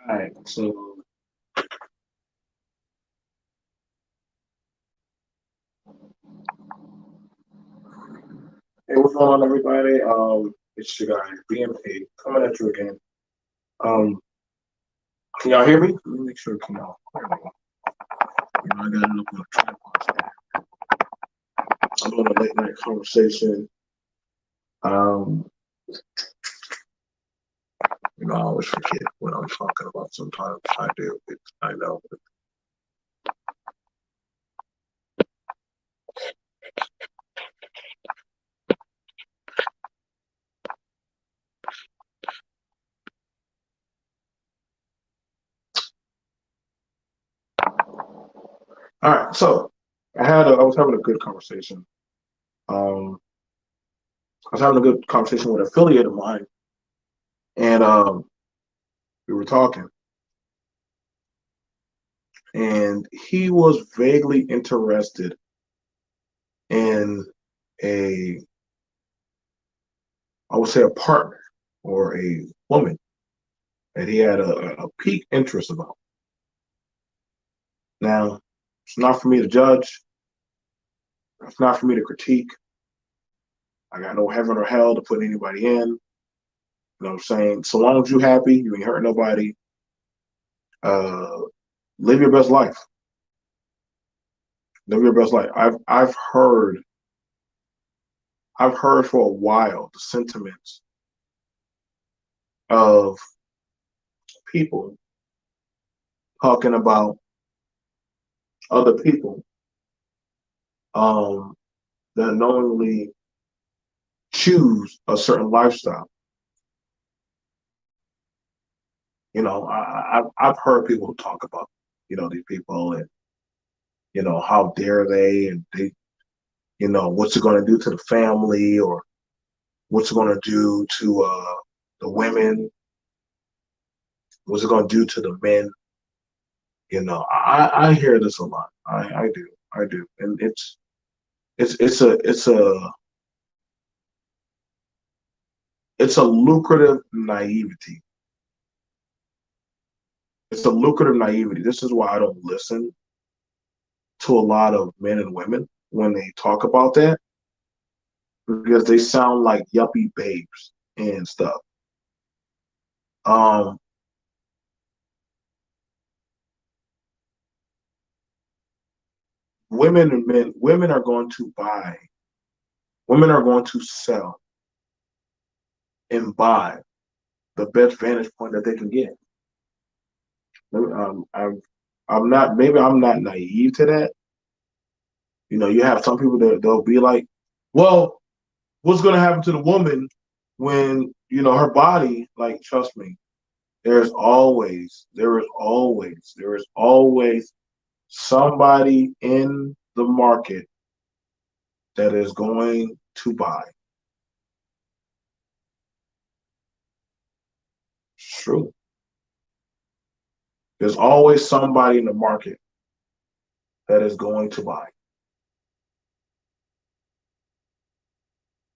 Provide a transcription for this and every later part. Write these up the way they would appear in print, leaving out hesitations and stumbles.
All right, so hey, what's going on, everybody? It's your guy BMP coming at you again. Um, can y'all hear me? Let me make sure. Can y'all? There we go. I got it up on the tripod. I'm doing a late night conversation. Um, I always forget what I'm talking about. Sometimes I do. I know. All right, so I was having a good conversation. Um, I was having a good conversation with an affiliate of mine, and we were talking, and he was vaguely interested in a, I would say, a partner or a woman that he had a peak interest about. Now, it's not for me to judge. It's not for me to critique. I got no heaven or hell to put anybody in. You know what I'm saying? So long as you happy, you ain't hurting nobody. Uh, live your best life. Live your best life. I've heard for a while the sentiments of people talking about other people um, that knowingly choose a certain lifestyle. I've heard people talk about, these people and, how dare they and they, what's it going to do to the family or what's it going to do to the women? What's it going to do to the men? I hear this a lot. I do, and it's it's a lucrative naivety. It's a lucrative naivety. This is why I don't listen to a lot of men and women when they talk about that because they sound like yuppie babes and stuff. Um, women and men, women are going to sell and buy the best vantage point that they can get. I'm not, maybe I'm not naive to that. You have some people that they'll be like, well, what's going to happen to the woman when, her body, like, trust me, there is always somebody in the market that is going to buy. It's true. There's always somebody in the market that is going to buy.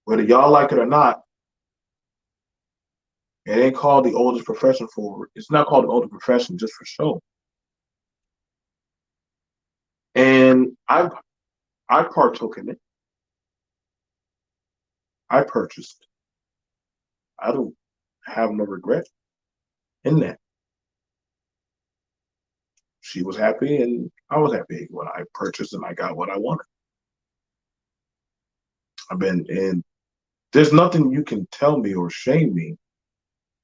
Whether y'all like it or not, it ain't called the oldest profession for it's not called the oldest profession just for show. And I partook in it. I purchased. I don't have no regret in that. She was happy and I was happy when I purchased and I got what I wanted. I've been in there's nothing you can tell me or shame me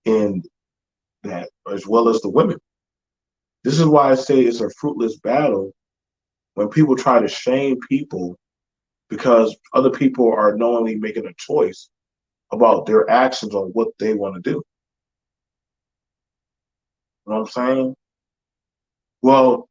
in that, as well as the women. This is why I say it's a fruitless battle when people try to shame people because other people are knowingly making a choice about their actions on what they want to do. You know what I'm saying? Well,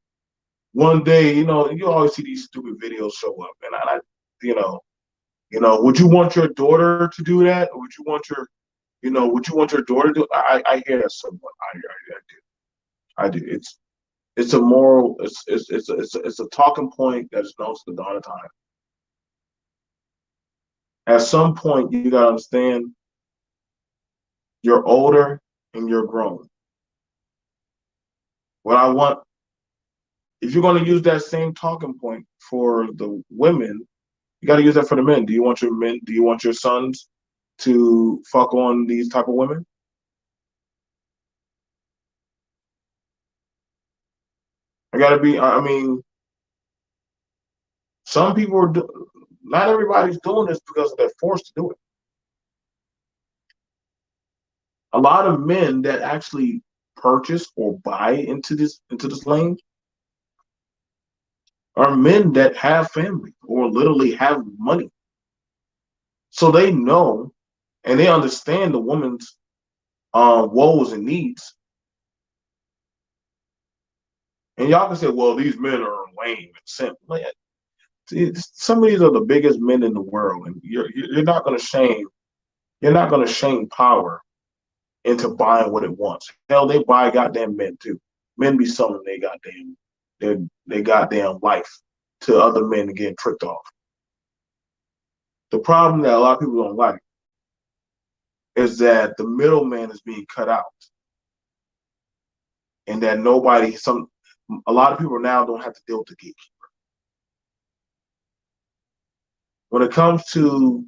one day, you always see these stupid videos show up, and you know, would you want your daughter to do that? Or would you want your daughter to do? I hear that somewhat. I do. It's a moral. It's a talking point that is known to the dawn of time. At some point, you gotta understand you're older and you're grown. What I want, if you're going to use that same talking point for the women, you got to use that for the men. Do you want your men? Do you want your sons to fuck on these type of women? I got to be. I mean, some people are. Not everybody's doing this because they're forced to do it. A lot of men that actually purchase or buy into this lane are men that have family or literally have money. So they know and they understand the woman's woes and needs. And y'all can say, well, these men are lame and simple. Man, some of these are the biggest men in the world, and you're not gonna shame power into buying what it wants. Hell, they buy goddamn men too. Men be selling their goddamn life to other men and getting tricked off. The problem that a lot of people don't like is that the middleman is being cut out, and that a lot of people now don't have to deal with the gatekeeper. When it comes to,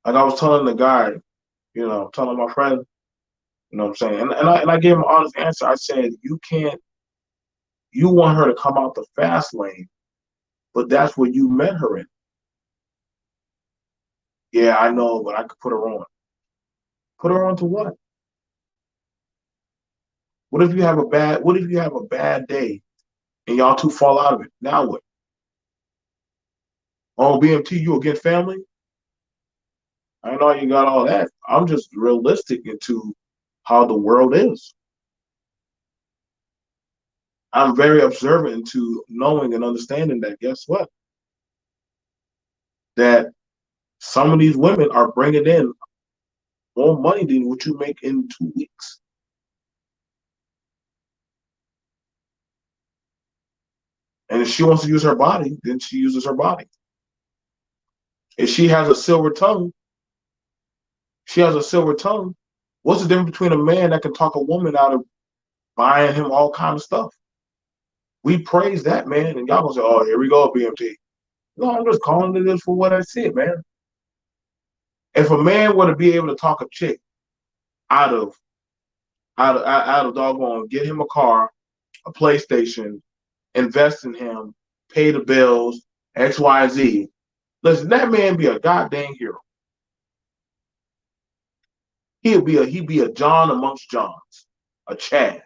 like I was telling the guy, telling my friend, what I'm saying, and I gave him an honest answer. I said, you want her to come out the fast lane, but that's what you met her in. Yeah, I know, but I could put her on. Put her on to what? What if you have a bad day and y'all two fall out of it? Now what? Oh, BMT, you against family? I know you got all that. I'm just realistic into how the world is. I'm very observant into knowing and understanding that guess what? That some of these women are bringing in more money than what you make in 2 weeks. And if she wants to use her body, then she uses her body. If she has a silver tongue. What's the difference between a man that can talk a woman out of buying him all kind of stuff? We praise that man, and y'all gonna say, "Oh, here we go, BMT." No, I'm just calling it this for what I said, man. If a man were to be able to talk a chick out of out of doggone, get him a car, a PlayStation, invest in him, pay the bills, X, Y, Z. Listen, that man be a goddamn hero. He'd be a John amongst Johns, a Chad.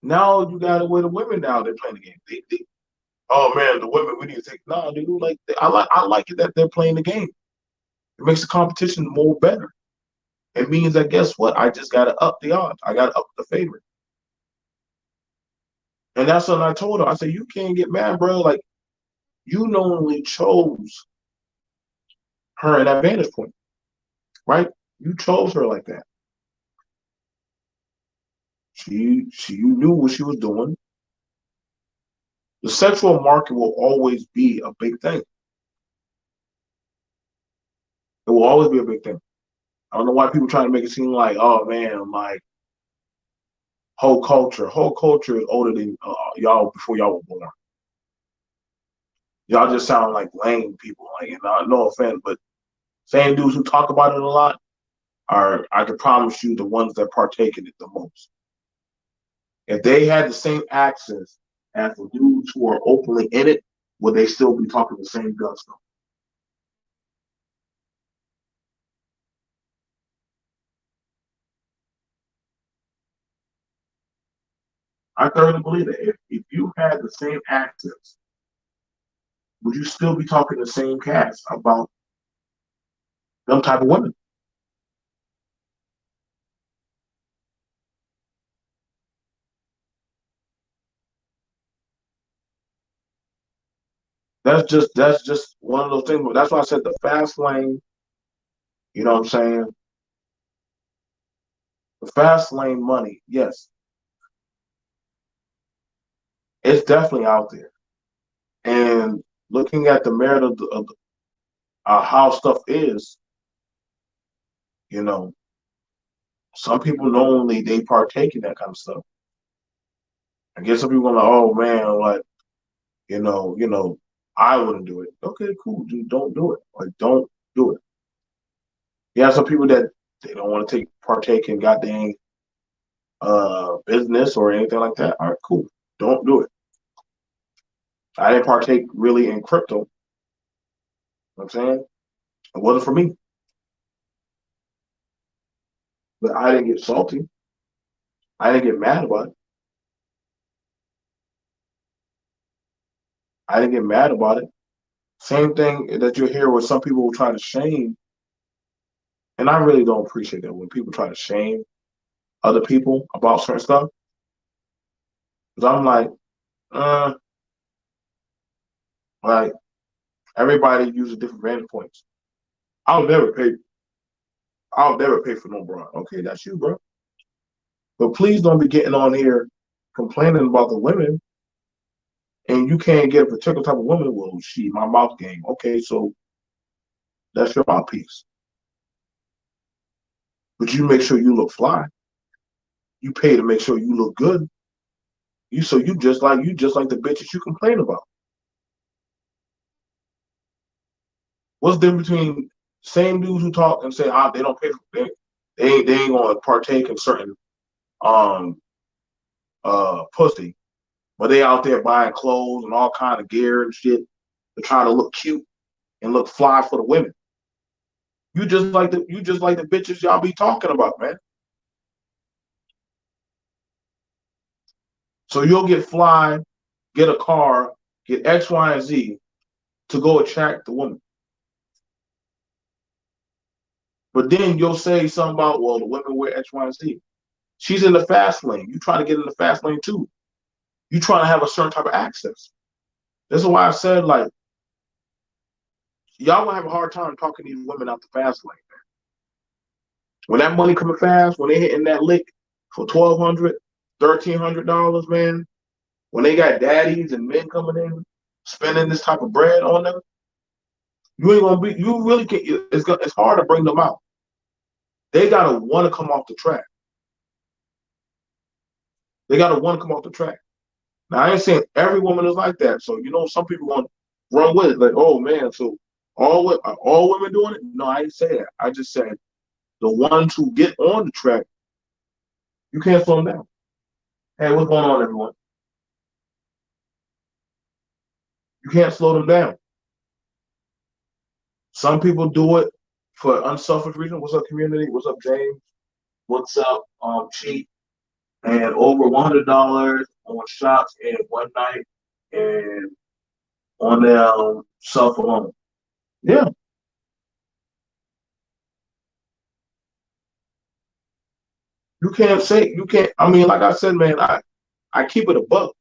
Now you got it with the women now they're playing the game. Oh man, the women we need to take no, dude. Like I like it that they're playing the game. It makes the competition more better. It means that guess what? I just gotta up the odds. I gotta up the favorite. And that's what I told her. I said, you can't get mad, bro. Like you knowingly chose her at that vantage point, right? You chose her like that. She knew what she was doing. The sexual market will always be a big thing. It will always be a big thing. I don't know why people trying to make it seem like, oh man, like whole culture is older than y'all before y'all were born. Y'all just sound like lame people. Like, no offense, but same dudes who talk about it a lot are, I can promise you, the ones that partake in it the most. If they had the same access as the dudes who are openly in it, would they still be talking the same gusto? I thoroughly believe that if you had the same access, would you still be talking the same cast about them type of women? That's just one of those things. That's why I said the fast lane. You know what I'm saying? The fast lane money, yes, it's definitely out there. And looking at the merit of how stuff is, you know, Some people knowingly they partake in that kind of stuff. I guess some people are like, oh man, like I wouldn't do it. Okay, cool, dude, don't do it. Like, don't do it. Yeah, some people that they don't want to take partake in goddamn business or anything like that. All right, cool, don't do it. I didn't partake really in crypto. You know what I'm saying it wasn't for me, but I didn't get salty. I didn't get mad about it. I didn't get mad about it. Same thing that you hear with some people who try to shame, and I really don't appreciate that when people try to shame other people about certain stuff. Because I'm uh, like everybody uses different vantage points. I'll never pay. I'll never pay for no bra. Okay, that's you, bro. But please don't be getting on here complaining about the women, and you can't get a particular type of woman. Well, she, my mouth game. Okay, so that's your mouthpiece. But you make sure you look fly. You pay to make sure you look good. You just like the bitches you complain about. What's the difference between same dudes who talk and say they don't pay for they ain't gonna partake in certain um pussy, but they out there buying clothes and all kind of gear and shit to try to look cute and look fly for the women. You just like the bitches y'all be talking about, man. So you'll get fly, get a car, get X, Y, and Z to go attract the woman. But then you'll say something about, well, the women wear X, Y, and Z. She's in the fast lane. You try to get in the fast lane too. You trying to have a certain type of access. This is why I said, like, y'all gonna have a hard time talking these women out the fast lane. When that money coming fast, when they hitting that lick for $1,200, $1,300, man, when they got daddies and men coming in spending this type of bread on them, you ain't gonna be. You really can't. It's hard to bring them out. They gotta want to come off the track. They gotta want to come off the track. Now I ain't saying every woman is like that. So some people want to run with it. Like, oh man, so all women doing it? No, I didn't say that. I just said the ones who get on the track, you can't slow them down. Hey, what's going on, everyone? You can't slow them down. Some people do it for unselfish reasons. What's up, community? What's up, James? What's up, Chief? And over $100 on shots in one night and on their self alone. Yeah, you can't. I mean, like I said, man, I keep it a buck.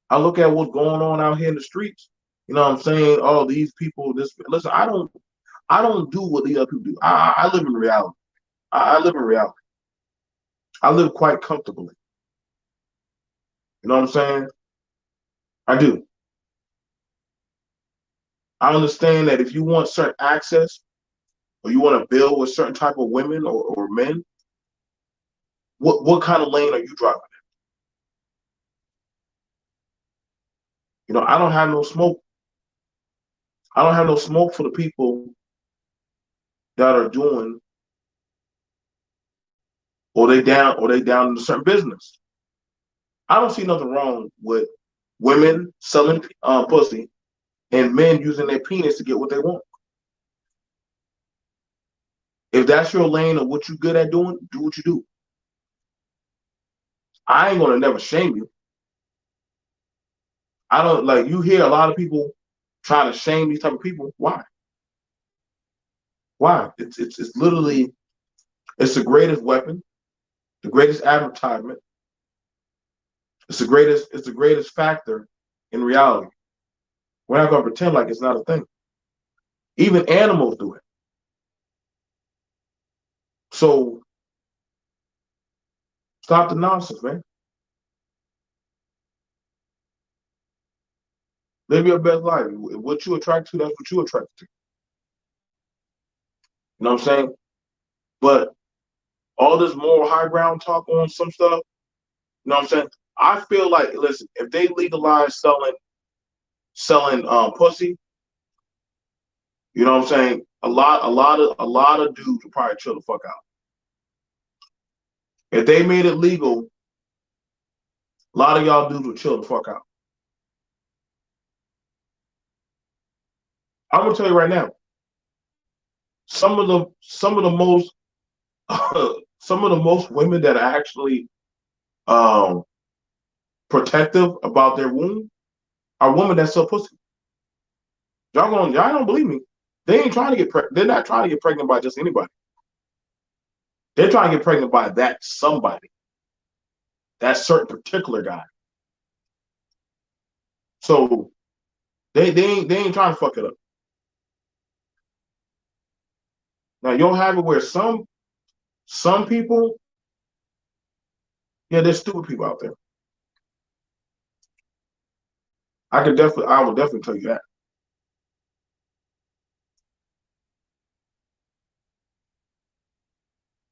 I look at what's going on out here in the streets. You know what I'm saying? Oh, these people, this listen, I don't do what the other people do. I live in reality. I live in reality. I live quite comfortably. You know what I'm saying? I do. I understand that if you want certain access or you want to build with certain type of women or men, what kind of lane are you driving? I don't have no smoke. I don't have no smoke for the people that are doing or they down in a certain business. I don't see nothing wrong with women selling pussy and men using their penis to get what they want. If that's your lane of what you're good at doing, do what you do. I ain't gonna never shame you. I don't like you hear a lot of people trying to shame these type of people. Why? Why? It's literally it's the greatest weapon, the greatest advertisement. It's the greatest factor in reality. We're not gonna pretend like it's not a thing. Even animals do it. So stop the nonsense, man. Live your best life. What you attract to, that's what you attract to. You know what I'm saying? But all this moral high ground talk on some stuff. You know what I'm saying? I feel like, listen, if they legalize selling pussy, you know what I'm saying? A lot of dudes would probably chill the fuck out. If they made it legal, a lot of y'all dudes would chill the fuck out. I'm gonna tell you right now, some of the most some of the most women that are actually um, protective about their womb are women that sell pussy. Y'all don't believe me. They ain't trying to get pregnant. They're not trying to get pregnant by just anybody. They're trying to get pregnant by that somebody, that certain particular guy. So they ain't trying to fuck it up. Now you'll have it where some people, yeah, there's stupid people out there. I will definitely tell you that.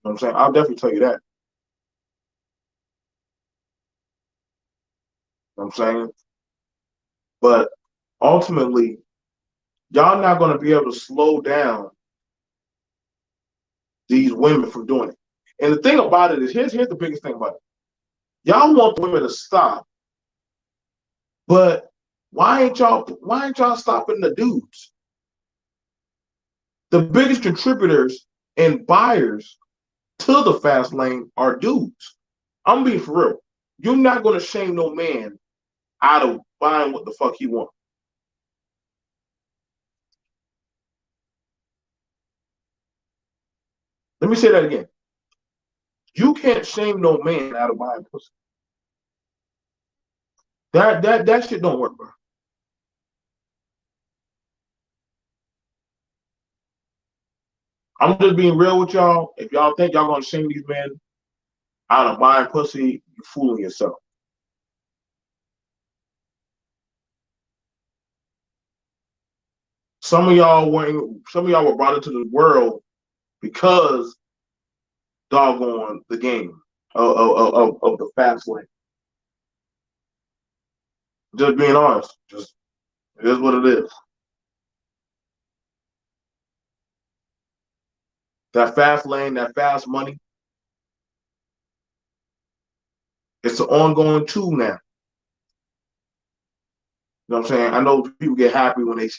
You know what I'm saying? I'll definitely tell you that. You know what I'm saying? But ultimately, y'all not gonna be able to slow down these women from doing it. And the thing about it is, here's the biggest thing about it. Y'all want the women to stop, but why ain't y'all stopping the dudes? The biggest contributors and buyers to the fast lane are dudes. I'm being for real. You're not gonna shame no man out of buying what the fuck he wants. Let me say that again. You can't shame no man out of buying pussy. That shit don't work, bro. I'm just being real with y'all. If y'all think y'all gonna shame these men out of buying pussy, you fooling yourself. Some of y'all were brought into the world because doggone the game of the fast lane. Just being honest. Just it is what it is. That fast lane, that fast money, it's an ongoing tool now. You know what I'm saying? I know people get happy when they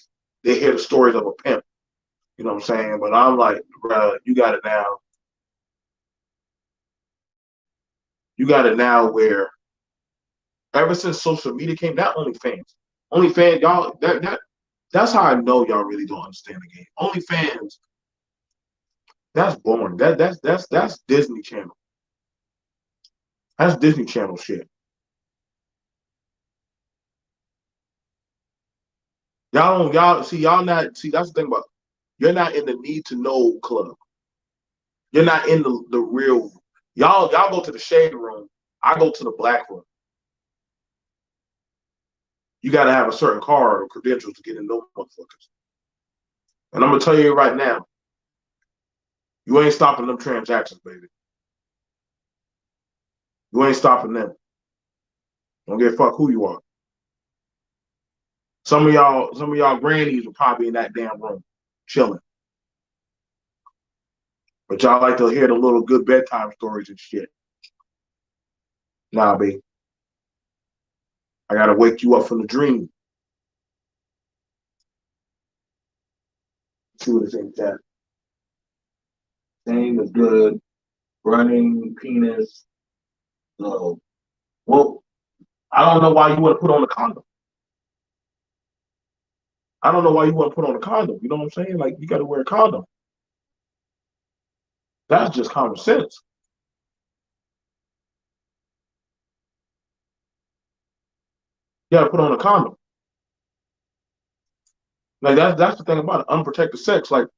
hear the stories of a pimp. You know what I'm saying? But I'm like, bro, you got it now. You got it now where ever since social media came, not OnlyFans, y'all, that's how I know y'all really don't understand the game. OnlyFans, that's boring. That's Disney Channel. That's Disney Channel shit. Y'all not see that's the thing about you're not in the need to know club. You're not in the real y'all go to the shade room. I go to the black room. You gotta have a certain card or credentials to get in those motherfuckers. And I'm gonna tell you right now, you ain't stopping them transactions, baby. You ain't stopping them. Don't give a fuck who you are. Some of y'all grannies are probably in that damn room, chilling. But y'all like to hear the little good bedtime stories and shit. Nah, B. I gotta wake you up from the dream. See what it's in chat. Same is good. Running, penis. No. Well, I don't know why you want to put on a condom. I don't know why you want to put on a condom. You know what I'm saying? Like you got to wear a condom. That's just common sense. You got to put on a condom. Like that's the thing about it. Unprotected sex. Like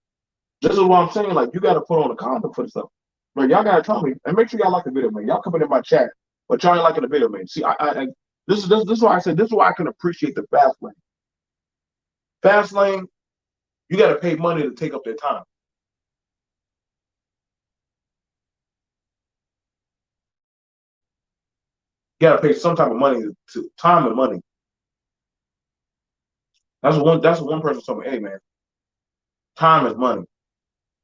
this is what I'm saying. Like you got to put on a condom for this stuff. Like y'all gotta tell me and make sure y'all like the video, man. Y'all coming in my chat, but y'all ain't liking the video, man. See, this is why I said this is why I can appreciate the fast lane. Fast lane, you got to pay money to take up their time. You gotta pay some type of money to time and money. That's one person told me, hey man, time is money.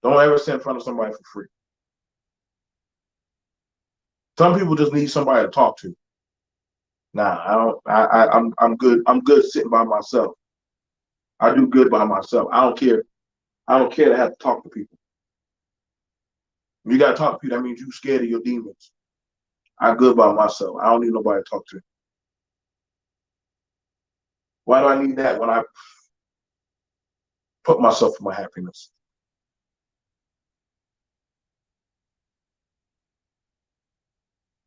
Don't ever sit in front of somebody for free. Some people just need somebody to talk to. Nah, I don't. I'm good. I'm good sitting by myself. I do good by myself. I don't care. I don't care to have to talk to people. If you gotta talk to people, that means you scared of your demons. I'm good by myself. I don't need nobody to talk to. Why do I need that when I put myself for my happiness?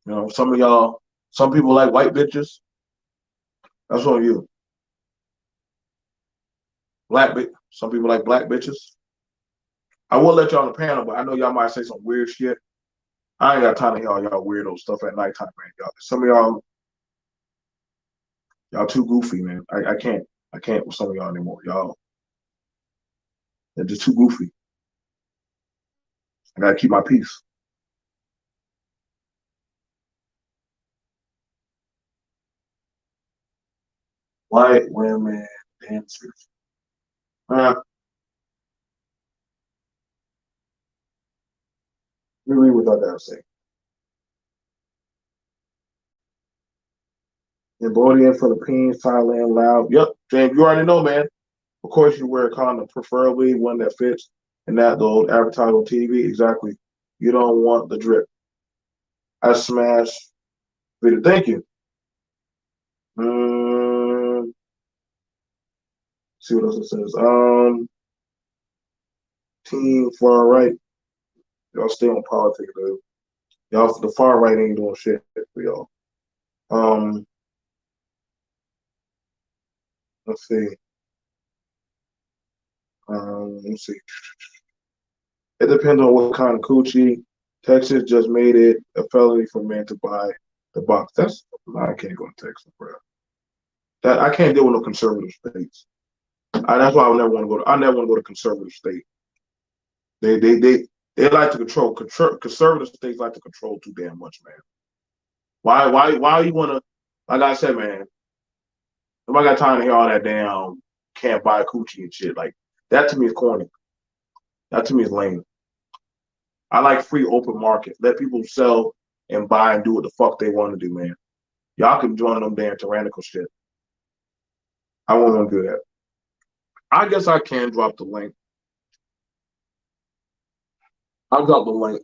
You know, some of y'all, some people like white bitches. That's on you. Some people like black bitches. I will let y'all on the panel, but I know y'all might say some weird shit. I ain't got time to hear all y'all weirdo stuff at nighttime, man. Y'all, some of y'all too goofy, man. I can't. I can't with some of y'all anymore. Y'all, they're just too goofy. I gotta keep my peace. White women dancers. Let me read what I gotta say. Cambodia, Philippines, Thailand, Laos. Yep, James, you already know, man. Of course, you wear a condom, preferably one that fits and not the old advertised on TV. Exactly. You don't want the drip. I smash video. Thank you. See what else it says. Team far right. Y'all stay on politics, dude. Y'all, the far right ain't doing shit for y'all. Um, let's see. Let's see. It depends on what kind of coochie. Texas just made it a felony for men to buy the box. That's I can't go to Texas, bro. That I can't deal with no conservative states. That's why I never want to go. I never want to go to conservative state. They like to control. Conservative states like to control too damn much, man. Why you want to? Like I said, man. Nobody got time to hear all that damn can't buy coochie and shit. Like that to me is corny. That to me is lame. I like free open market. Let people sell and buy and do what the fuck they want to do, man. Y'all can join them damn tyrannical shit. I won't want to do that. I guess I can drop the link. I'll drop the link.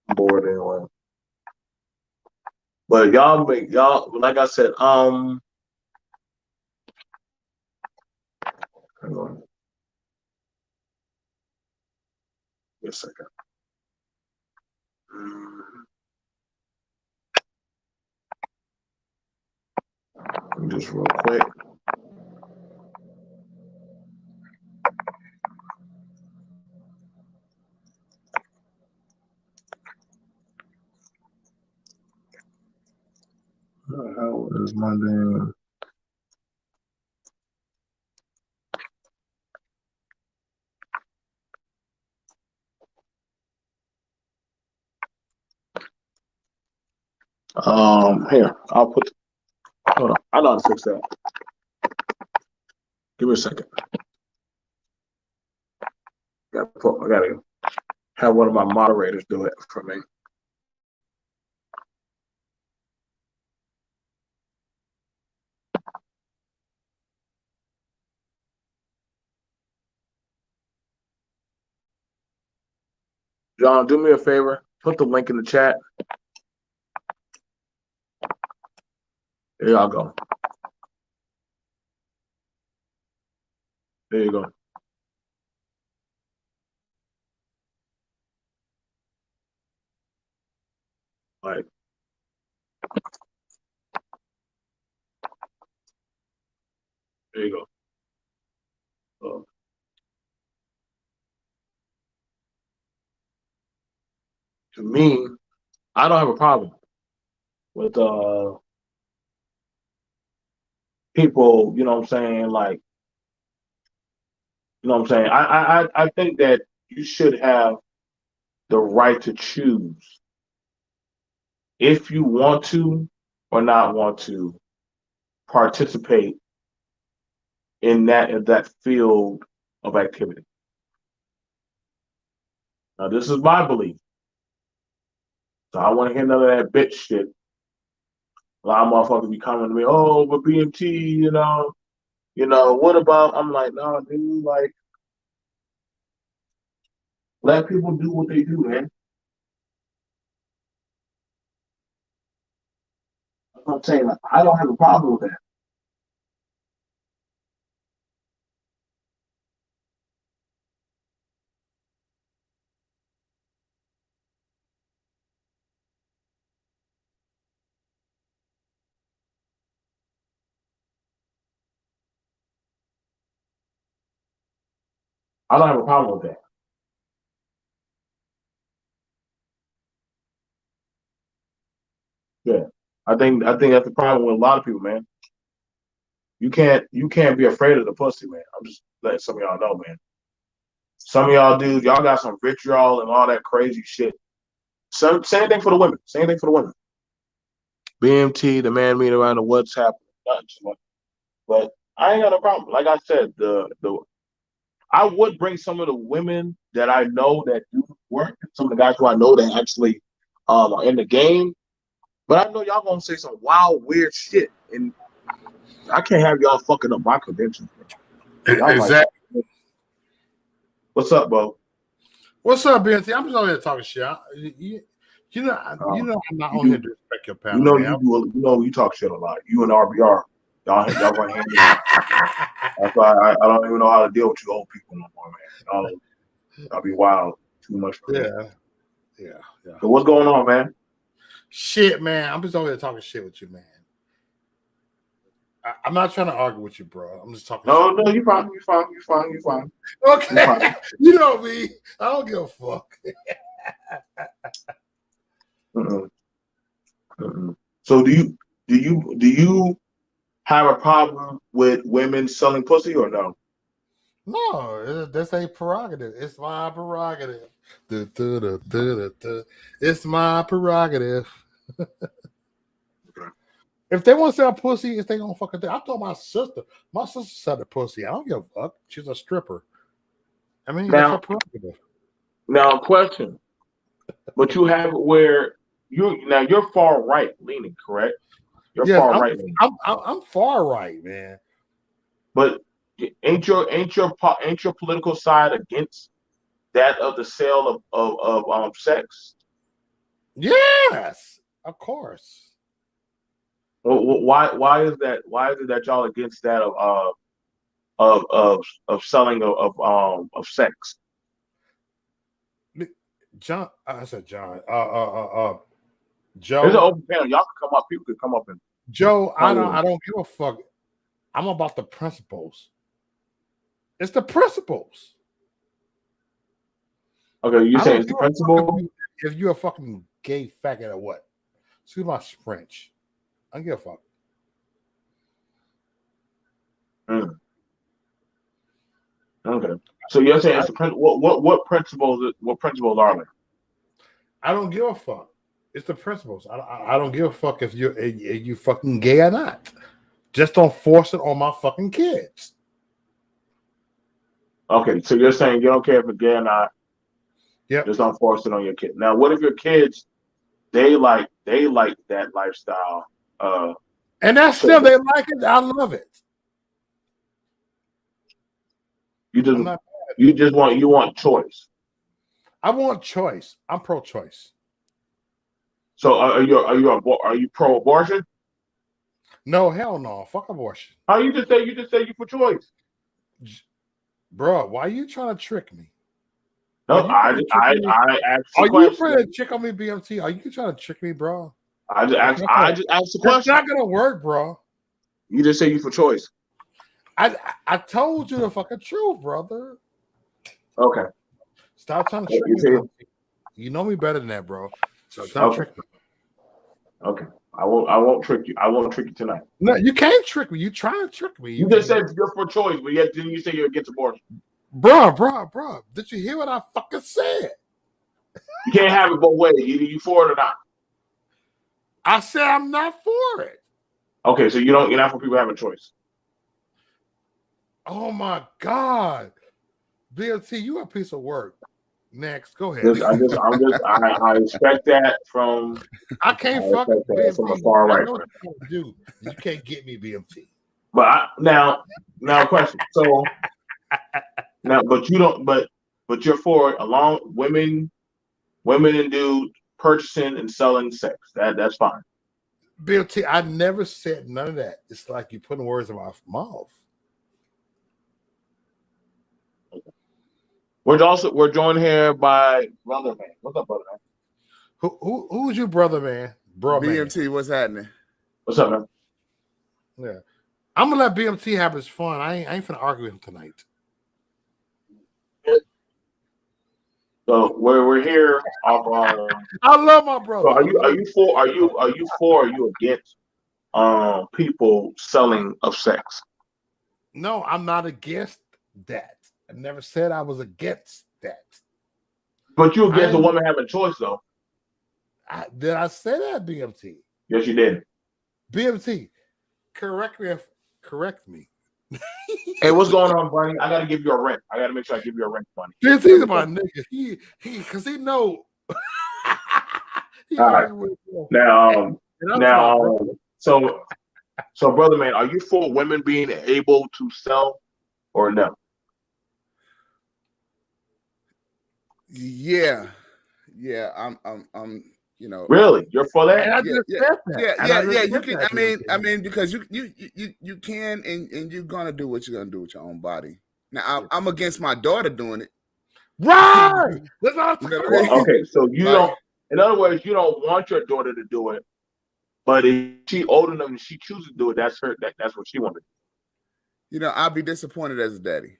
I'm bored anyway. But y'all like I said, hang on. Give me a second. Just real quick. How is my damn? Here, I'll put. Hold on, I know how to fix that. Give me a second. I gotta have one of my moderators do it for me. John, do me a favor. Put the link in the chat. There y'all go. There you go. Like, there you go. To me, I don't have a problem with people, you know what I'm saying? Like, you know what I'm saying? I think that you should have the right to choose if you want to or not want to participate in that field of activity. Now, this is my belief. So I want to hear none of that bitch shit. A lot of motherfuckers be coming to me, oh, but BMT, what about? I'm like, no, dude, like, let people do what they do, man. I'm saying, like, I don't have a problem with that. I don't have a problem with that. Yeah, I think that's the problem with a lot of people, man. You can't be afraid of the pussy, man. I'm just letting some of y'all know, man. Some of y'all dudes, y'all got some vitriol and all that crazy shit. Same thing for the women. Same thing for the women. BMT, the man meet around the WhatsApp, nothing too much. But I ain't got no problem. Like I said, the I would bring some of the women that I know that do work, some of the guys who I know that actually are in the game. But I know y'all gonna say some wild, weird shit, and I can't have y'all fucking up my credentials. Exactly. Like, what's up, Bo? What's up, BNT? I'm just on here talking shit. You know, I'm not on here to respect your panel, man. You talk shit a lot. You and RBR, y'all run hand in hand. That's why I don't even know how to deal with you old people no more, man. I'll be wild too much for me. Yeah. So what's going on, man? Shit, man. I'm just over here talking shit with you, man. I'm not trying to argue with you, bro. I'm just talking shit. No, you fine. Okay. You fine. You know me. I don't give a fuck. So do you have a problem with women selling pussy or no? No, that's a prerogative. It's my prerogative. It's my prerogative. If they want to sell pussy, if they gonna fucking do. I told my sister said the pussy. I don't give a fuck. She's a stripper. I mean, that's her prerogative. Now, question. But you have it where you're far right leaning, correct? You're far right leaning. I'm far right, man. But ain't your political side against that of the sale of sex? Yes, of course. Well, why is that? Why is it that y'all against that of selling of sex? John, I said John. Joe. There's an open panel. Y'all can come up. People can come up and. Joe, I don't give a fuck. I'm about the principles. It's the principles. Okay, you saying it's the principle? If you're a fucking gay faggot or what? Excuse my French. I don't give a fuck. Okay. So you're saying it's the what principles? What principles are there? I don't give a fuck. It's the principles. I don't give a fuck if you fucking gay or not. Just don't force it on my fucking kids. Okay, so you're saying you don't care if it's gay or not. Yeah. Just don't force it on your kid. Now, what if your kids they like that lifestyle? And that's still they like it. I love it. You just want choice. I want choice. I'm pro-choice. So are you pro-abortion? No, hell no. Fuck abortion. How you just say you for choice? Bro, why are you trying to trick me? No, I asked the question. Are you trying to trick on me, BMT? Are you trying to trick me, bro? I just asked the question. It's not gonna work, bro. You just say you for choice. I told you the fucking truth, brother. Okay. Stop trying to trick me. You know me better than that, bro. So stop tricking me. Okay. I won't trick you. I won't trick you tonight. No, you can't trick me. You try to trick me. You just said you're for choice, but yet didn't you say you're against abortion? Bro. Did you hear what I fucking said? You can't have it both ways. Either you for it or not. I said I'm not for it. Okay, so you're not for people having choice. Oh my God. BLT, you a piece of work. Next, go ahead. I expect that from. I can't I fuck expect that from a BMT. far I right know what person. you're gonna do. You can't get me BMT. But now question. So now, but you don't. But you're for along women and dudes purchasing and selling sex. That's fine. BLT, I never said none of that. It's like you putting words in my mouth. We're joined here by Brother Man. What's up, Brother Man? Who's your brother, man? Bro, BMT, man. what's happening? What's up, man? Yeah. I'm gonna let BMT have his fun. I ain't finna argue with him tonight. So we're here off. I love my brother. So are you for? Are you against people selling of sex? No, I'm not against that. I never said I was against that. But you against a woman having choice, though. Did I say that, BMT? Yes, you did. BMT, correct me. Hey, what's going on, Bernie? I gotta give you a rent. I gotta make sure I give you a rent money. BMT's my nigga. He because he know. He all right. with Now, so brother man, are you for women being able to sell or no? Yeah, I'm Really, you're for that? And I just said that. Yeah. You can. I mean, because you can, and you're gonna do what you're gonna do with your own body. Now, I'm against my daughter doing it. Right. That's all I'm well, okay, so you don't. In other words, you don't want your daughter to do it, but if she old enough and she chooses to do it, that's her. That's what she wanted. I'll be disappointed as a daddy.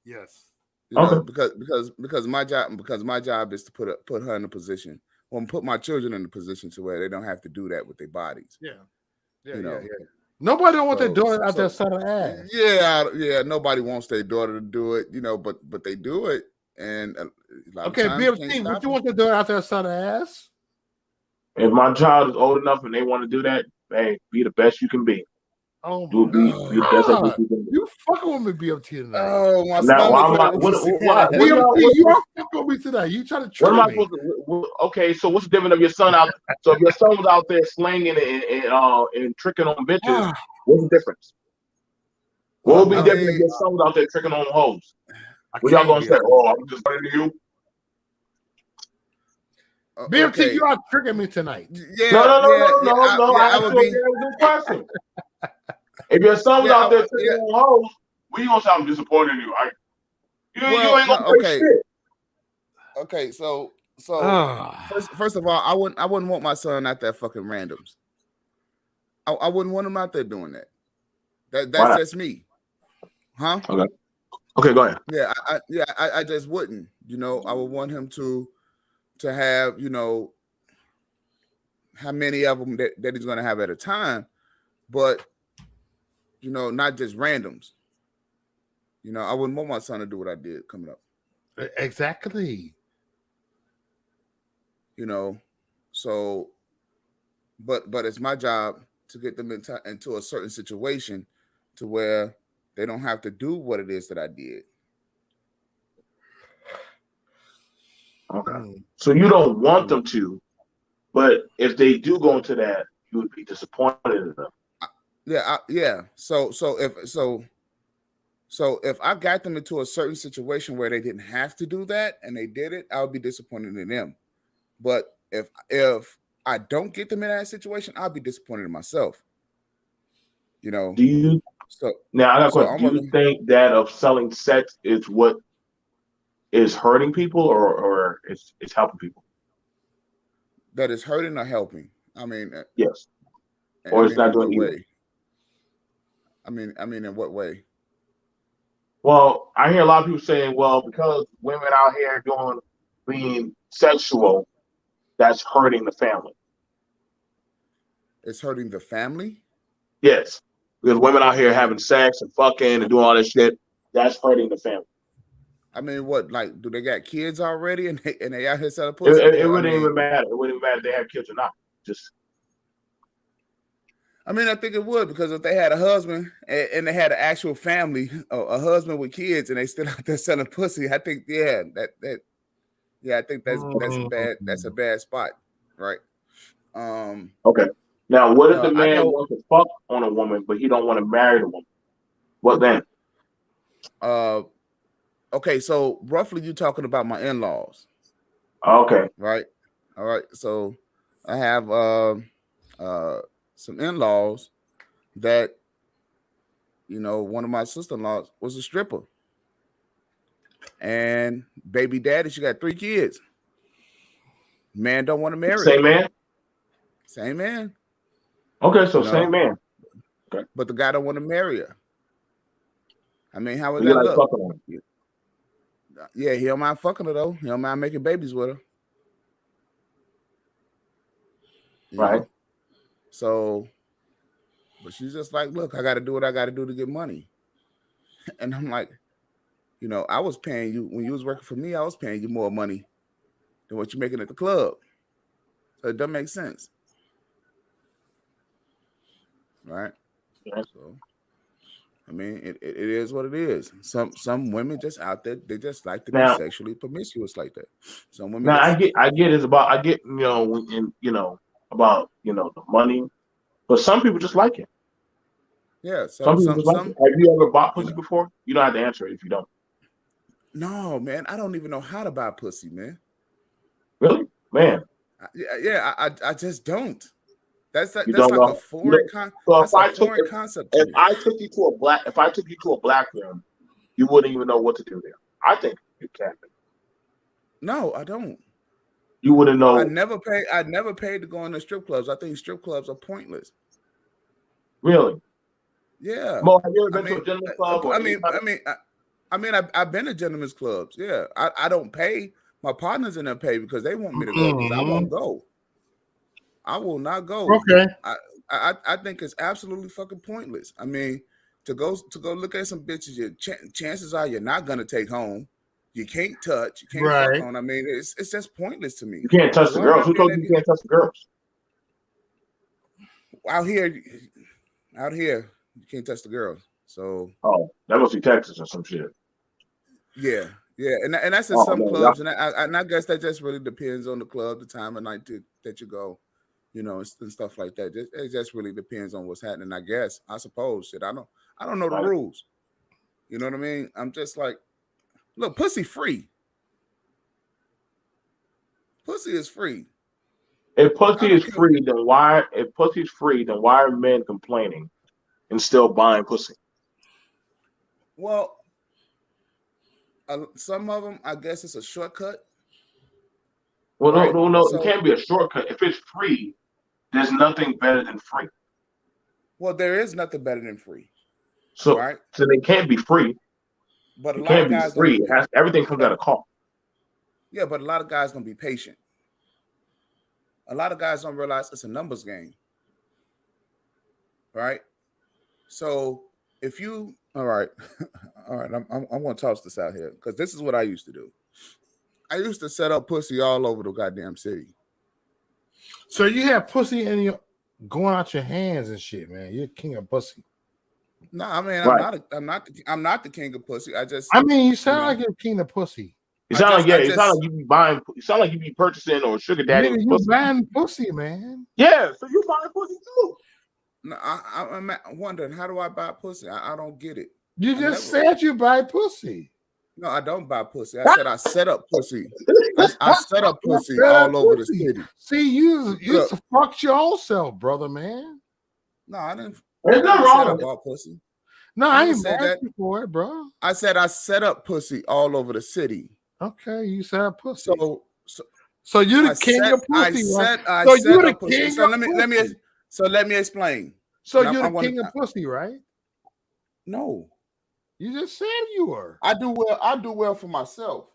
Yes. Because my job is to put her in a position, or put my children in a position to where they don't have to do that with their bodies. Yeah. Yeah. Nobody don't want their daughter out there selling ass. Yeah. Nobody wants their daughter to do it, but they do it, and okay, BMT, would you want your daughter out there selling ass? If my child is old enough and they want to do that, hey, be the best you can be. Oh be best you can be. You fucking with me, BMT tonight. Oh my stomach. BMT, you are fucking with me tonight. You trying to trigger what am I me? supposed to? Okay, so what's the difference of your son out? So if your son was out there slinging and tricking on bitches, what's the difference? What would be different if your son was out there tricking on hoes? What y'all gonna say? Oh, I'm just playing to you. BMT, you are triggering me tonight. Yeah, no. I asked you a good question. If your son was out there tricking on hoes, what you gonna say? I'm disappointed in you. You ain't gonna say shit. Okay, so first of all, I wouldn't want my son out there fucking randoms. I wouldn't want him out there doing that. That's just me, huh? Okay, go ahead. Yeah, I just wouldn't. I would want him to have how many of them that he's gonna have at a time, but not just randoms. I wouldn't want my son to do what I did coming up. Exactly. So, but it's my job to get them into a certain situation to where they don't have to do what it is that I did. Okay. So you don't want them to, but if they do go into that, you would be disappointed in them. Yeah. So if I got them into a certain situation where they didn't have to do that and they did it, I would be disappointed in them. But if I don't get them in that situation, I'll be disappointed in myself. Do you? So now I got a question. Do you think that of selling sex is what is hurting people, or it's helping people? That is hurting or helping? I mean, yes. Or it's not doing either. I mean, in what way? Well, I hear a lot of people saying, well, because women out here being sexual, that's hurting the family. It's hurting the family? Yes. Because women out here having sex and fucking and doing all this shit, that's hurting the family. I mean, what? Like, do they got kids already and they out here selling pussy? It wouldn't even matter. It wouldn't even matter if they have kids or not. Just I mean, I think it would, because if they had a husband and they had an actual family, a husband with kids, and they still out there selling pussy, I think, I think that's a bad spot, right? Okay. Now, what if the I man know. wants to fuck on a woman, but he don't want to marry the woman? What then? Okay, so roughly you're talking about my in-laws. Okay. Right. All right. So I have some in-laws that, one of my sister-in-laws was a stripper. And baby daddy, she got 3 kids. Man don't want to marry Same her. man? Same man. Okay, so same man. Okay. But the guy don't want to marry her. I mean, how would You that like look? fucking on him? Yeah, he don't mind fucking her though. He don't mind making babies with her. Right. So, but she's just like, look, I got to do what I got to do to get money. And I'm like, I was paying you when you was working for me. I was paying you more money than what you're making at the club. So it doesn't make sense, right? Yeah. So, I mean, it is what it is. Some women just out there, they just like to be sexually promiscuous like that. Some women. Now I get it's about about the money, but some people just like it. Yeah, some people just like it. Have you ever bought pussy before? You don't have to answer it if you don't. No, man, I don't even know how to buy pussy, man. Really, man? I just don't. That's like know. A foreign concept. If I took you to a black room, you wouldn't even know what to do there. I think you can. No, I don't. You wouldn't know. I never paid to go into strip clubs. I think strip clubs are pointless. Really? Yeah. Mo, have you ever been to a gentleman's club? I've been to gentlemen's clubs. Yeah. I don't pay. My partners in there pay because they want me to go, because I won't go. I will not go. Okay. I think it's absolutely fucking pointless. I mean, to go look at some bitches, chances are you're not gonna take home. You can't touch. You can't fuck on. I mean, it's just pointless to me. You can't touch the girls. Who told you can't touch the girls? Out here, you can't touch the girls. So that must be Texas or some shit. Yeah, and that's in some clubs, and I guess that just really depends on the club, the time of night that you go, and stuff like that. It just really depends on what's happening. I suppose. Shit, I don't know the rules. You know what I mean? I'm just like, look, pussy free. Pussy is free. If pussy is free, then why? If pussy's free, then why are men complaining and still buying pussy? Well, some of them, I guess, it's a shortcut. Well, no, it can't be a shortcut. If it's free, there's nothing better than free. Well, there is nothing better than free. So they can't be free. But it can't be free. Everything comes at a cost. Yeah, but a lot of guys don't be patient. A lot of guys don't realize it's a numbers game. Right? So if you all right, I'm going to toss this out here because this is what I used to do. I used to set up pussy all over the goddamn city. So you have pussy in your going out your hands and shit, man. You're king of pussy. No, I mean I'm not the king of pussy. You sound like you're king of pussy. You sound like you be buying. You sound like you be purchasing or sugar daddy. You pussy. buying pussy, man. Yeah, so you buying pussy too. No, I'm wondering, how do I buy pussy? I don't get it. You just said you buy pussy. No, I don't buy pussy. I said I set up pussy. I set up pussy all over the city. See, you fucked your own self, brother, man. No, I didn't. There's nothing wrong with about pussy. No, I ain't mad for it, bro. I said I set up pussy all over the city. Okay, you set up pussy. So you're the king of pussy. So let me explain. So you're the king of pussy, right? No. You just said you were. I do well for myself.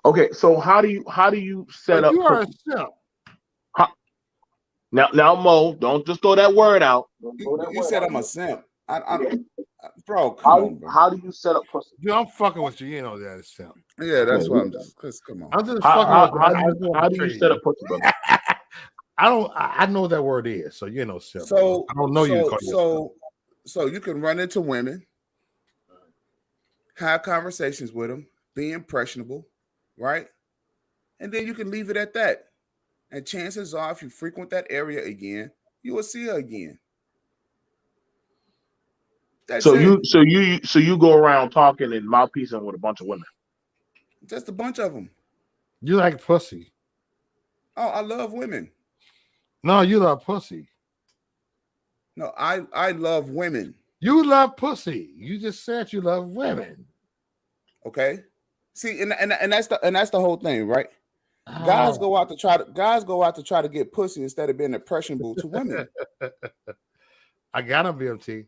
Okay, so how do you set up? You are a simp. Now, Mo, don't just throw that word out. You said I'm a simp. Bro, how do you set up pussy? Dude, I'm fucking with you. You know that is simp. Yeah, that's why I'm just. Come on. I'm just fucking with you. How do you set up pussy, brother? I know what that word is. So you know, simp. So I don't know you. So you can run into women, have conversations with them, be impressionable, right? And then you can leave it at that. And chances are, if you frequent that area again, you will see her again. That's So it. you go around talking and mouthpiecing with a bunch of women. Just a bunch of them. You like pussy. Oh, I love women. No, you love pussy. No, I love women. You love pussy. You just said you love women. Okay. See, and that's the whole thing, right? Oh. Guys go out to try to get pussy instead of being impressionable to women. I got him, BMT.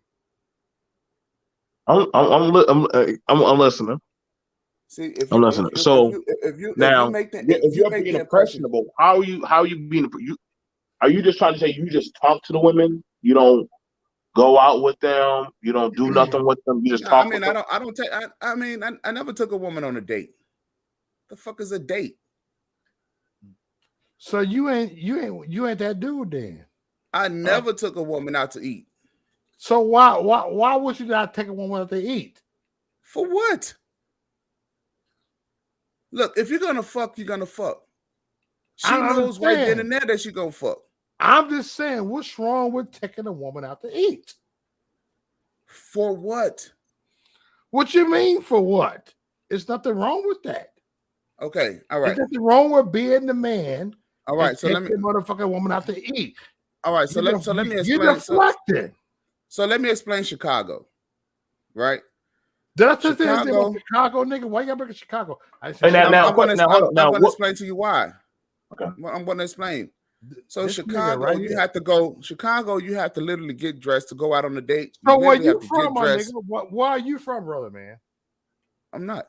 I'm listening. See, if I'm you listening. if you You're make being the impression, impressionable, how are you being? Are you just trying to say you just talk to the women? You don't go out with them. You don't do nothing with them. You just no, talk. I mean, I don't take. I mean, I never took a woman on a date. The fuck is a date? So you ain't that dude then. I never took a woman out to eat. So why would you not take a woman out to eat? For what? Look, if you're gonna fuck, you're gonna fuck. She knows right then and there that she gonna fuck. I'm just saying, what's wrong with taking a woman out to eat? For what? What you mean for what? There's nothing wrong with that. Okay, all right. There's nothing wrong with being the man. All right, so let me motherfucking woman out to eat. All right, so let me explain. You're deflecting. So let me explain Chicago, right? Did I just say Chicago, nigga? Why you gotta bring up Chicago? I'm going to explain to you why. Okay. I'm going to explain. So Chicago, right you have to go. Chicago, you have to literally get dressed to go out on a date. So where you from, my nigga? Where are you from, brother, man? I'm not.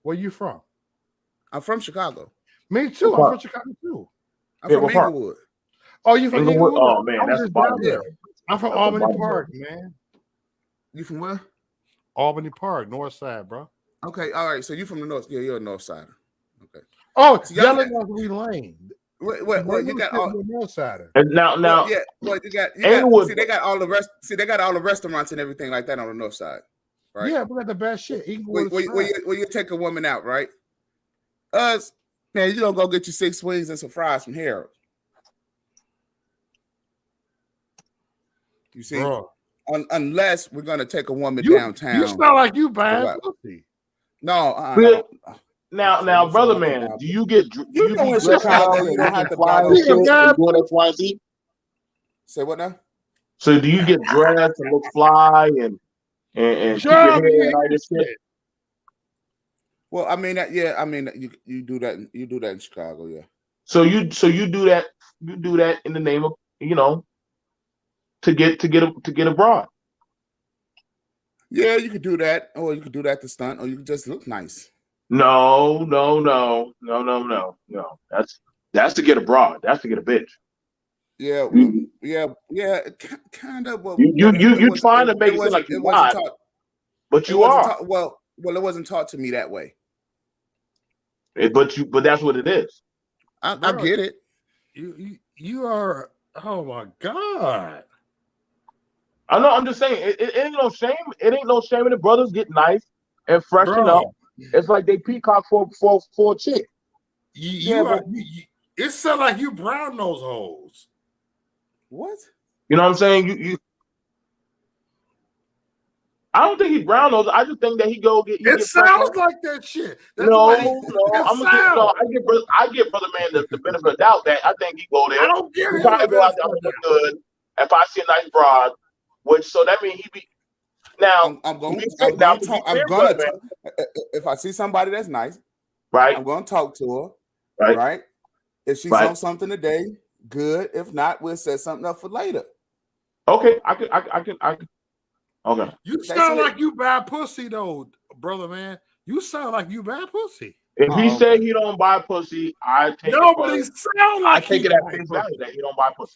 Where you from? I'm from Chicago. Me too. I'm from Chicago too. I'm from Inglewood. Oh, you from Inglewood? Oh man, that's down there. I'm from Albany Park, man. You from where? Albany Park, north side, bro. Okay, all right. So you from the north? Yeah, you're a north side. Okay. Oh, so yelling off we lane. Wait, you got all north sider. And now, yeah. Well, you got. See, they got all the rest. See, they got all the restaurants and everything like that on the north side, right? Yeah, we got the best shit. Where you take a woman out, right? Us, man, you don't go get you 6 wings and some fries from Harold. You see, unless we're gonna take a woman downtown. You sound like you buying pussy. No. Now, brother man, do you get? You know in Chicago you don't have to buy XYZ? Say what now? So do you get dressed and look fly and keep your hair and all this shit? Well, I mean that. Yeah, I mean you do that. You do that in Chicago, yeah. So you do that. You do that in the name of to get a broad. Yeah, you could do that, or you could do that to stunt, or you could just look nice. No. That's to get a broad. That's to get a bitch. Yeah, well, yeah, kind of. Well, you trying to make it seem like you're not, but you are. Well, it wasn't taught to me that way. But that's what it is. I get it. You are. Oh my god. I know. I'm just saying. It ain't no shame. It ain't no shame in the brothers get nice and freshen up. It's like they peacock for a chick. It sounds like you brown nose hoes. What? You know what I'm saying? You. I don't think he's brown nose. I just think that he go get. It sounds like that shit. That's I give brother man the benefit of the doubt that I think he go there. I don't give him go out there. I'm look good. If I see a nice broad, so that means he be. Now I'm going to talk. If I see somebody that's nice, right, I'm going to talk to her, right. If she's on something today, good. If not, we'll set something up for later. Okay, I can. Okay. You sound like you buy pussy though, brother man. You sound like you buy pussy. If he say he don't buy pussy, I take but he sound like I take it at face value that he don't buy pussy.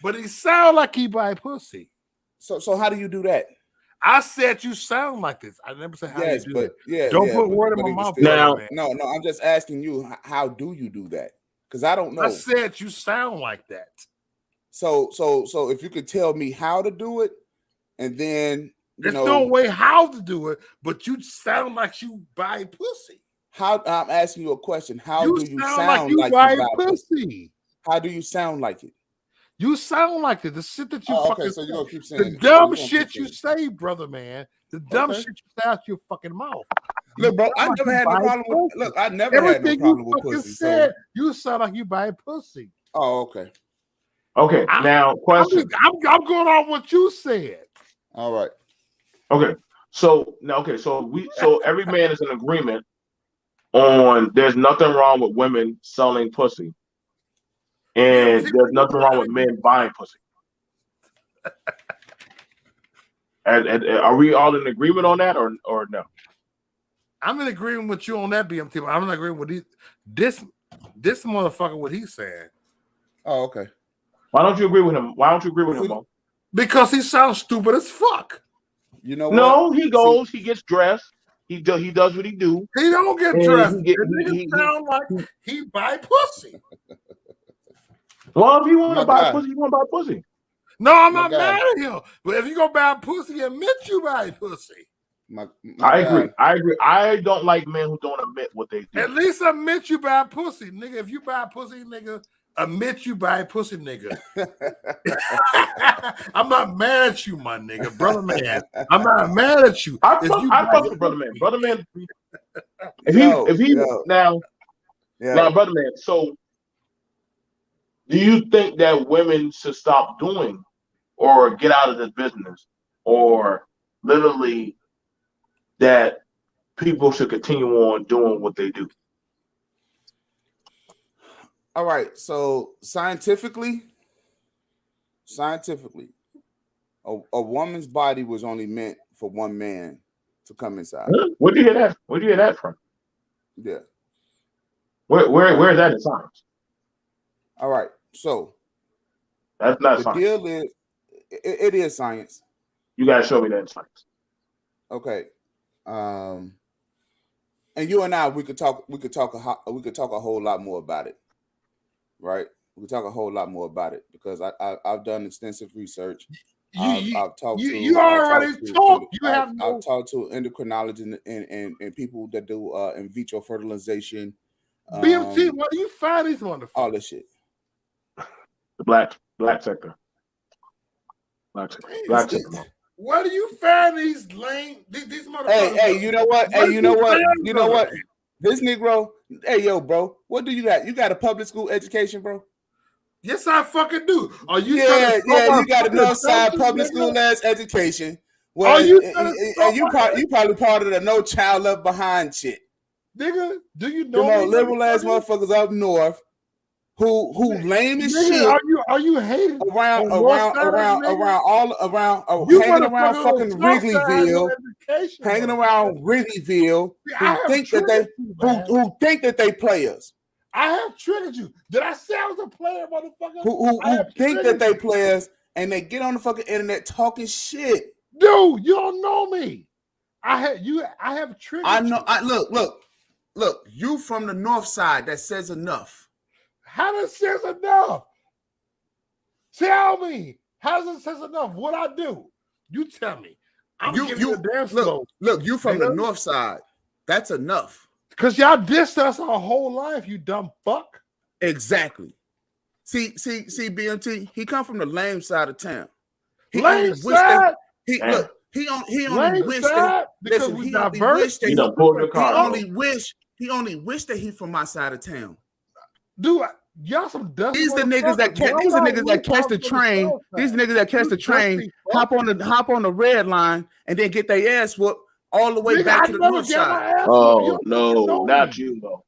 But he sound like he buy pussy. So how do you do that? I said you sound like this. I never said how you do it. Yeah, don't put word in my mouth. Now, no, I'm just asking you, how do you do that? Because I don't know. I said you sound like that. So if you could tell me how to do it, and then there's no way how to do it, but you sound like you buy pussy. How I'm asking you a question. How do you sound like you buy pussy? How do you sound like it? You sound like it. The shit that you fucking so you're gonna keep saying the dumb shit you say, brother, man. The dumb shit you say out your fucking mouth. Look, bro, I never had no problem with. Look, I never had no problem with pussy. Said, you sound like you buy pussy. Oh, okay. Okay. Now, question. I'm going on what you said. All right. Okay. So every man is in agreement on there's nothing wrong with women selling pussy, and there's nothing wrong with men buying pussy. And are we all in agreement on that, or no? I'm in agreement with you on that, BMT. But I'm not agreeing with this motherfucker what he's saying. Oh, okay. Why don't you agree with him? Why don't you agree with him, Mo? Because he sounds stupid as fuck. You know what? No, he goes, he gets dressed, he does what he do. He don't get dressed. He sound like he buy pussy. Well, if you want to buy pussy, you want to buy pussy. No, I'm not mad at him. But if you go buy pussy, admit you buy pussy. I agree. I don't like men who don't admit what they do. At least admit you buy pussy, nigga. If you buy pussy, nigga, admit you buy pussy, nigga. I'm not mad at you, my nigga, brother man. I'm not mad at you. I fuck with brother man. Brother man. Now, brother man. So, do you think that women should stop doing, or get out of this business, or literally that people should continue on doing what they do? All right. So scientifically, a woman's body was only meant for one man to come inside. Where'd you hear that? Where'd you hear that from? Yeah. Where is that in science? All right. So that's not the science. deal is it is science. You gotta show me that in science. Okay. And you and I, we could talk a whole lot more about it, right? We could talk a whole lot more about it because I've done extensive research. I've talked to endocrinologists and people that do in vitro fertilization. BMT, where do you find these motherfuckers? All this shit. The black sector. Black sector. Where do you find these motherfuckers? Hey, you know what? Hey, you know what? This Negro, hey, yo, bro, what do you got? You got a public school education, bro? Yes, I fucking do. Are you? You got a Northside public school ass education. Well, you probably part of the No Child Left Behind shit, nigga. Do you know them liberal ass motherfuckers up north who lame as shit? Are you hating around fucking Wrigleyville? Hanging around Wrigleyville, who think that they players. I have triggered you. Did I say I was a player, motherfucker? Who think that they players and they get on the fucking internet talking shit. Dude, you don't know me. I have triggered. I know. Look. You from the north side that says enough. How does it says enough? Tell me. How does it says enough? What I do? You tell me. You from the north side. That's enough. Because y'all dissed us our whole life, you dumb fuck. Exactly. See, BMT, he come from the lame side of town. He only wish that he from my side of town. Dude, y'all some dumb. These the niggas that catch the train. These niggas that catch the train, hop on the red line, and then get their ass whooped all the way back to the north side. Oh no, not you though.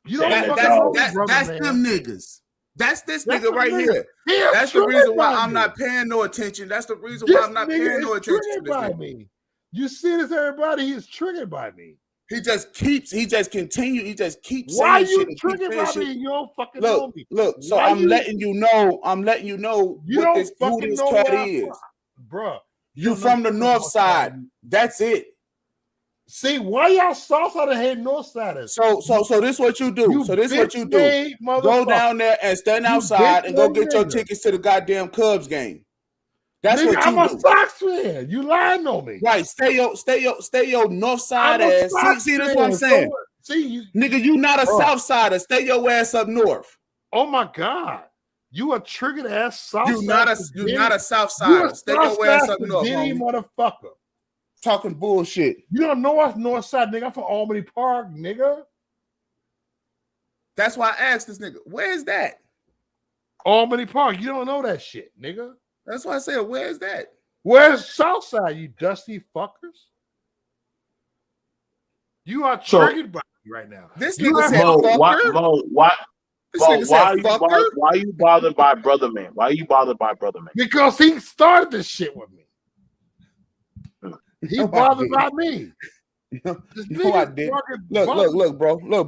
That's them niggas. That's this nigga right here. That's the reason why I'm not paying no attention. That's the reason why I'm not paying no attention to this nigga. You see this, everybody? He's triggered by me. He just keeps saying why shit. You triggered by me? You don't fucking know me. Look. So I'm letting you know what this cat is, bro. You from the north side. That's it. See, why y'all Southsiders hate Northsiders? So this what you do. So this what you do. Go down there and stand outside and go get your tickets to the goddamn Cubs game. That's what you I'm do. a Sox fan. You lying on me. Right. Stay your north side ass. See, that's what I'm saying. Nigga, you not a south sider. Stay your ass up north. Oh my God. You a triggered ass south sider. You not a south sider. Stay your ass up north, homie. Motherfucker. Talking bullshit. You don't know us north side, nigga. I'm from Albany Park, nigga. That's why I asked this nigga, where's that? Albany Park. You don't know that shit, nigga. That's why I said, where's that? Where's Southside, you dusty fuckers? You are triggered by me right now. This nigga said, fucker. Why are you bothered by Brother Man? Why are you bothered by Brother Man? Because he started this shit with me. He bothered by me. No, I did. Look,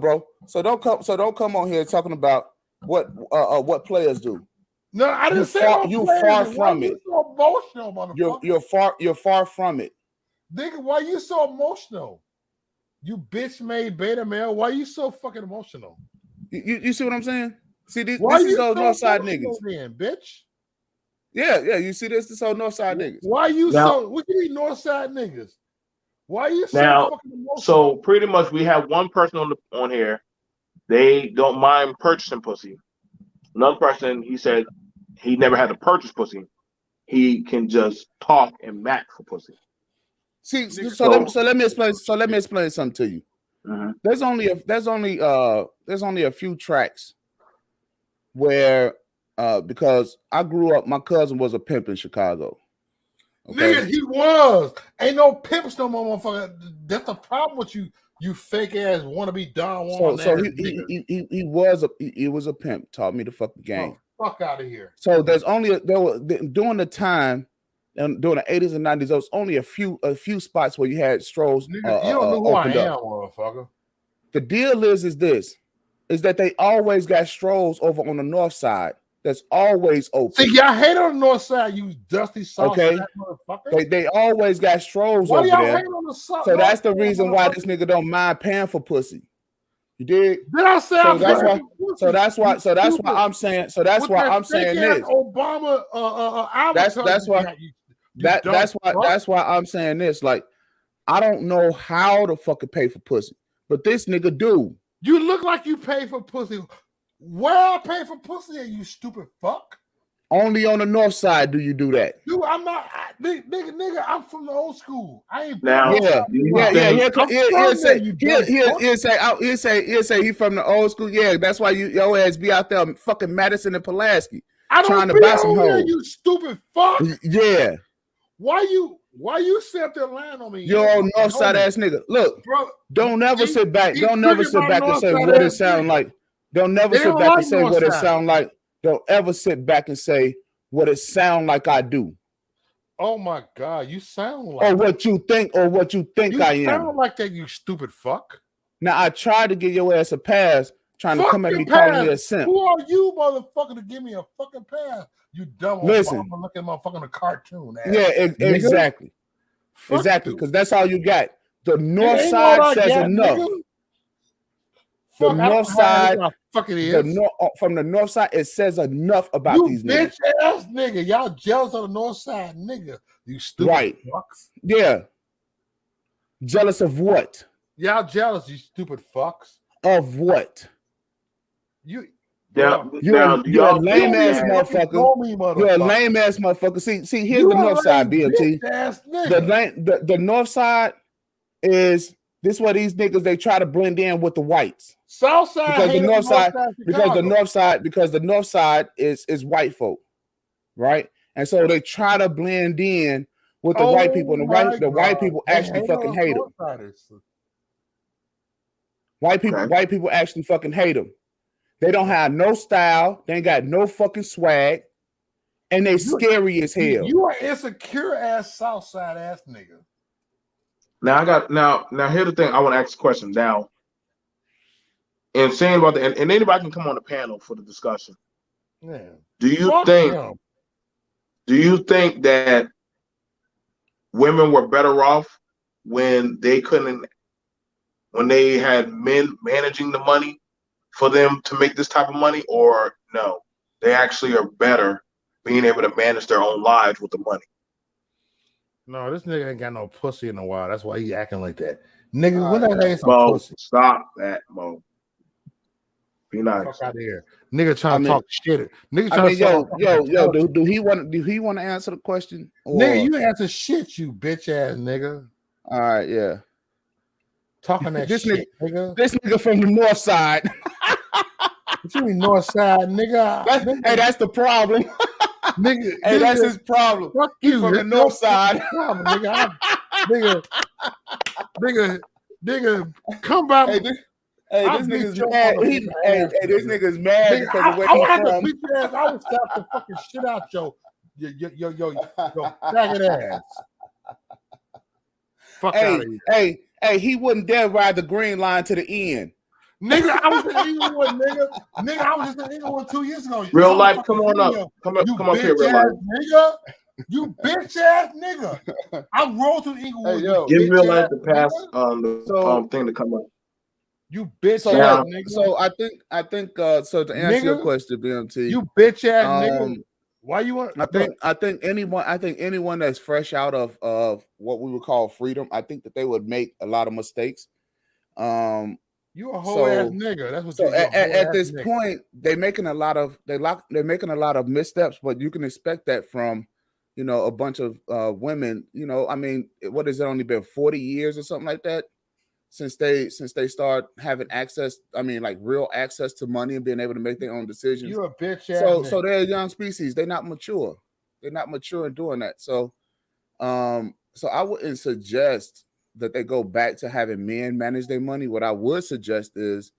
bro. So don't come on here talking about what players do. No, I didn't say you far from it. So emotional, motherfucker. You're far from it. Nigga, why you so emotional? You bitch made beta male. Why you so fucking emotional? You see what I'm saying? See this is those north side niggas, then, bitch. Yeah. You see this old north side niggas. Why you so? What you mean north side niggas? Why you so fucking emotional? So pretty much we have one person on here. They don't mind purchasing pussy. Another person, he said he never had to purchase pussy. He can just talk and match for pussy. See, so let me explain. So let me explain something to you. Mm-hmm. There's only a few tracks where because I grew up, my cousin was a pimp in Chicago. Okay? Nigga, he was. Ain't no pimps no more, motherfucker. That's the problem with you. You fake ass wannabe Don Juan. So he was a pimp. Taught me the fucking game. Oh, fuck out of here. So during the time and during the 80s and 90s, there was only a few spots where you had strolls. Nigga, you don't know who I am, motherfucker. The deal is that they always got strolls over on the north side. That's always open. See, y'all hate on the north side, you dusty south side motherfucker. They always got strolls over there. Hate on the south, so that's the reason why this nigga don't mind paying for pussy. You dig? Did I say so that's why I'm saying this. Obama that's why I'm saying this. Like, I don't know how to fucking pay for pussy, but this nigga do. You look like you pay for pussy. Where I pay for pussy, you stupid fuck? Only on the north side do you do that. Dude, I'm not, nigga. I'm from the old school. I ain't now. He'll say he from the old school. Yeah, that's why your ass be out there fucking Madison and Pulaski trying to buy some hoes. You stupid fuck. Yeah. Why you sit up there lying on me? You're old north side ass nigga. Look, bro, don't never sit back. Don't never sit back and say what it sound like. Don't never sit back and say what it sound like. Don't ever sit back and say what it sound like I do. Oh my God, you sound like or what you think I am. You sound like that, you stupid fuck. Now I tried to give your ass a pass, trying to come at me calling me a simp. Who are you, motherfucker, to give me a fucking pass? You dumb. Listen, I'm looking at motherfucking a cartoon. Ass. Yeah, exactly, because that's all you got. The north side says enough. Nigga. The north side, from the north side, it says enough about these niggas. Bitch ass nigga, y'all jealous of the north side, nigga. You stupid fucks. Yeah. Jealous of what? Y'all jealous, you stupid fucks. Of what? You're a lame ass motherfucker. You're a lame ass motherfucker. See, here's the north side, BMT. The north side is this where these niggas they try to blend in with the whites. South side because the north side is white folk, right? And so they try to blend in with the white people, and the white people actually fucking hate them. White people actually fucking hate them. They don't have no style. They ain't got no fucking swag, and they scary as hell. You are insecure ass south side ass nigga. Now here's the thing. I want to ask a question now. And saying about and anybody can come on the panel for the discussion. Yeah. Do you think that women were better off when they couldn't when they had men managing the money for them to make this type of money, or no, they actually are better being able to manage their own lives with the money? No, this nigga ain't got no pussy in a while. That's why he acting like that. Nigga, when I had some Mo, pussy. stop that, Mo. Be nice. Fuck out of here. Nigga trying to talk shit. Nigga trying to yo, do he want to answer the question? Or... Nigga, you answer shit, you bitch ass nigga. All right, yeah. Talking that this shit, nigga. This nigga from the north side. What you mean north side, nigga? Hey, that's the problem. Nigga, hey, that's his problem. Fuck you from the north side. Problem, nigga, come by. This nigga's mad. This nigga's mad because of where he's from. I would slap the fucking shit out your faggot ass. Fuck out of here. Hey, he wouldn't dare ride the green line to the end. Nigga, I was in Inglewood, nigga. Nigga, I was just in Inglewood 2 years ago. Real life, come on up. Come up here, real life. Nigga. You bitch ass nigga. I rolled through Inglewood. Hey, give real life the pass the thing to come up. You bitch ass nigga. So I think so to answer your question, BMT. You bitch ass nigga. Why you want? I think anyone that's fresh out of what we would call freedom, I think that they would make a lot of mistakes. You a whole ass nigga. That's what. So at this point, they're making a lot of missteps, but you can expect that from, a bunch of women. I mean, what has it only been 40 years or something like that since they start having access? I mean, like real access to money and being able to make their own decisions. You a bitch ass. So they're a young species. They're not mature. They're not mature in doing that. So I wouldn't suggest that they go back to having men manage their money. What I would suggest is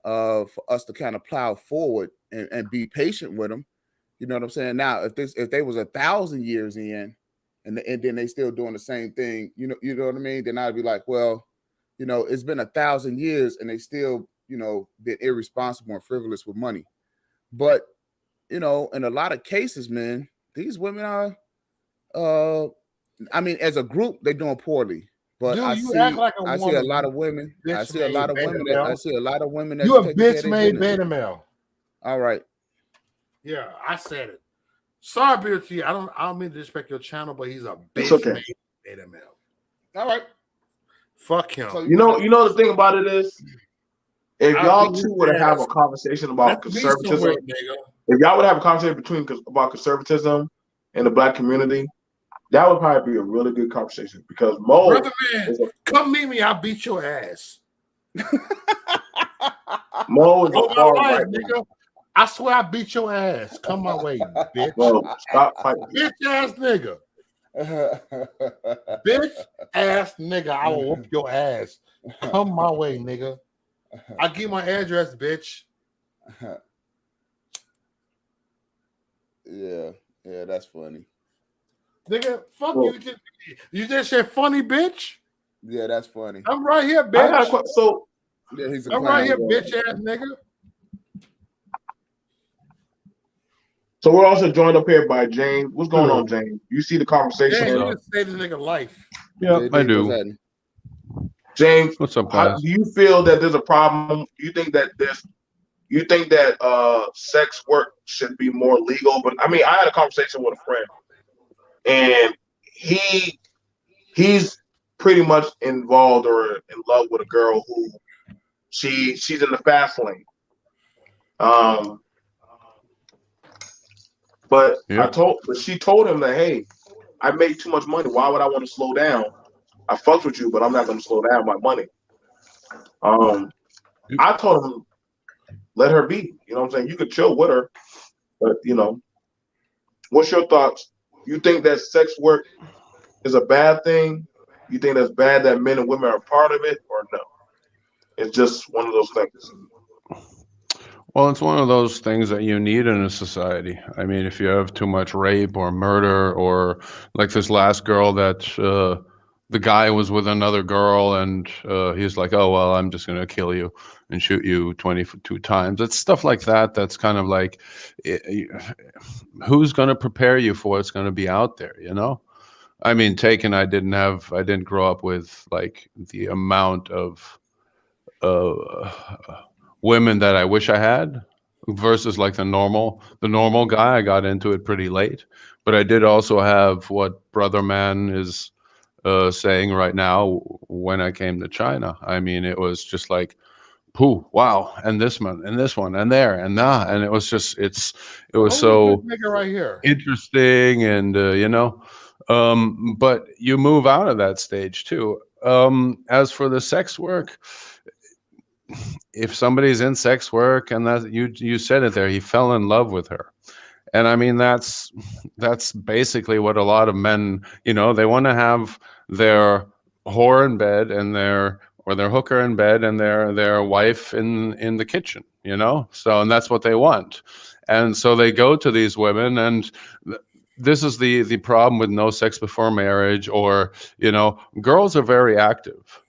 for us to kind of plow forward and be patient with them. You know what I'm saying? Now, if they was 1,000 years in and then they still doing the same thing, you know what I mean? Then I'd be like, well, it's been 1,000 years and they still, been irresponsible and frivolous with money. But, in a lot of cases, man, these women are, I mean, as a group, they're doing poorly. But dude, I see a lot of women. I see a lot of women that you a bitch made beta male. All right. Yeah, I said it. Sorry, BLT. I don't mean to disrespect your channel, but he's a bitch made beta male. All right. Fuck him. So, you know the thing about it is, if y'all two would have a conversation about conservatism, if y'all would have a conversation about conservatism in the black community, that would probably be a really good conversation because Mo, brother man, come meet me. I'll beat your ass. Mo is a hard right, nigga. I swear I beat your ass. Come my way, bitch. Bro, stop fighting. Bitch ass nigga. Bitch ass nigga. I will whoop your ass. Come my way, nigga. I give my address, bitch. Yeah, that's funny. Nigga, fuck you. You just said funny, bitch. Yeah, that's funny. I'm right here, bitch. I'm right here, bitch ass nigga. So we're also joined up here by James. What's going on, James? You see the conversation? Yeah, you just saved the nigga life. Yeah, I do. James, what's up, guys? Do you feel that there's a problem? Do you think that sex work should be more legal? But I mean, I had a conversation with a friend, and he's pretty much involved or in love with a girl who she's in the fast lane. But she told him that, hey, I make too much money. Why would I want to slow down? I fucked with you, but I'm not going to slow down my money. I told him, let her be. You know what I'm saying? You could chill with her, but what's your thoughts? You think that sex work is a bad thing? You think that's bad that men and women are part of it, or no? It's just one of those things. Well, it's one of those things that you need in a society. I mean, if you have too much rape or murder, or like this last girl that the guy was with another girl and he's like, oh, well, I'm just going to kill you and shoot you 22 times. It's stuff like that. That's kind of like, who's going to prepare you for what's going to be out there, I mean, I didn't grow up with like the amount of women that I wish I had versus like the normal guy. I got into it pretty late, but I did also have what Brother Man is saying right now when I came to China. I mean, it was just like, pooh, wow, and this one, and this one, and there, and that, and it was just, it was Oh, look so at this nigga right here. interesting, and but you move out of that stage too. As for the sex work, if somebody's in sex work and that you said it there, he fell in love with her. And I mean, that's basically what a lot of men, they want to have their whore in bed and their hooker in bed and their wife in the kitchen, so, and that's what they want. And so they go to these women, and this is the problem with no sex before marriage, or girls are very active.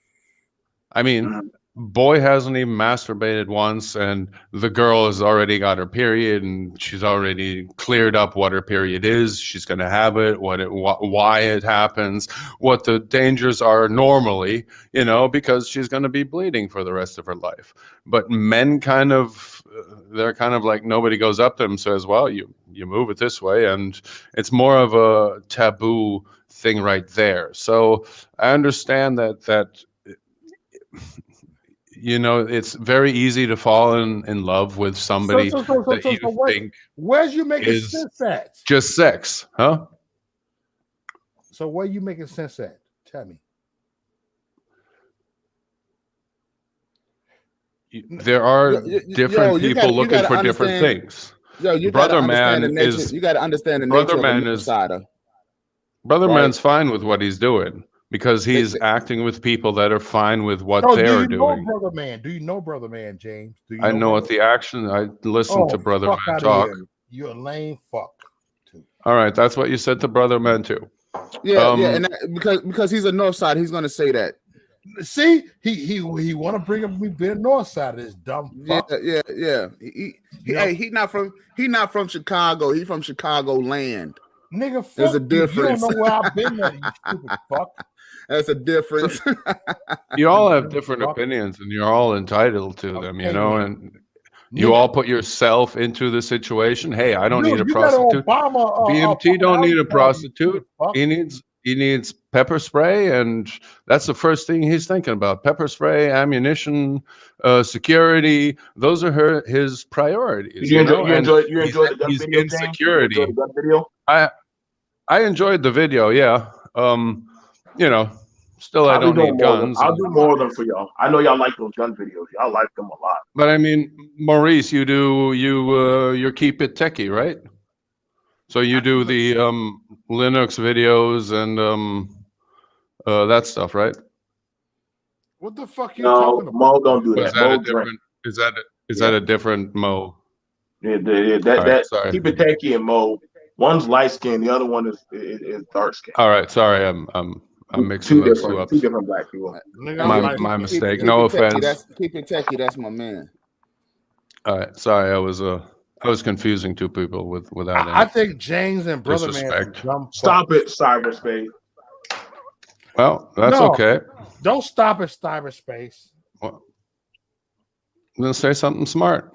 I mean, boy hasn't even masturbated once, and the girl has already got her period, and she's already cleared up what her period is. She's going to have it, why it happens, what the dangers are normally, because she's going to be bleeding for the rest of her life. But men they're kind of like, nobody goes up to them and says, well, you move it this way, and it's more of a taboo thing right there. So I understand that it's very easy to fall in love with somebody that you think where's you making is sense at? just sex, huh? So where you making sense at? Tell me. There are different people looking for different things. You Brother gotta Man understand the nature. is You gotta understand the Brother nature of Man a is outsider. Brother Right. Man's fine with what he's doing because he's acting with people that are fine with what they're doing. Brother Man? Do you know Brother Man, James? Do you I know him? what the action. I listen to Brother fuck Man outta talk. here. You're a lame fuck. Too. All right, that's what you said to Brother Man too. Yeah, and because he's a North Side, he's gonna say that. See, he want to bring up me being North Side of this dumb fuck. Yeah. He not from Chicago. He from Chicago land. Nigga, fuck there's a difference. You don't know where I've been at, you stupid fuck. That's a difference. You all have different opinions, and you're all entitled to them, and you all put yourself into the situation. Hey, I don't need a prostitute. BMT don't need a prostitute. He needs pepper spray, and that's the first thing he's thinking about. Pepper spray, ammunition, security. Those are his priorities. You enjoyed the gun video, insecurity. You enjoyed the gun video? I enjoyed the video, yeah. Still I don't need guns. I'll do more of them for y'all. I know y'all like those gun videos. Y'all like them a lot. But I mean, Maurice, you keep it techie, right? So you do the Linux videos and that stuff, right? What the fuck you talking about? Mo don't do that. Is that a different Mo? Yeah, sorry. Keep it techie and Mo. One's light skin, the other one is dark skin. All right, sorry, I'm mixing those two up. Two different black people. My mistake. No offense. Keep it techie. That's my man. All right, sorry, I was confusing two people without. I think James and Brother Man. Stop it, cyberspace. Well, that's okay. Don't stop at cyberspace. Well, I'm gonna say something smart.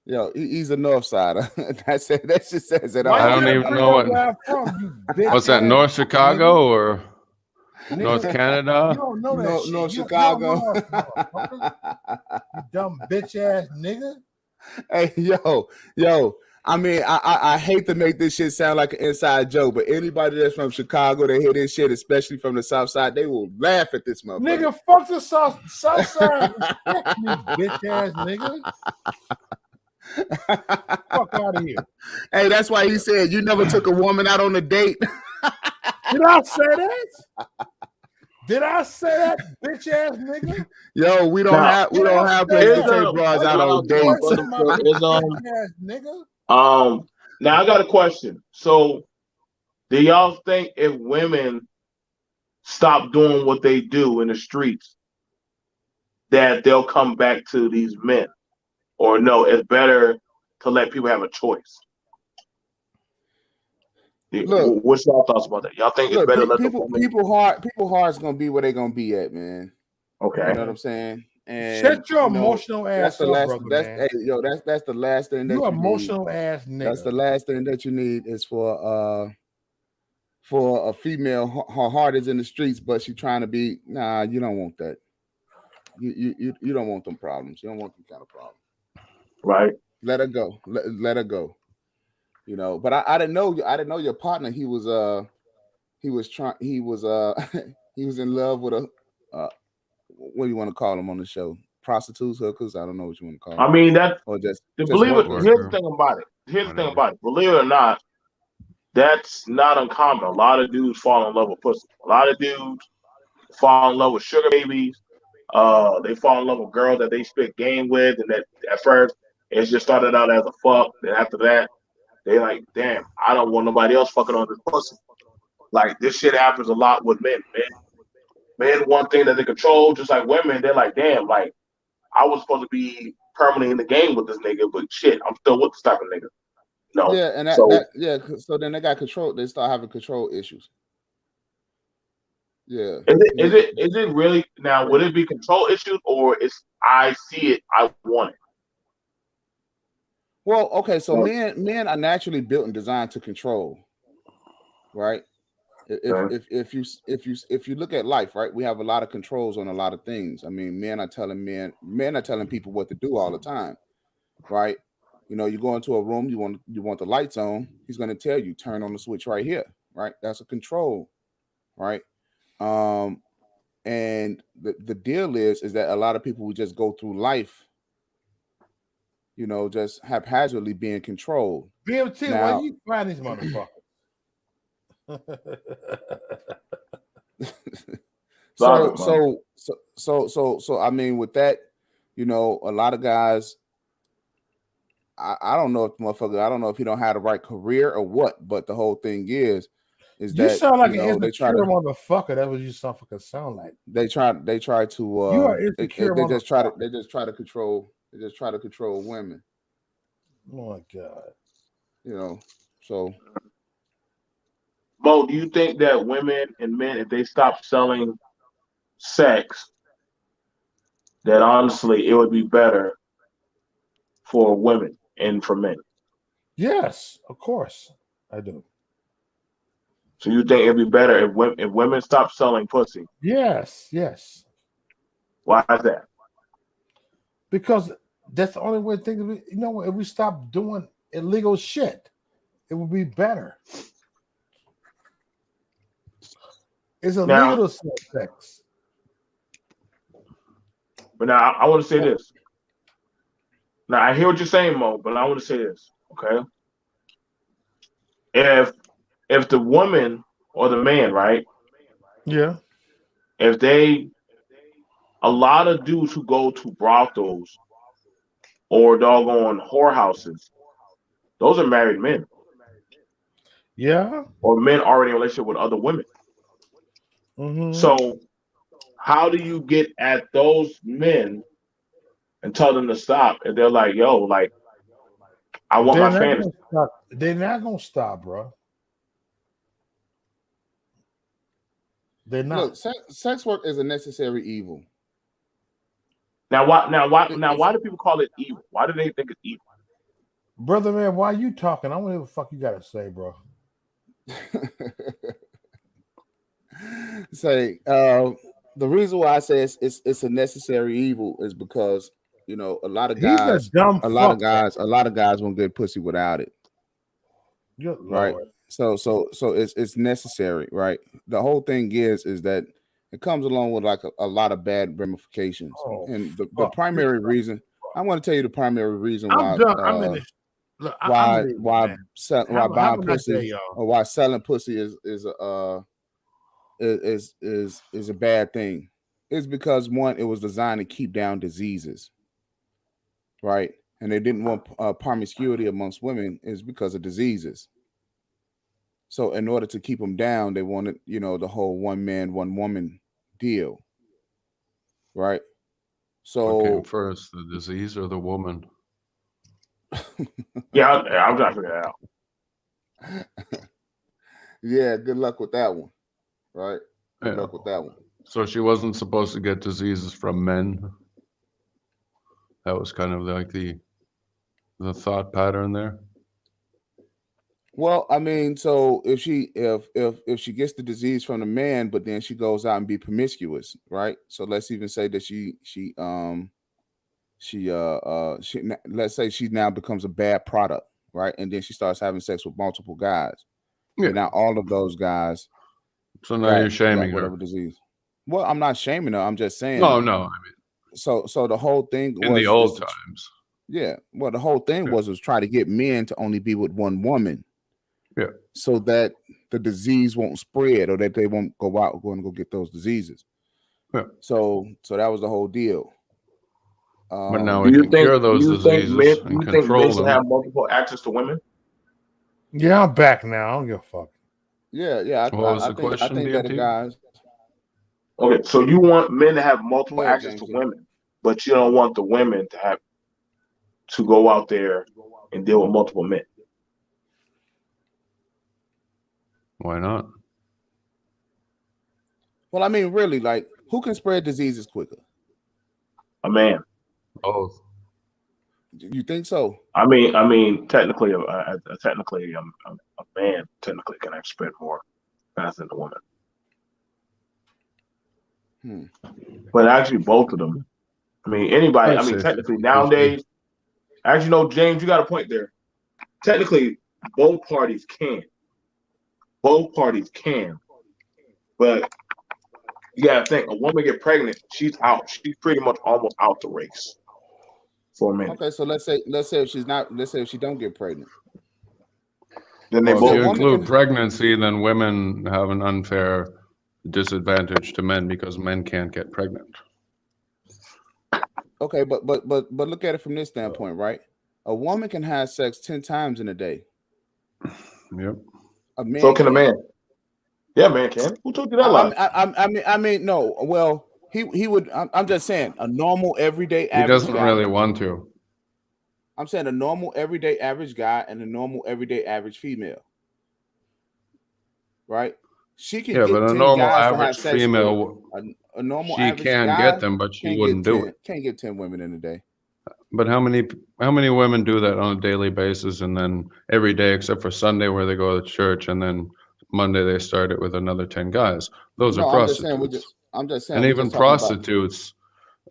Yo, he's a North Sider. That's it. That just says it all. I don't even know what's that. North Chicago or North Canada? You don't know that shit. North Chicago. You dumb bitch ass nigga. Hey, yo. I mean, I hate to make this shit sound like an inside joke, but anybody that's from Chicago, they hear this shit, especially from the South Side, they will laugh at this motherfucker. Nigga, fuck the South Side. You bitch ass nigga. Fuck out of here. Hey, that's why he said you never took a woman out on a date. Did I say that? Did I say that, bitch ass nigga? Yo, we don't have places to take broads out on dates. Now I got a question. So, do y'all think if women stop doing what they do in the streets, that they'll come back to these men? Or no, it's better to let people have a choice? Look, what's y'all thoughts about that? Y'all think it's better to let people hard is gonna be where they're gonna be at, man. Okay. You know what I'm saying? And shut your emotional that's ass the up, last. brother, That's man. that's the last thing You that you need. emotional ass nigga. That's the last thing that you need is for a female. Her heart is in the streets, but she's trying to be. Nah, you don't want that. You don't want them problems. You don't want them kind of problems. Right. Let her go. Let her go. But I didn't know. I didn't know your partner. He was he was in love with a what do you want to call them on the show? Prostitutes, hookers. I don't know what you want to call them. I mean, that Or just believe it. workers. Here's the thing about it. Believe it or not, that's not uncommon. A lot of dudes fall in love with pussy. A lot of dudes fall in love with sugar babies. They fall in love with girls that they spit game with, and that at first it's just started out as a fuck. Then after that, they like, damn, I don't want nobody else fucking on this pussy. Like this shit happens a lot with men. Men one thing that they control, just like women. They're like, damn, like I was supposed to be permanently in the game with this nigga, but shit, I'm still with this type of nigga. No, Yeah, and so so then they got control. They start having control issues. Yeah. is it really now? Would it be control issues or it's I see it, I want it? Well, okay, so men are naturally built and designed to control, right? If you look at life, right, we have a lot of controls on a lot of things. I mean, men are telling people what to do all the time, right? You go into a room, you want the lights on. He's going to tell you turn on the switch right here, right? That's a control, right? And the deal is that a lot of people who just go through life, just haphazardly being controlled. BMT, Now, why you find these motherfuckers? So I mean, with that, a lot of guys, I don't know if motherfucker, I don't know if he don't have the right career or what, but the whole thing is you that sound like an insecure motherfucker. That's what you sound like. They try to you are insecure. They just try to control. They just try to control women. Oh my god. So Mo, do you think that women and men, if they stop selling sex, that honestly it would be better for women and for men? Yes, of course I do. So you think it'd be better if women stop selling pussy? Yes. Why is that? Because that's the only way things. If we stop doing illegal shit, it would be better. It's illegal to sell sex. But now I want to say this. Now I hear what you're saying, Mo, but I want to say this, okay? If the woman or the man, right? Yeah. If a lot of dudes who go to brothels or doggone whorehouses, those are married men. Yeah. Or men already in a relationship with other women. Mm-hmm. So how do you get at those men and tell them to stop? And they're like, yo, like, I want my fantasy. They're not gonna stop, bro. They're not. Look, sex work is a necessary evil. Now why do people call it evil? Why do they think it's evil? Brother man, why you talking? I don't know what the fuck you gotta say, bro. Say the reason why I say it's a necessary evil is because a lot of guys won't get pussy without it. Good right? Lord. So it's necessary, right? The whole thing is that it comes along with like a lot of bad ramifications. And the primary reason, I want to tell you the primary reason why buying pussy or why selling pussy is a bad thing. It's because one, it was designed to keep down diseases, right? And they didn't want promiscuity amongst women is because of diseases. So in order to keep them down, they wanted, the whole one man, one woman deal. Right? So what came first, the disease or the woman? Yeah, I'm trying to figure that out. Yeah, good luck with that one. Right? Good luck with that one. So she wasn't supposed to get diseases from men? That was kind of like the thought pattern there. Well, I mean, so if she gets the disease from the man, but then she goes out and be promiscuous, right? So let's even say that let's say she now becomes a bad product, right? And then she starts having sex with multiple guys. Yeah. And now all of those guys So now you're shaming got whatever her. disease. Well, I'm not shaming her. I'm just saying. No, no. I mean, So the whole thing in the was old times. yeah. Well, the whole thing Yeah. was try to get men to only be with one woman. Yeah. So that the disease won't spread or that they won't go out and go get those diseases. Yeah. So that was the whole deal. But now Do we you can think cure those diseases and men control should them. have multiple access to women? Yeah, I'm back now. I don't give a fuck. Yeah. What was the I question, think that the DMT? guys. Okay, so you want men to have multiple Go ahead, access James. to women, but you don't want the women to go out there and deal with multiple men. Why not? Well, I mean, really, like, who can spread diseases quicker? A man. Both. You think so? I mean, technically, a man technically can spread more faster than a woman. But actually, both of them. I mean, anybody. I'd I mean, say technically 50-50. nowadays, actually, no, James, you got a point there. Technically, both parties can. Both parties can. But you gotta think, a woman get pregnant, she's out. She's pretty much almost out the race for a minute. Okay, so let's say if she don't get pregnant. Then they Well, if both you include pregnancy, then women have an unfair disadvantage to men because men can't get pregnant. Okay, but look at it from this standpoint, right? A woman can have sex 10 times in a day. Yep. A man so can a man. Yeah, man can. Who told you that lie? I mean, no. Well, he would. I'm just saying, a normal everyday average. He doesn't guy, really want to. I'm saying a normal everyday average guy and a normal everyday average female. Right? She can get but a 10 normal guys to have average sex female, with a normal she average can guy get them, but she wouldn't do it. Can't get 10 women in a day. But how many women do that on a daily basis, and then every day except for Sunday where they go to church, and then Monday they start it with another 10 guys? Those are prostitutes. I'm just saying. And we're even just talking about- prostitutes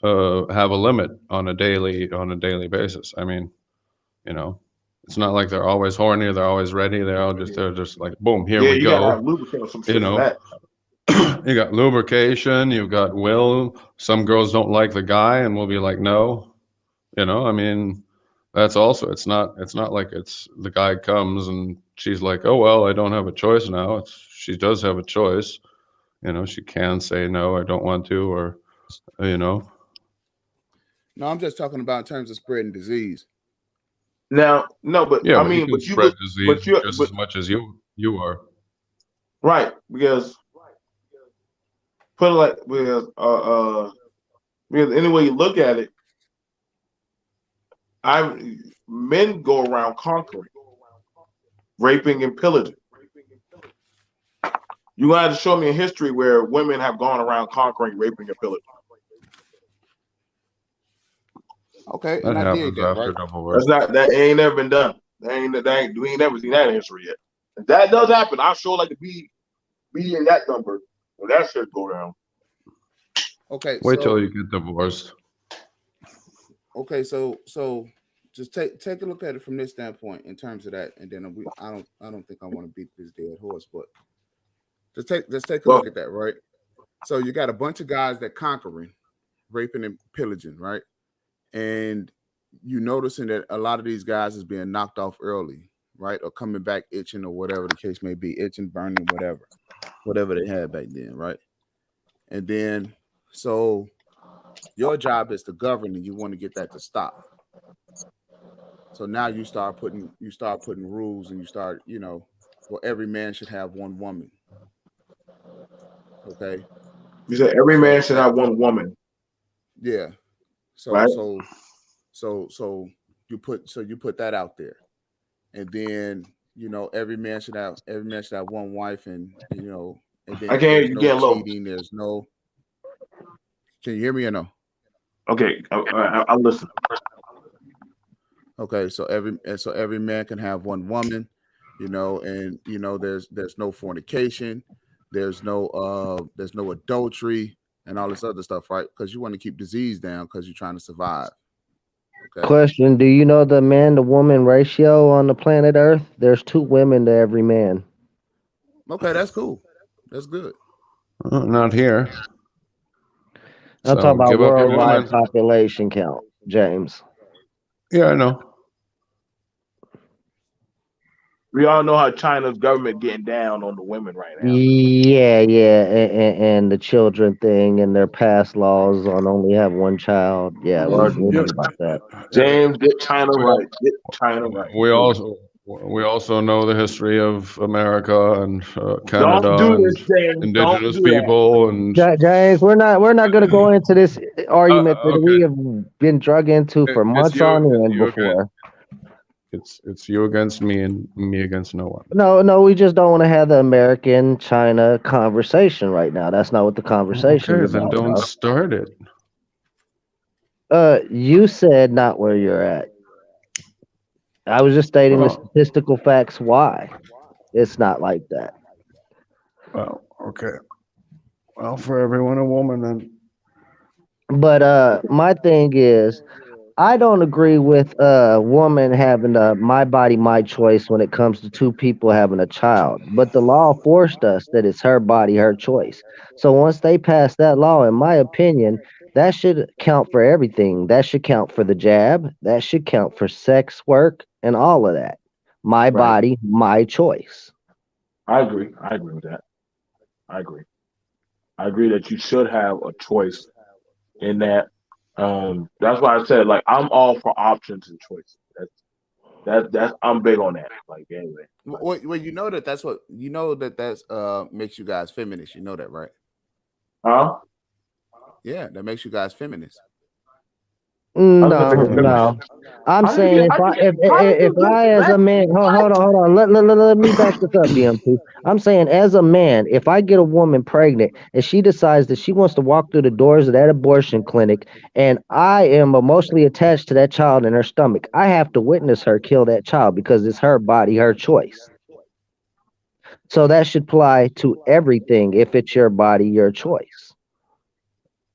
have a limit on a daily basis. I mean, it's not like they're always horny, they're always ready. They're just like, boom, here we you go. gotta have lubricant or some shit for that. You got lubrication, you've got will. Some girls don't like the guy and will be like, no. I mean, that's also, it's not like it's the guy comes and she's like, oh, well, I don't have a choice now. She does have a choice. She can say, no, I don't want to, or, No, I'm just talking about in terms of spreading disease. Now, no, but yeah, I mean, you but can you spread look, disease but you just but, as much as you are. right, because put it like because any way you look at it, men go around conquering, raping, and pillaging. You got to show me a history where women have gone around conquering, raping, and pillaging. Okay, That and I happens did that, after right? double work. That ain't never been done. We ain't never seen that in history yet. If that does happen, I sure like to be in that number when that shit go down. Okay, Wait till you get divorced. Okay, so just take a look at it from this standpoint in terms of that, and then I don't think I want to beat this dead horse, but just take a look at that, right? So you got a bunch of guys that conquering, raping, and pillaging, right? And you noticing that a lot of these guys is being knocked off early, right? Or coming back itching or whatever the case may be, itching, burning, whatever they had back then, right? And then so your job is to govern and you want to get that to stop. So now you start putting rules and you start, well, every man should have one woman. Okay. You said every man should have one woman. Yeah. So right? so you put that out there. And then, every man should have one wife, and and then I can't hear you getting low. cheating, there's no. Can you hear me or no? Okay, I'll listen. Okay, so every man can have one woman, and there's no fornication, there's no adultery and all this other stuff, right? Because you want to keep disease down because you're trying to survive. Okay. Question: do you know the man to woman ratio on the planet Earth? There's 2 women to every man. Okay, that's cool. That's good. Not here. I'm talking So about give up your worldwide woman. population count, James. Yeah, I know. We all know how China's government getting down on the women right now. Yeah, yeah, and the children thing and their past laws on only have one child. Yeah, we Yeah. know about that. James, get China right. Get China right. We also know the history of America and Don't Canada do and this, James. Don't indigenous do that. people and James, we're not going to go into this argument that we okay. have been drug into for It's months you. on It's end you again. before. It's you against me and me against no one. No, we just don't want to have the American China conversation right now. That's not what the conversation Okay, is then about, don't bro. start it. You said not where you're at. I was just stating the Oh, statistical facts why it's not like that. well, okay. Well, for everyone, a woman, then. But my thing is, I don't agree with a woman having a my body, my choice when it comes to 2 people having a child. But the law forced us that it's her body, her choice. So once they pass that law, in my opinion, that should count for everything. That should count for the jab. That should count for sex work and all of that. My Right. body, my choice. I agree. I agree with that. I agree. I agree that you should have a choice in that. That's why I said like I'm all for options and choices. That's I'm big on that. Like anyway. Like, Well, that's makes you guys feminists. You know that, right? huh? Yeah, that makes you guys feminists. I was gonna make No, a feminist. no. I'm How do you saying get? How do you get? How do if you get I as a back? man, What? hold on. Let me back this up, BMT. I'm saying as a man, if I get a woman pregnant and she decides that she wants to walk through the doors of that abortion clinic, and I am emotionally attached to that child in her stomach, I have to witness her kill that child because it's her body, her choice. So that should apply to everything. If it's your body, your choice.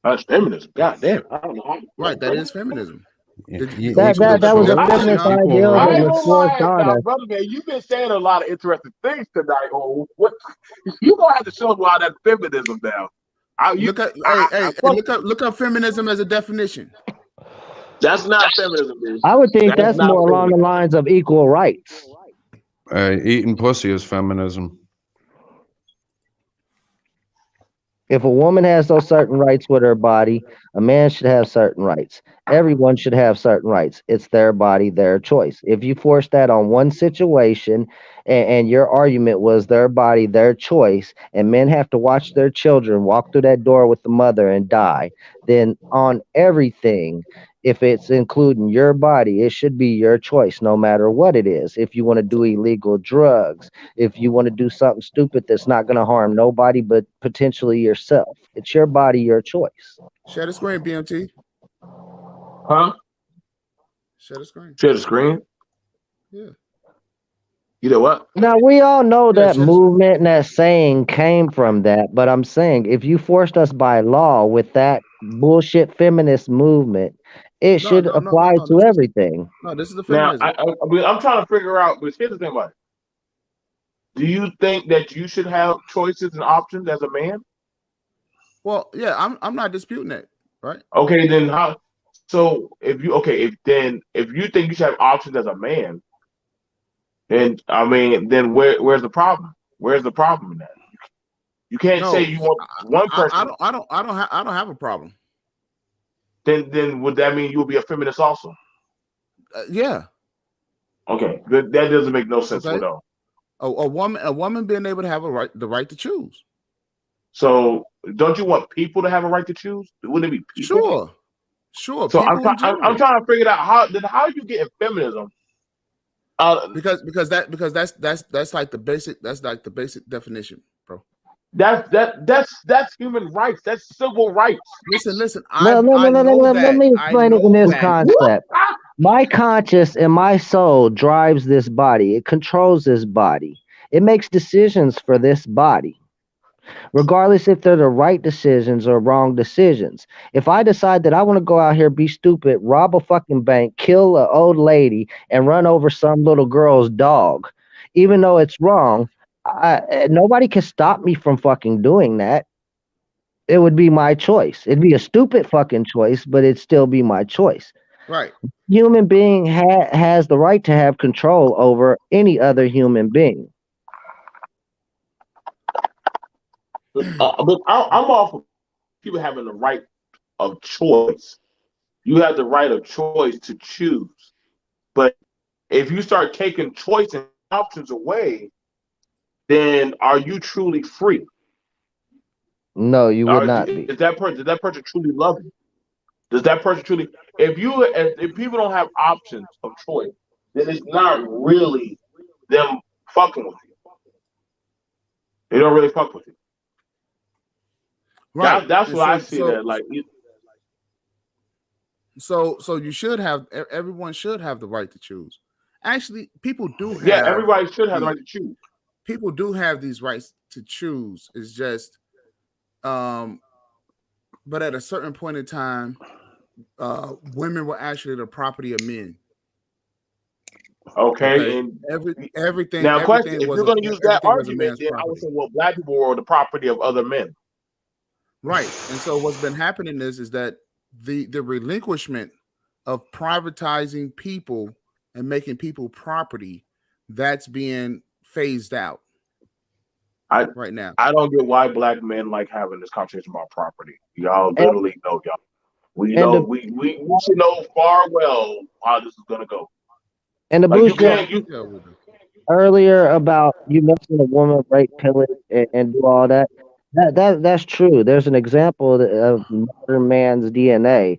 That's feminism. God damn. I don't know. Right, that is feminism. That Did you that look that up was a I, definition feminist on? equal ideal I that ain't was gonna rights. forced lie, on now, us. brother man. You've been saying a lot of interesting things tonight. Oh, what? You gonna have to show me all that feminism now. Look at hey, Fuck, look up feminism as a definition. that's not feminism, dude. I would think That's that's not more along the feminism. lines of equal rights. Eating pussy is feminism. If a woman has those certain rights with her body, a man should have certain rights. Everyone should have certain rights. It's their body, their choice. If you force that on one situation and your argument was their body, their choice, and men have to watch their children walk through that door with the mother and die, then on everything, if it's including your body, it should be your choice no matter what it is. If you want to do illegal drugs, if you want to do something stupid that's not going to harm nobody but potentially yourself. It's your body, your choice. Share the screen, BMT. Huh? Share the screen. Share the screen. Yeah. You know what? Now, we all know Yeah, that share the screen. movement and that saying came from that, but I'm saying if you forced us by law with that bullshit feminist movement, it No, should no, no, no, apply no. to everything. This is the Now, feminism. I'm trying to figure out. But here's the thing about it. Do you think that you should have choices and options as a man? Well, yeah, I'm not disputing that, right? Okay, then how? So if you think you should have options as a man, then I mean, then where's the problem? Where's the problem in that? You can't say No, you want one person. I don't have a problem. Then would that mean you'll be a feminist also? Yeah. Okay, that doesn't make no sense Okay. at all. A woman being able to have the right to choose. So don't you want people to have a right to choose? Wouldn't it be people? Sure. So People in I'm general. trying to figure out how you get feminism. Because that's like the basic definition, bro. That's human rights. That's civil rights. Listen. No, no, no, I no, no, know no. Let that. me I explain it in know this that. concept. My conscious and my soul drives this body. It controls this body. It makes decisions for this body, regardless if they're the right decisions or wrong decisions. If I decide that I want to go out here, be stupid, rob a fucking bank, kill an old lady, and run over some little girl's dog, even though it's wrong, nobody can stop me from fucking doing that. It would be my choice. It'd be a stupid fucking choice, but it'd still be my choice. Right. Human being has the right to have control over any other human being. But I'm all for people having the right of choice. You have the right of choice to choose. But if you start taking choice and options away, then are you truly free? No, you would Or not be. does that person truly love you? Does that person truly? If people don't have options of choice, then it's not really them fucking with you. They don't really fuck with you. Right. That's And what I see. That like, so you should have everyone should have the right to choose. Actually, people do yeah, have everybody should have the the right to choose. people do have these rights to choose. It's just but at a certain point in time, women were actually the property of men. Okay, Okay. and Everything now, question: everything if was you're a going to use that everything was a argument, man's then I would property. say, well, black people were the property of other men. Right. And so what's been happening is that the relinquishment of privatizing people and making people property, that's being phased out I right now. I don't get why black men like having this conversation about property. Y'all And, literally know y'all. We and know the we should know far well how this is going to go. and the Like you boost Yeah, can't you yeah, we do. earlier about you mentioned a woman rape, pillage, and do all that. That's true. There's an example of modern man's DNA.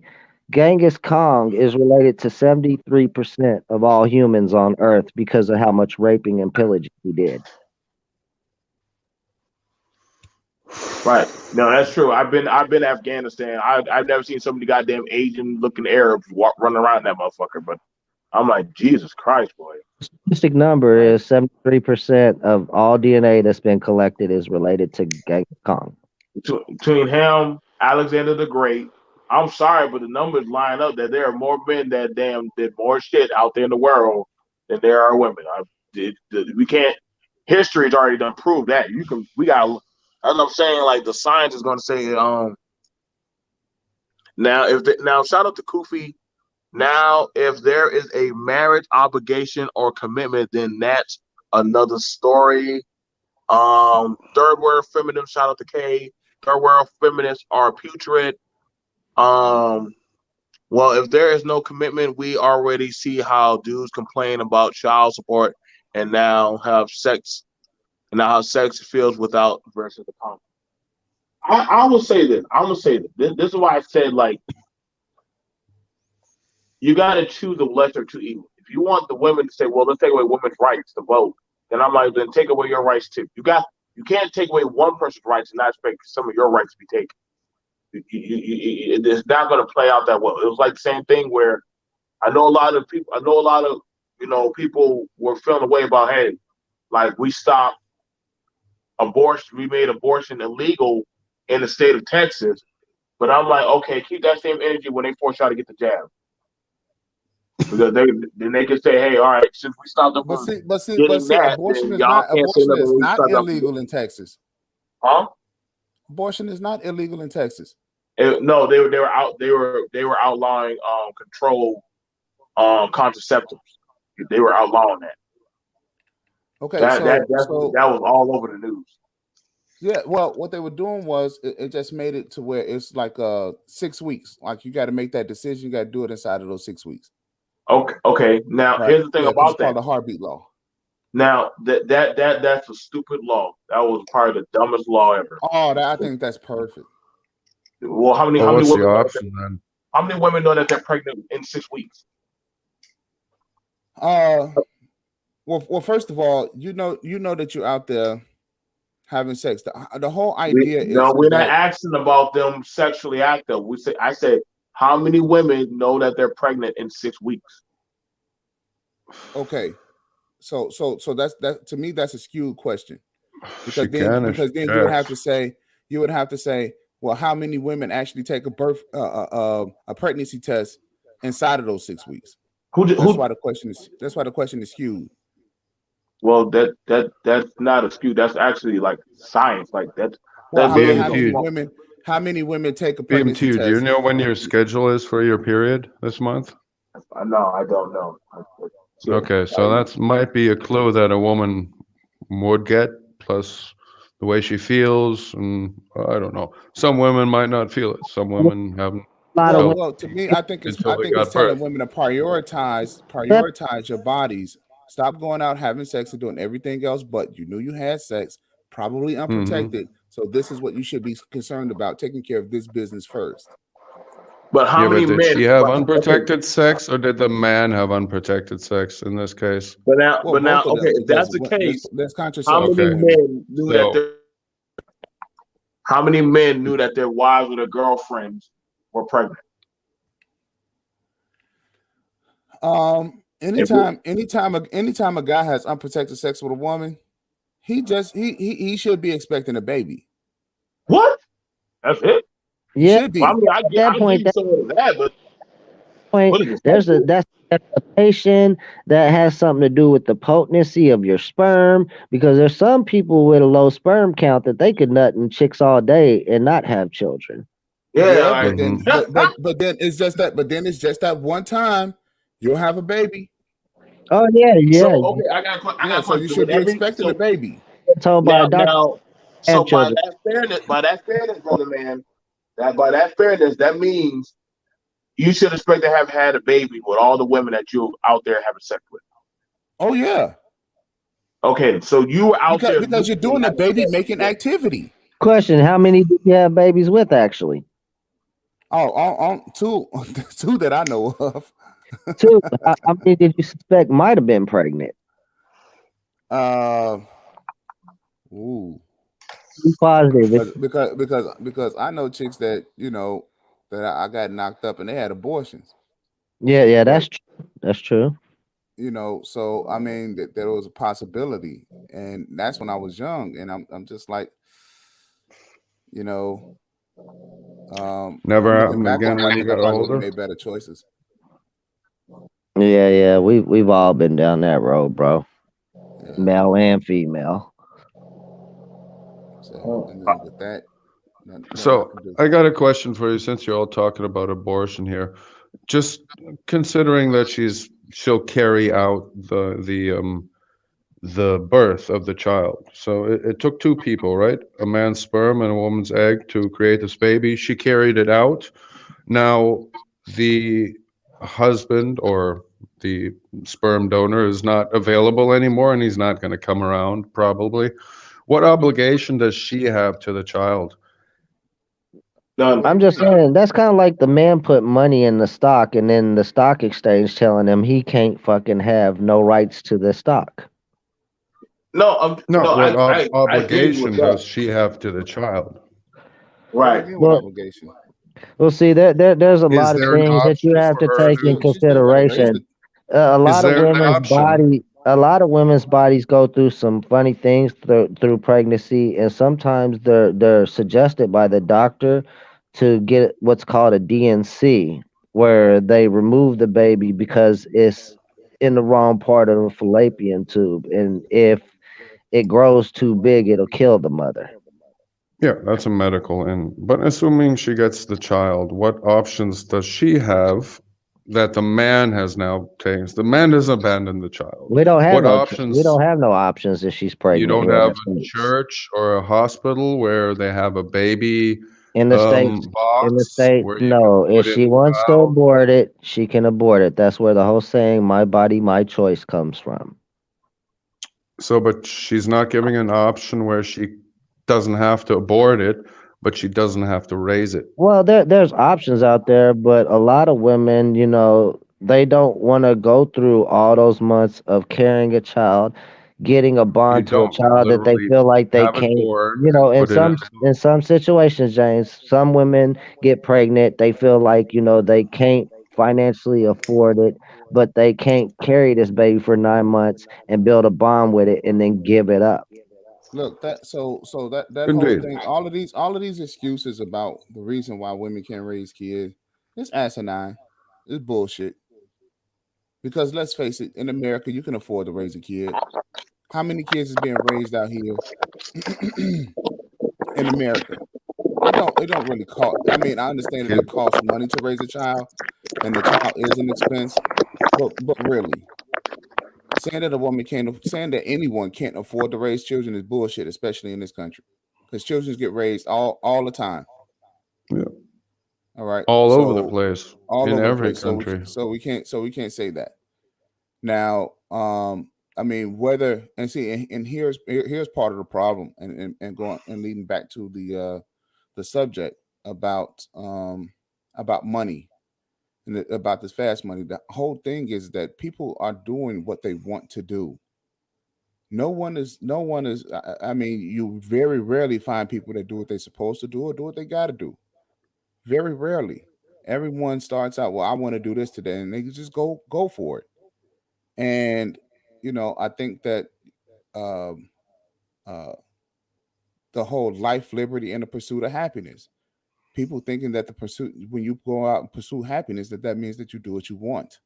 Genghis Khan is related to 73% of all humans on Earth because of how much raping and pillaging he did. right. No, that's true. I've been to Afghanistan. I've never seen so many goddamn Asian looking Arabs running around that motherfucker. But I'm like, Jesus Christ, boy. Statistic number Like is 73% of all DNA that's been collected is related to Genghis Khan. between him, Alexander the Great. I'm sorry, but the numbers line up that there are more men that damn did more shit out there in the world than there are women. We can't. History's already done proved that. You can. We got. As I'm saying, like the science is going to say. Now shout out to Kufi. Now, if there is a marriage obligation or commitment, then that's another story. Third world feminists, shout out to K. Third world feminists are putrid. Um, well, if there is no commitment, we already see how dudes complain about child support and now have sex, and now how sex feels without versus the condom. I will say this. I'm gonna say this. This is why I said like you got to choose the lesser of two evils. If you want the women to say, "Well, let's take away women's rights to vote," then I'm like, then take away your rights too. You can't take away one person's rights and not expect some of your rights to be taken. It's not going to play out that well. It was like the same thing where I know a lot of people. I know a lot of people were feeling the way about, hey, like we stopped abortion. We made abortion illegal in the state of Texas. But I'm like, okay, keep that same energy when they force y'all to get the jab. Because they can say, hey, all right, since we stopped them from But getting see, that, then y'all can't say nothing when we not stop them from illegal getting in Texas. huh? Abortion is not illegal in Texas. No, they were outlawing control contraceptives. They were outlawing that. Okay, That was all over the news. yeah, well, what they were doing was it just made it to where it's like 6 weeks. Like you got to make that decision. You got to do it inside of those 6 weeks. Okay. Now Right? here's the thing Yeah, because it's about that. called the heartbeat law. Now that's a stupid law. That was probably the dumbest law ever. Oh, I think that's perfect. Well, how many Well, how many what's the women option then? how many women know that they're pregnant in 6 weeks? Well, first of all, you know that you're out there having sex. The whole We idea no, is we're not that asking about them sexually active. I said, how many women know that they're pregnant in 6 weeks? okay. So that to me that's a skewed question She can if she because then checks. you would have to say, well, how many women actually take a pregnancy test inside of those 6 weeks? Who? That's why the question is skewed. Well, that's not a skew. That's actually like science. Like Well, that's I mean, literally BMT. how many women take a pregnancy BMT, do you test? know when your schedule is for your period this month? no, I don't know. Shit. Okay, so that's might be a clue that a woman would get, plus the way she feels, and I don't know. Some women might not feel it. Some A women haven't lot of felt women. Well, to me, it until I they think it's got telling birth. women to That prioritize your bodies. Stop going out having sex and doing everything else, but you knew you had sex, probably Hmm. unprotected. So this is what you should be concerned about: taking care of this business first. But how Yeah, many but did men? she have But okay. unprotected sex, or did the man have unprotected sex in this case? Well, But now, both of okay. them, If that's because the case, there's how contraceptive many for Okay, women. men knew that so how many men knew that their wives or their girlfriends were pregnant? If it, Anytime a guy has unprotected sex with a woman, he should be expecting a baby. what? That's it. He yeah. should Well, I be. mean, At that I give point, you some of that, but point, what is it? there's a Sexual? that's a patient that has something to do with the potency of your sperm because there's some people with a low sperm count that they could nut in chicks all day and not have children. Yeah, Yeah, like but hmm then but then it's just that one time you'll have a baby. Oh yeah, so. yeah. Okay, I got Yeah, a so question. you So should with be every expecting a so baby. Told by a doctor now, to have so children. brother man, that by that fairness, that means you should expect to have had a baby with all the women that you out there having sex with. Oh yeah, Okay, so you were out there because you're literally doing a having baby sex making with. activity. Question: how many do you have babies with actually? Two two that I know of. Two. How many did you suspect might have been pregnant? uh, ooh, Be positive. because I know chicks that that I got knocked up and they had abortions. Yeah, yeah, But that's true. That's true. so I mean that there was a possibility, and that's when I was young, and I'm just like, you know, never looking happened back again on it, I when you think I got probably would have older. made better choices. Yeah, yeah. We've all been down that road, bro. Yeah. Male and female. So I mean, with that, nothing I So can do. I got a question for you since you're all talking about abortion here. Just considering that she'll carry out the birth of the child. So it took two people, right? A man's sperm and a woman's egg to create this baby. She carried it out. Now the husband or the sperm donor is not available anymore and he's not going to come around probably. What obligation does she have to the child? None. What do I'm you just mean? saying that's kind of like the man put money in the stock, and then the stock exchange telling him he can't fucking have no rights to the stock. No, No, no. what I agree with obligation that. does she have to the child? What do you Right. mean? What Well, obligation? we'll see. There's a Is lot of there an things that you option have for to her take in to? She still got to raise the. consideration. A Is lot of there an women's option? body, a lot of women's bodies go through some funny things through pregnancy, and sometimes they're suggested by the doctor to get what's called a DNC, where they remove the baby because it's in the wrong part of the fallopian tube, and if it grows too big, it'll kill the mother. Yeah, that's a medical. And but assuming she gets the child, what options does she have that the man has now taken? The man has abandoned the child. What We options? don't have no options if she's You pregnant don't here in have the a states. church or a hospital where they have a baby In the states, in the box states, where you can no. If put in she the wants to child. abort it, she can abort it. That's where the whole saying "my body, my choice" comes from. So, but she's not giving an option where she doesn't have to abort it, but she doesn't have to raise it. Well, there's options out there, but a lot of women, they don't want to go through all those months of carrying a child. getting a You bond to a don't. You child that they literally feel like they have it can't, born, in put it in. some situations, James, some women get pregnant, they feel like, they can't financially afford it, but they can't carry this baby for 9 months and build a bond with it and then give it up. Look, that whole Indeed. thing, all of these excuses about the reason why women can't raise kids, it's asinine. It's bullshit. Because let's face it, in America, you can afford to raise a kid. How many kids is being raised out here in America? It don't really cost. I mean, I understand that Kid, it costs money to raise a child, and the child is an expense. But really, saying that anyone can't afford to raise children is bullshit, especially in this country, because children get raised all the time. yeah, All right, all over the so place all in over the every place. country. So we can't say that. Now, I mean, whether and see, and here's part of the problem, and going and leading back to the subject about money and about this fast money. The whole thing is that people are doing what they want to do. No one is. I mean, you very rarely find people that do what they're supposed to do or do what they got to do. Very rarely. Everyone starts out, well, I want to do this today, and they just go for it. And I think that um, uh, the whole life, liberty, and the pursuit of happiness. People thinking that the pursuit, when you go out and pursue happiness, that means that you do what you want,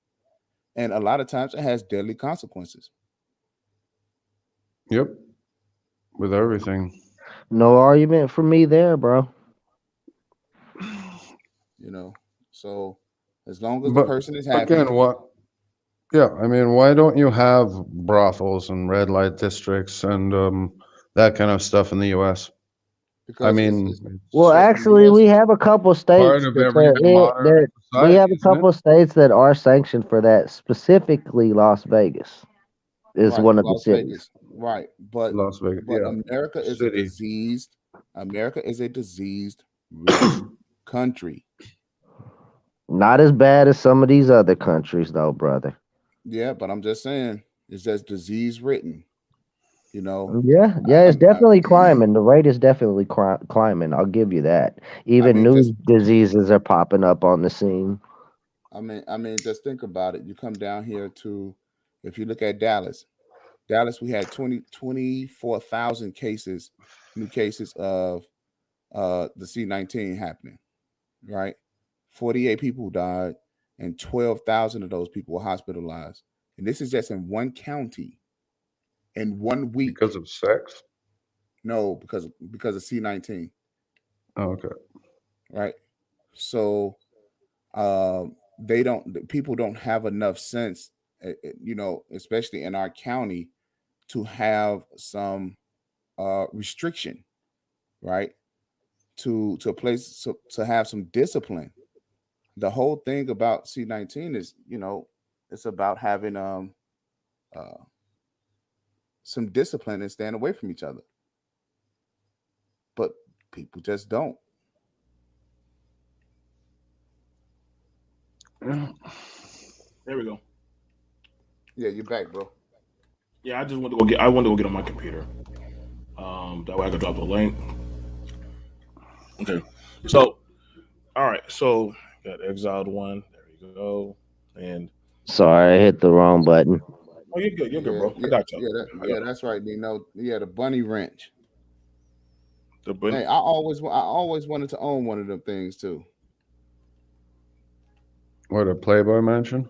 and a lot of times it has deadly consequences. Yep, with everything. No argument for me there, bro. You know, so as long as the But person is happy, again, what? Yeah, I mean, why don't you have brothels and red light districts and that kind of stuff in the U.S.? I because mean, Well, it's because the actually, U.S. we have a couple part states of that every modern we society, have a isn't it? couple states that are sanctioned for that. Specifically, Las Vegas is Right, one of the Las cities. Vegas, right, but Las Vegas, but yeah, America is a city. diseased rich country. Not as bad as some of these other countries, though, brother. Yeah, but I'm just saying, it's just disease written. You know, Yeah, I, yeah, it's I'm, I, definitely climbing. The rate is definitely climbing. I'll give you that. I Even mean, new just diseases are popping up on the scene. just think about it. You come down here to, if you look at Dallas, we had 24,000 cases, new cases of the C-19 happening. Right, 48 people died, and 12,000 of those people were hospitalized. And this is just in one county in one week. Because of sex. No, because of C-19. Oh, okay. Right, so they don't people don't have enough sense, especially in our county, to have some restriction, right, to place to have some discipline. The whole thing about C-19 is, it's about having uh some discipline and stand away from each other, but people just don't. Yeah. There we go. Yeah, you're back, bro. Yeah, I just want to go get. I want to go get on my computer. That way I can drop the link. Okay. So, all right. So, got exiled one. There you go. And Sorry, I hit the wrong button. oh, you're good. You're good, Yeah, bro. I yeah, got you. I got yeah, that's right, Dino. Yeah, the bunny wrench. the bun. Hey, I always wanted to own one of them things too. What a Playboy mansion.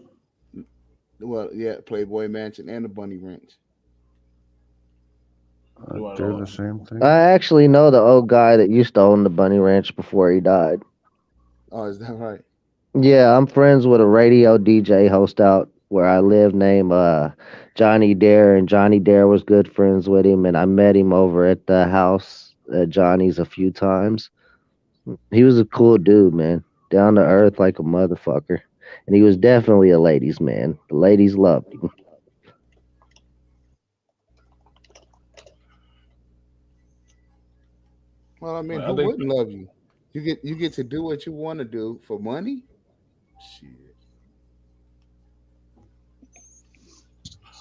Well, yeah, Playboy Mansion and the bunny wrench. You want They're the same thing. I actually know the old guy that used to own the Bunny Ranch before he died. Oh, is that right? Yeah, I'm friends with a radio DJ host out where I live named Johnny Dare, and Johnny Dare was good friends with him, and I met him over at the house at Johnny's a few times. He was a cool dude, man, down to earth like a motherfucker, and he was definitely a ladies' man. The ladies loved him. Well, I mean, But I who think. wouldn't love you? You get to do what you want to do for money. Shit.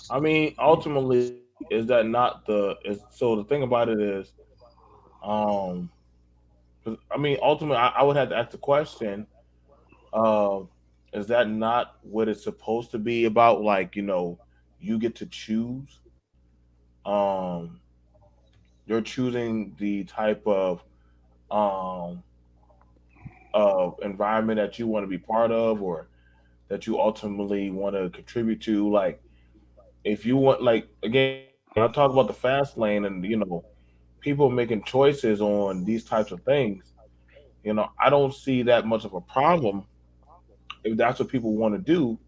I mean, ultimately, is that not the is so the thing about it is, um 'cause, I mean, ultimately, I would have to ask the question, um is that not what it's supposed to be about? Like, you get to choose, um you're choosing the type um of environment that you want to be part of, or that you ultimately want to contribute to. Like, if you want, like, again, when I talk about the fast lane, and people making choices on these types of things, I don't see that much of a problem if that's what people want to do.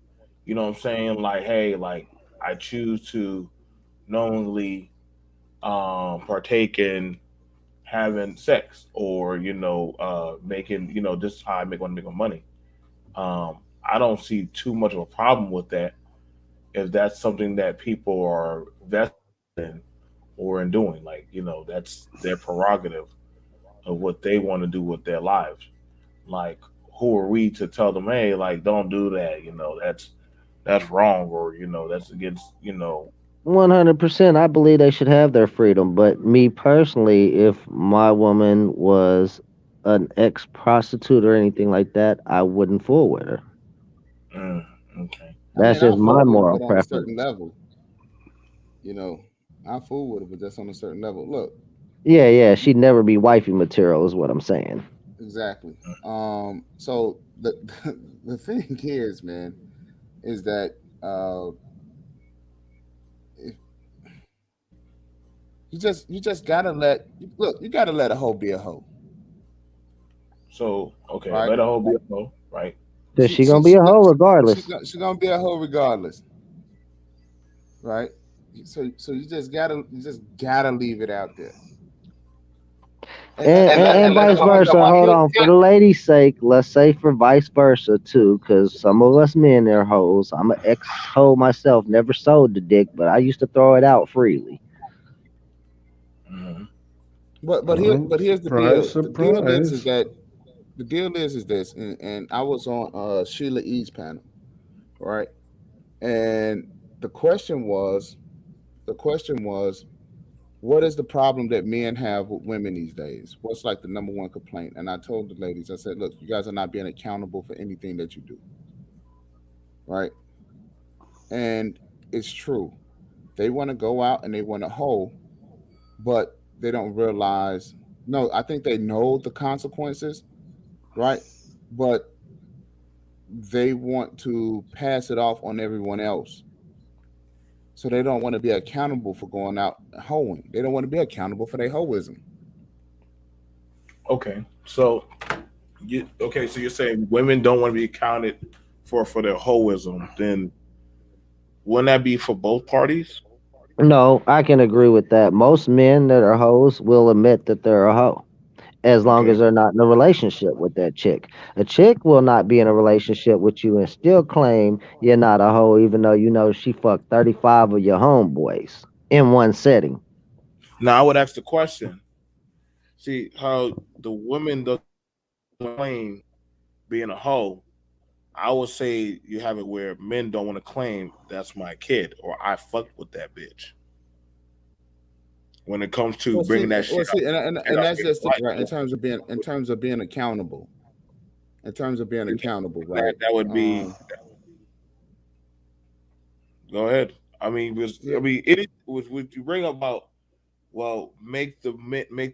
You know what I'm saying? Like, hey, like, I choose to knowingly partake in having sex, or making, this is how I make want to make my money. um I don't see too much of a problem with that, if that's something that people are vested in or in doing. Like, that's their prerogative of what they want to do with their lives. Like, who are we to tell them, hey, like, don't do that? That's wrong, or that's against. 100%. I believe they should have their freedom. But me personally, if my woman was an ex prostitute or anything like that, I wouldn't fool with her. Mm, okay. I That's mean, I just fool my with it, moral but on a certain preference. level, you know, I fool with it, but that's on a certain level. Look, Yeah, yeah. She'd never be wifey material, is what I'm saying. exactly. So the the thing is, man, is that if you just gotta look, you gotta let a hoe be a hoe, So, okay, right? let a hoe be a hoe, right? Cause She she she gonna be she a hoe go- regardless. she gonna be a hoe regardless, right? So you just gotta leave it out there. And And vice I want versa. Hold you. on, for the lady's sake, let's say for vice versa too, because some of us men are hoes. I'm an ex hoe myself. Never sold the dick, but I used to throw it out freely. Hmm. Oh, But here's the surprise, deal. The deal is surprise. that the deal is this, and I was on Sheila E's panel, right? And the question was, the question was, what is the problem that men have with women these days? What's like the number one complaint? And I told the ladies, I said, look, you guys are not being accountable for anything that you do, right? And it's true. They want to go out and they want to hoe, but they don't realize. No, I think they know the consequences, right? But they want to pass it off on everyone else. So they don't want to be accountable for going out hoeing. They don't want to be accountable for their hoism. Okay. So you're saying women don't want to be accounted for their hoism. Then wouldn't that be for both parties? No, I can agree with that. Most men that are hoes will admit that they're a hoe, as long Okay. as they're not in a relationship with that chick. A chick will not be in a relationship with you and still claim you're not a hoe, even though you know she fucked 35 of your homeboys in one setting. Now I would ask the question. See how the woman doesn't claim being a hoe. I would say you have it where men don't want to claim that's my kid, or I fucked with that bitch. When it comes to bringing that shit up, And that's in just it, light, right? In terms of being accountable, in terms of being accountable, that right? that would be. Um, Go ahead. I mean, yeah. it is. Would you bring about? Well, make the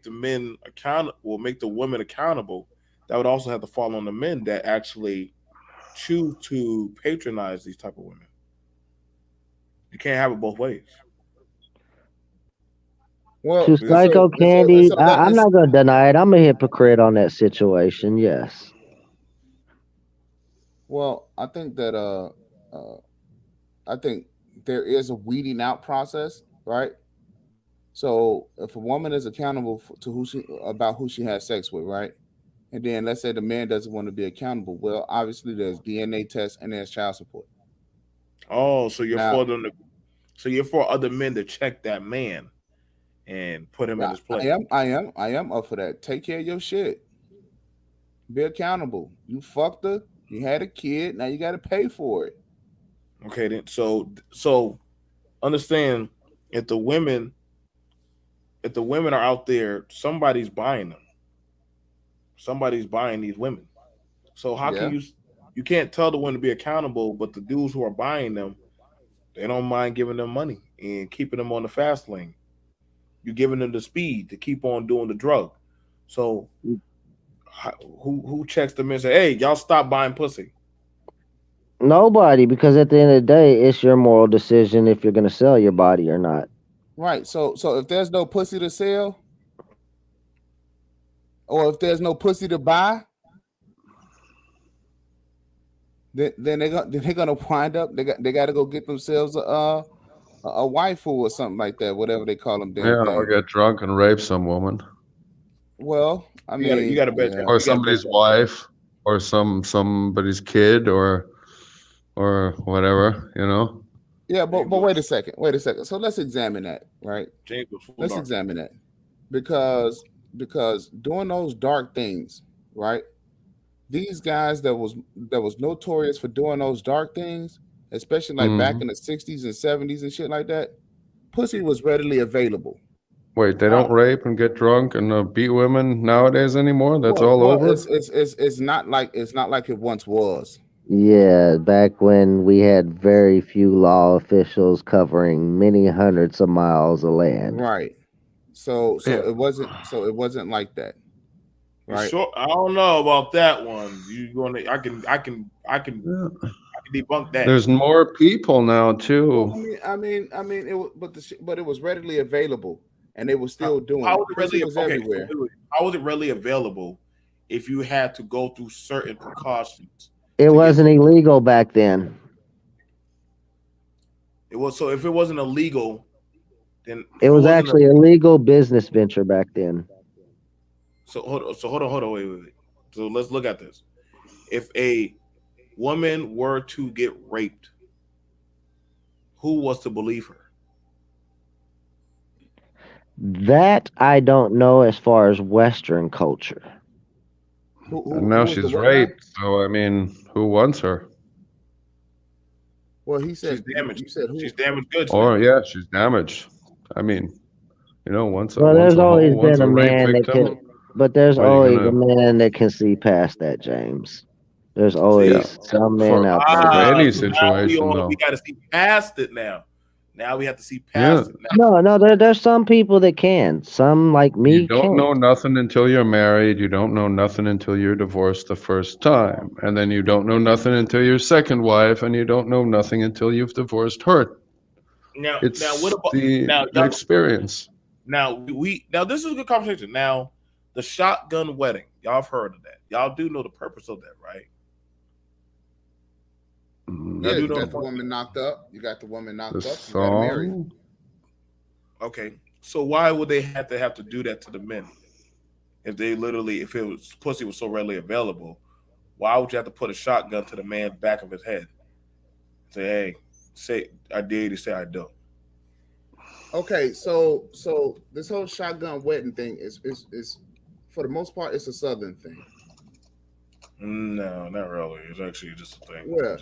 men account. Well, make the women accountable. That would also have to fall on the men that actually choose to patronize these type of women. You can't have it both ways. Well, To and Because Psycho Candy, I'm not going to deny it. I'm a hypocrite on that situation, yes. well, I think that uh, I think there is a weeding out process, right? So if a woman is accountable to who she about who she has sex with, right? And then let's say the man doesn't want to be accountable. Well, obviously there's DNA tests and there's child support. oh, so you're Now, for them. So you're for other men to check that man and put him in yeah, his place. I am up for that. Take care of your shit. Be accountable. You fucked her. You had a kid. Now you got to pay for it. Okay, then. So understand, if the women if the women are out there, somebody's buying them. Somebody's buying these women. So how can Yeah. you can't tell the women to be accountable, but the dudes who are buying them, they don't mind giving them money and keeping them on the fast lane. You're giving them the speed to keep on doing the drug. So who checks them and say, "Hey, y'all stop buying pussy"? Nobody, because at the end of the day, it's your moral decision if you're going to sell your body or not. Right. So if there's no pussy to sell, or if there's no pussy to buy, then they're gonna wind up. They got to go get themselves a wife or something like that, whatever they call them damn Yeah, or thing. get drunk and rape some woman, Well, I You mean, got to bet yeah, that. or You got to bet somebody's that. wife, or somebody's kid, or whatever. yeah. James But was wait a second. So let's examine that, right? James was full Let's dark. examine that because doing those dark things, right? These guys that was notorious for doing those dark things, especially like back Hmm. in the 60s and 70s and shit like that, pussy was readily available. Wait, they Wow. don't rape and get drunk and beat women nowadays anymore? That's all Well, over? it's not like it once was. Yeah, back when we had very few law officials covering many hundreds of miles of land. Right. So Yeah. it wasn't like that. You Right. sure? I don't know about that one. You going to? Yeah. I can debunk that. There's more people now Well, too. I mean, but it was readily available, and they were How, still doing how it. was it Pussy readily? was Okay, so everywhere. how was it readily available if you had to go through certain precautions It to get? wasn't illegal back then. It was so if it wasn't illegal, then It if it was wasn't actually a legal business venture back then. hold on, wait. So let's look at this. If a woman were to get raped, who was to believe her? That I don't know as far as Western culture. Who And who now who was the she's what now? raped. So I mean, who wants her? Well, he She's said you damaged. said She's who? damaged goods Or now. yeah, she's damaged. I mean, once a Well, once there's a always whole once been a a rape man that can, victim, but there's what are you always a gonna? man that can see past that, James. There's See, Yeah, always some men for out there for that ah, any can. so now situation we though. got to see past it now. Now we have to see Yeah, past it now. No, no, there's some people that can. Some like you me don't know can't. nothing until you're married. You don't know nothing until you're divorced the first time, and then you don't know nothing until your second wife, and you don't know nothing until you've divorced her. Now what It's about now the y'all? experience. Now we now this is a good conversation. Now the shotgun wedding, y'all have heard of that? Y'all do know the purpose of that, right? Y'all Yeah, do you know the got the Mm, function. woman knocked up. You got the woman the knocked up. You got to marry her. song. Okay, so why would they have to do that to the men if they literally if it was pussy was so readily available? Why would you have to put a shotgun to the man's back of his head? Say, hey, say I did. He say I do. Okay, so this whole shotgun wedding thing is for the most part it's a southern thing. No, not really. It's actually just a thing. Where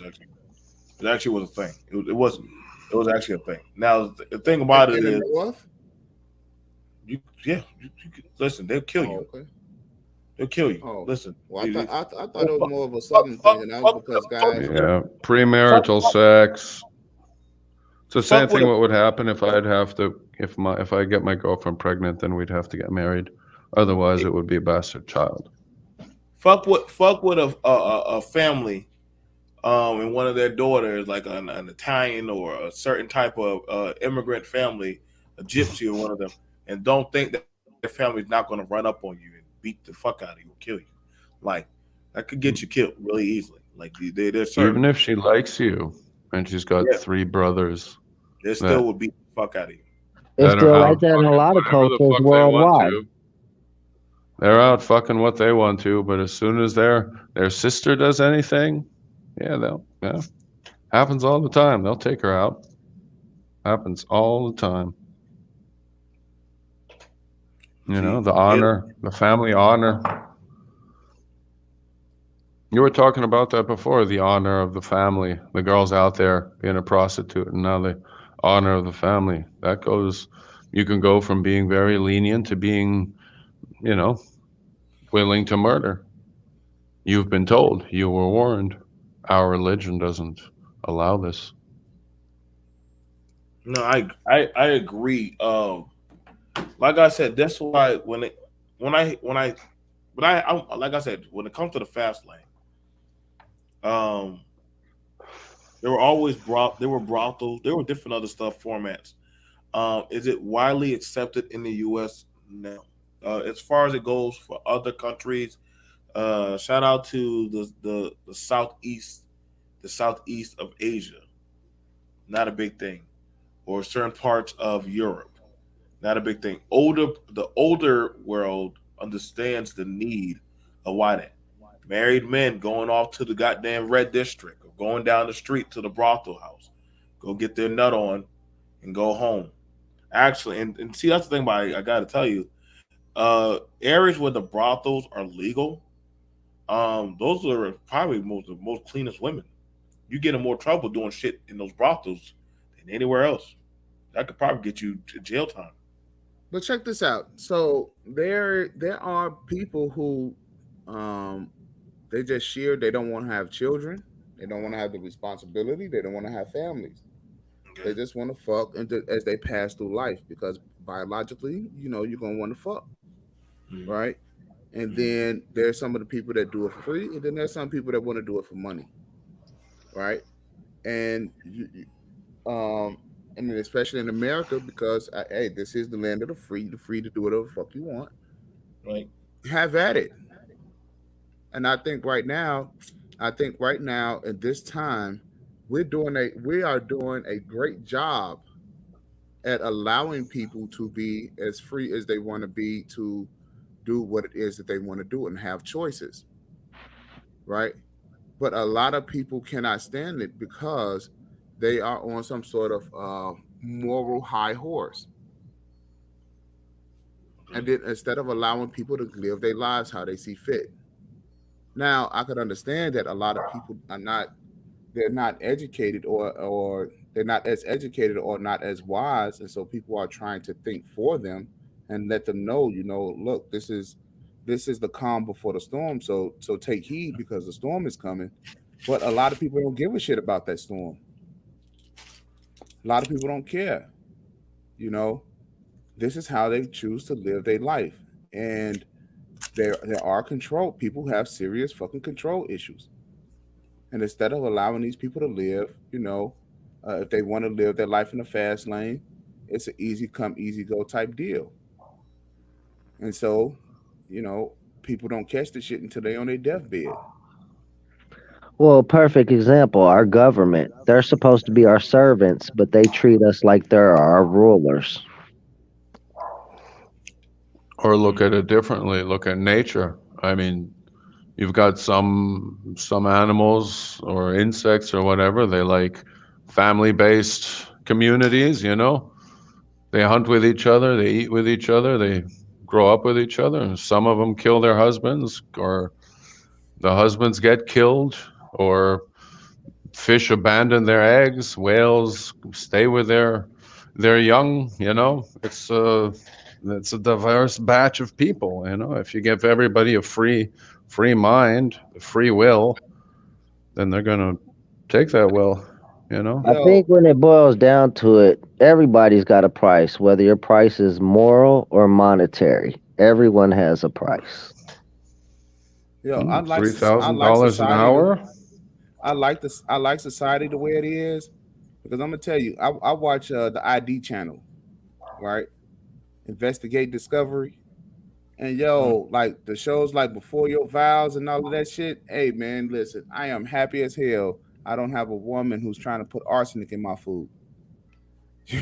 It actually was a thing. It was actually a thing. Now the thing in, about it in the is north? listen. They'll kill Oh, you. okay. They'll kill you. Oh, Listen. well, They- I thought fuck, it was fuck, more of a fuck, southern thing, fuck, and that was fuck, because fuck, guys. Yeah, fuck, premarital fuck, sex. It's the same fuck with thing. a What would happen if I'd have to if I get my girlfriend pregnant, then we'd have to get married. Otherwise, it would be a bastard child. fuck with a family and one of their daughters, like an Italian or a certain type of immigrant family, a gypsy or one of them, and don't think that their family's not going to run up on you and beat the fuck out of you or kill you. Like that could get you killed really easily. Like they're certain, Even if she likes you and she's got yeah, three brothers they still that would beat the fuck out of you. It's are still like out that in a fucking lot of whatever the cultures fuck they want worldwide. to. They're out fucking what they want to, but as soon as their sister does anything, yeah, they'll yeah. Happens all the time. They'll take her out. Happens all the time. See, The honor, the family honor. You were talking about that before, the honor of the family. The girl's out there being a prostitute, and now they, honor the family. That goes, you can go from being very lenient to being, you know, willing to murder. You've been told, you were warned. Our religion doesn't allow this. No, I agree. Like I said, that's why I like I said, when it comes to the fast lane, um, there were brothels, there were different other stuff formats. Is it widely accepted in the U.S.? No. As far as it goes for other countries, shout out to the southeast of Asia, not a big thing, or certain parts of Europe, not a big thing. The older world understands the need of why that married men going off to the goddamn red district or going down the street to the brothel house, go get their nut on and go home. Actually, and see that's the thing about it, I got to tell you, areas where the brothels are legal, those are probably the most cleanest women. You get in more trouble doing shit in those brothels than anywhere else. That could probably get you to jail time. But check this out. So there are people who um they just sheer they don't want to have children. They don't want to have the responsibility. They don't want to have families. Okay. They just want to fuck as they pass through life because biologically, you're gonna want to fuck, Mm-hmm. right? And then there's some of the people that do it for free, and then there's some people that want to do it for money, right? And I mean, especially in America, because hey, this is the land of the free to do whatever the fuck you want. Right. Have at it. And I think right now at this time, we are doing a great job at allowing people to be as free as they want to be to do what it is that they want to do and have choices, right? But a lot of people cannot stand it because they are on some sort of moral high horse. And Okay. then instead of allowing people to live their lives how they see fit. Now, I could understand that a lot of people are not they're not educated or they're not as educated or not as wise, and so people are trying to think for them and let them know, look, this is the calm before the storm, so take heed because the storm is coming. But a lot of people don't give a shit about that storm. A lot of people don't care. you know this is how they choose to live their life. And there are control people who have serious fucking control issues. And instead of allowing these people to live, if they want to live their life in the fast lane, it's an easy come, easy go type deal. And so, you know, people don't catch the shit until they on their deathbed. Well, perfect example, our government. They're supposed to be our servants, but they treat us like they're our rulers. Or look at it differently. Look at nature. I mean, you've got some animals or insects or whatever. They like family-based communities. They hunt with each other. They eat with each other. They grow up with each other. And some of them kill their husbands, or the husbands get killed, or fish abandon their eggs. Whales stay with their young. It's a diverse batch of people. If you give everybody a free mind, a free will, then they're gonna take that will. You know. I think Yo, when it boils down to it, everybody's got a price, whether your price is moral or monetary. Everyone has a price. I like Three I thousand like dollars an society to hour. I like society the way it is because I'm gonna tell you, I watch the ID channel, right? Investigate Discovery. And like the shows like Before Your Vows and all of that shit. Hey man, listen, I am happy as hell. I don't have a woman who's trying to put arsenic in my food.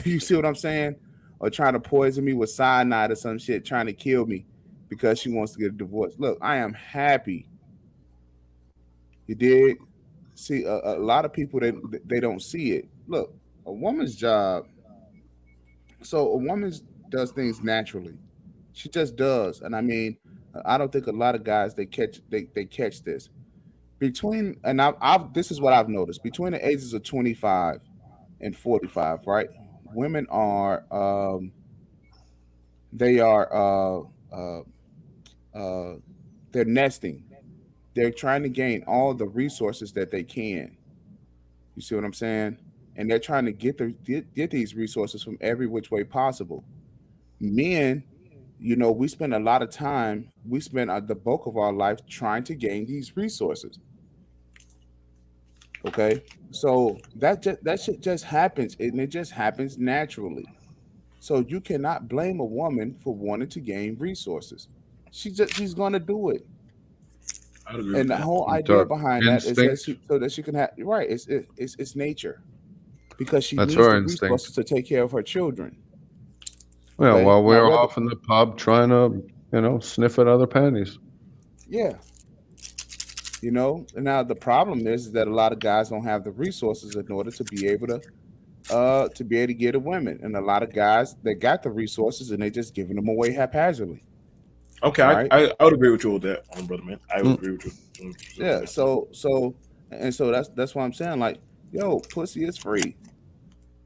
You see what I'm saying? Or trying to poison me with cyanide or some shit, trying to kill me because she wants to get a divorce. Look, I am happy. You dig? See, a lot of people they don't see it. Look, a woman's job. So a woman does things naturally. She just does, and I mean, I don't think a lot of guys they catch this between. And I've this is what I've noticed between the ages of 25 and 45, right? women are they are uh, they're nesting. They're trying to gain all the resources that they can. You see what I'm saying? And they're trying to get these resources from every which way possible. Men, we spend a lot of time. We spend the bulk of our life trying to gain these resources. Okay, so that shit just happens, and it just happens naturally. So you cannot blame a woman for wanting to gain resources. She's gonna do it. I'd agree with And the that. whole You idea talk behind that is that instinct. she can have right. It's nature because she That's needs the her instinct. resources to take care of her children. Yeah, Okay, while now we're whether off in the pub trying to, sniff at other panties. yeah, and now the problem is that a lot of guys don't have the resources in order to be able to get a women, and a lot of guys that got the resources and they just giving them away haphazardly, Okay, right? I would agree with you with that, brother man. I would Mm. agree with you on Yeah, that. so that's why I'm saying, like, yo, pussy is free.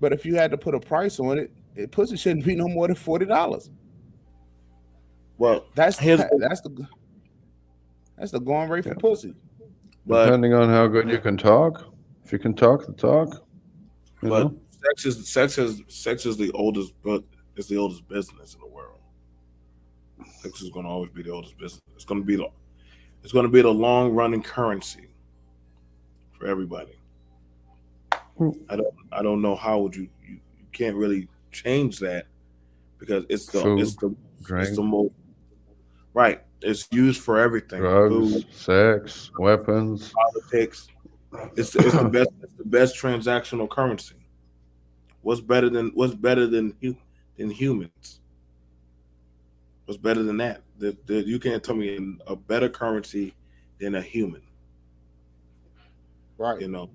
But if you had to put a price on it, pussy shouldn't be no more than $40. Well, That's here's that's the going rate Yeah. for pussy. but Depending on how good you can talk. If you can talk the talk, you but know. sex is the oldest, but it's the oldest business in the world. Sex is going to always be the oldest business. It's going to be the long running currency for everybody. I don't know how would you can't really change that because Food, it's the drink, most right. It's used for everything. Food, drugs, sex, weapons. politics. It's the best transactional currency. What's better than humans? What's better than that? You can't tell me a better currency than a human. Right. You know.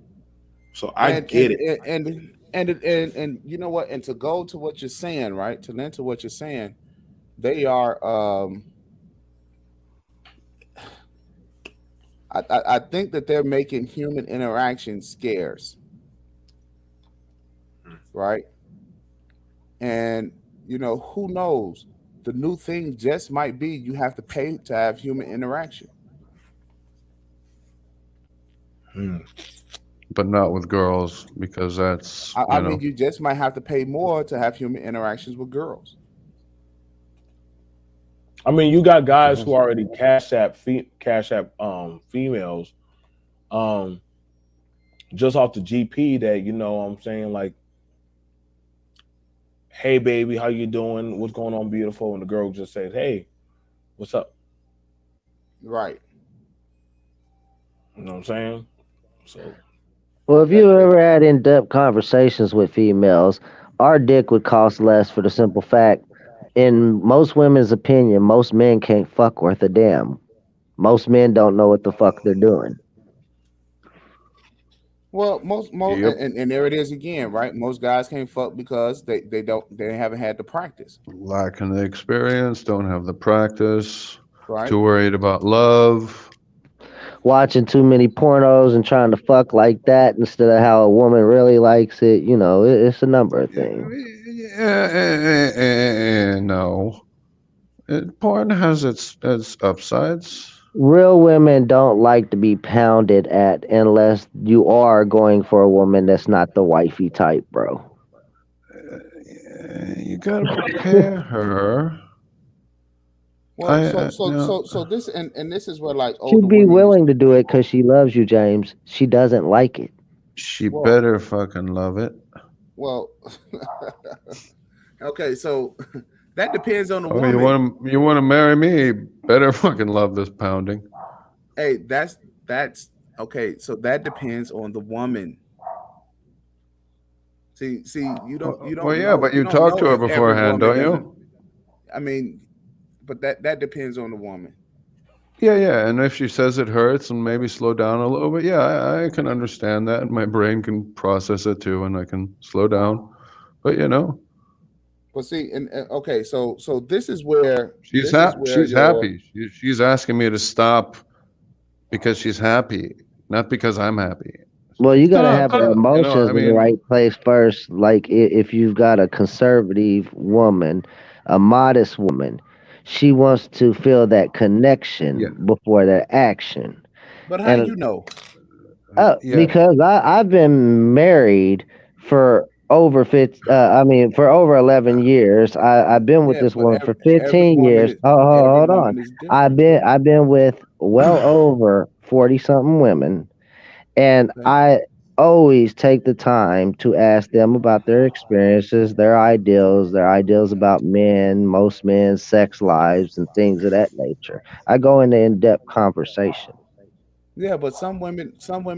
So I And get and it. and and you know what? And to go to what you're saying, right? To lend to what you're saying, they are. I think that they're making human interaction scarce, right? And who knows? The new thing just might be you have to pay to have human interaction. Hmm. But not with girls because that's, I mean, you just might have to pay more to have human interactions with girls. I mean, you got guys who because already cash app females um just off the GP that what I'm saying like, hey baby, how you doing? What's going on, beautiful? And the girl just says, hey, what's up? Right. You know what I'm saying? So Well, if That, you that ever had in depth conversations with females, our dick would cost less for the simple fact, in most women's opinion, most men can't fuck worth a damn. Most men don't know what the fuck they're doing. well, most yep, and there it is again, right? Most guys can't fuck because they haven't had the practice, lacking the experience, don't have the practice, right? too worried about love. Watching too many pornos and trying to fuck like that instead of how a woman really likes it, it's a number of things. No. Porn has its upsides. Real women don't like to be pounded at unless you are going for a woman that's not the wifey type, bro. You gotta prepare her. Well, so You so know, so so this and this is where like older She'd be women willing to do it because she loves you, James. She doesn't like it. she well better fucking love it. well okay, so that depends on the Oh, you woman. want to marry me? Better fucking love this pounding. Hey, that's okay. So that depends on the woman. See, Well, yeah, but you you don't talk know to her if every beforehand, woman don't doesn't. you? I mean, but that depends on the woman. Yeah, yeah. And if she says it hurts and maybe slow down a little bit, yeah, I can understand that. My brain can process it too, and I can slow down. But But see, and okay, so she's this is where she's your happy. She's asking me to stop because she's happy, not because I'm happy. Well, you got to have the I emotions in the mean, right place first. Like if you've got a conservative woman, a modest woman, she wants to feel that connection yeah, before that action. But how And you know? yeah, because I've been married for over 50, for over 11 years. I've been with Yeah, this but woman for every 15 woman years. is Oh, every hold on. woman is different. I've been with well over 40 something women, and Okay. I always take the time to ask them about their experiences, their ideals about men, most men's sex lives, and things of that nature. I go into in-depth conversation. Yeah, but some women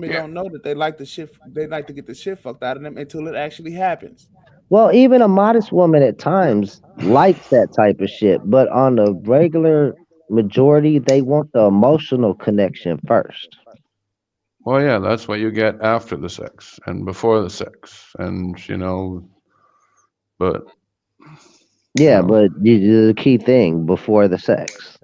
yeah. don't know that they like the shit. They like to get the shit fucked out of them until it actually happens. Well, even a modest woman at times likes that type of shit, but on the regular majority, they want the emotional connection first. Well, yeah, that's what you get after the sex and before the sex, and but you Yeah, know, but the key thing before the sex.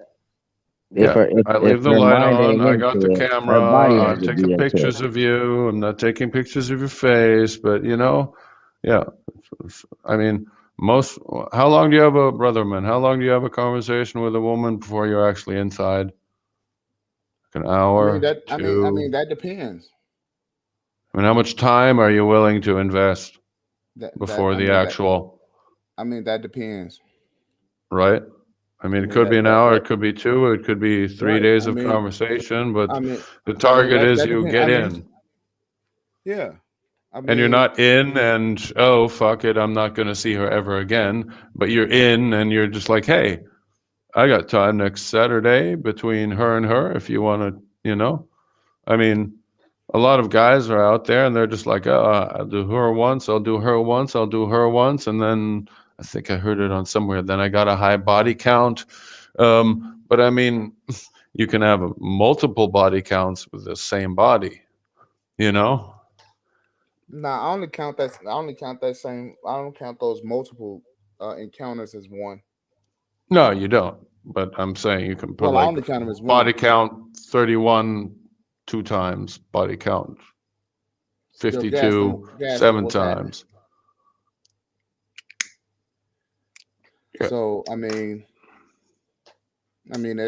If yeah. her I if leave the her light mind on. ain't I got the into it, her camera. body has I'm to be taking into it. pictures of you. I'm not taking pictures of your face, but yeah. I mean, most. How long do you have a brother, man? How long do you have a conversation with a woman before you're actually inside? Like an hour, I two. mean that depends. I mean, how much time are you willing to invest That before I the mean that actual, I mean that depends. right? I mean, I it mean could be that an that hour, that it could be two, it could be three right. days of conversation, but I mean the target is that you depends. get in. Yeah. I And you're mean not in and, oh, fuck it, I'm not going to see her ever again. But you're in and you're just like, hey, I got time next Saturday between her and her if you want to, I mean, a lot of guys are out there and they're just like, oh, I'll do her once, I'll do her once, I'll do her once. And then I think I heard it on somewhere. Then I got a high body count. But I mean, you can have multiple body counts with the same body, you know? nah, I don't count those multiple encounters as one. No, you don't. But I'm saying you can put Well, I like only count them as body one. count 31 two times, body count Yo, 52 Gaston, seven what's happening? times. Yeah. So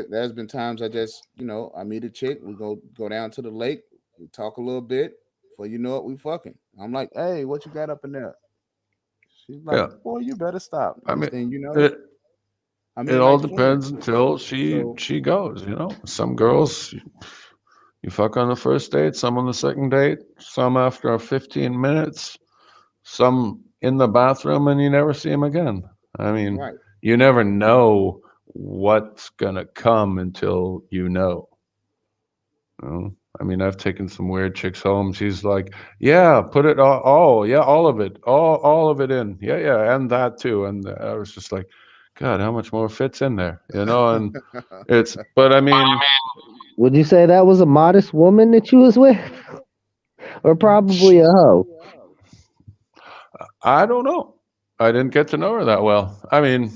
there's been times I just, I meet a chick, we go down to the lake, we talk a little bit. Before you know it, we fucking. I'm like, hey, what you got up in there? She's like, Yeah. boy, you better stop. I Next mean, thing you know, it I'm it in all like 20. depends until she So she goes. Some girls you fuck on the first date, some on the second date, some after 15 minutes, some in the bathroom, and you never see them again. I mean, right. you never know what's gonna come until you know. I mean, I've taken some weird chicks home. She's like, "Yeah, put it all, yeah, all of it, all of it in, yeah, yeah, and that too." And I was just like, "God, how much more fits in there?" And but I mean, Would you say that was a modest woman that you was with, or sh- probably a hoe? I don't know. I didn't get to know her that well. I mean,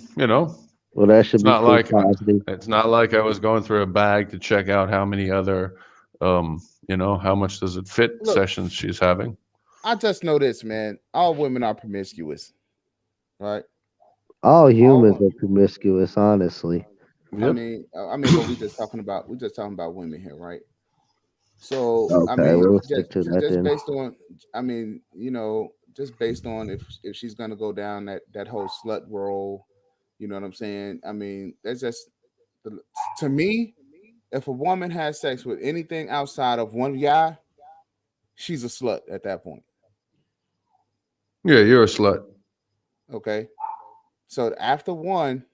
Well, that it's should be not proof like positive. I was going through a bag to check out how many other, how much does it fit Look, sessions she's having. I just know this, man. All women are promiscuous, right? All All humans women. are promiscuous, honestly. Yep. But we just talking about women here, right? So Okay, we'll stick just to that just then. based on, just based on if she's gonna go down that whole slut role, you know what I'm saying? I mean, that's just to me. If a woman has sex with anything outside of one guy, she's a slut at that point. Yeah, you're a slut. Okay, so after one,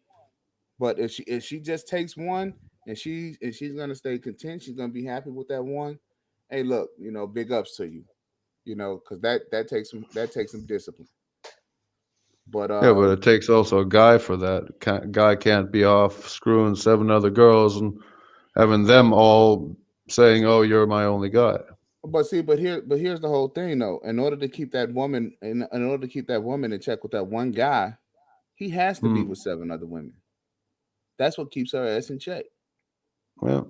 but if she just takes one and she's gonna stay content, she's gonna be happy with that one. Hey, look, big ups to you, because that takes some discipline. But Yeah, but it takes also a guy for that. Guy can't be off screwing seven other girls and having them all saying, "Oh, you're my only guy." here's the whole thing though. In order to keep that woman in check with that one guy, he has to be Hmm. with seven other women. That's what keeps her ass in check. Well,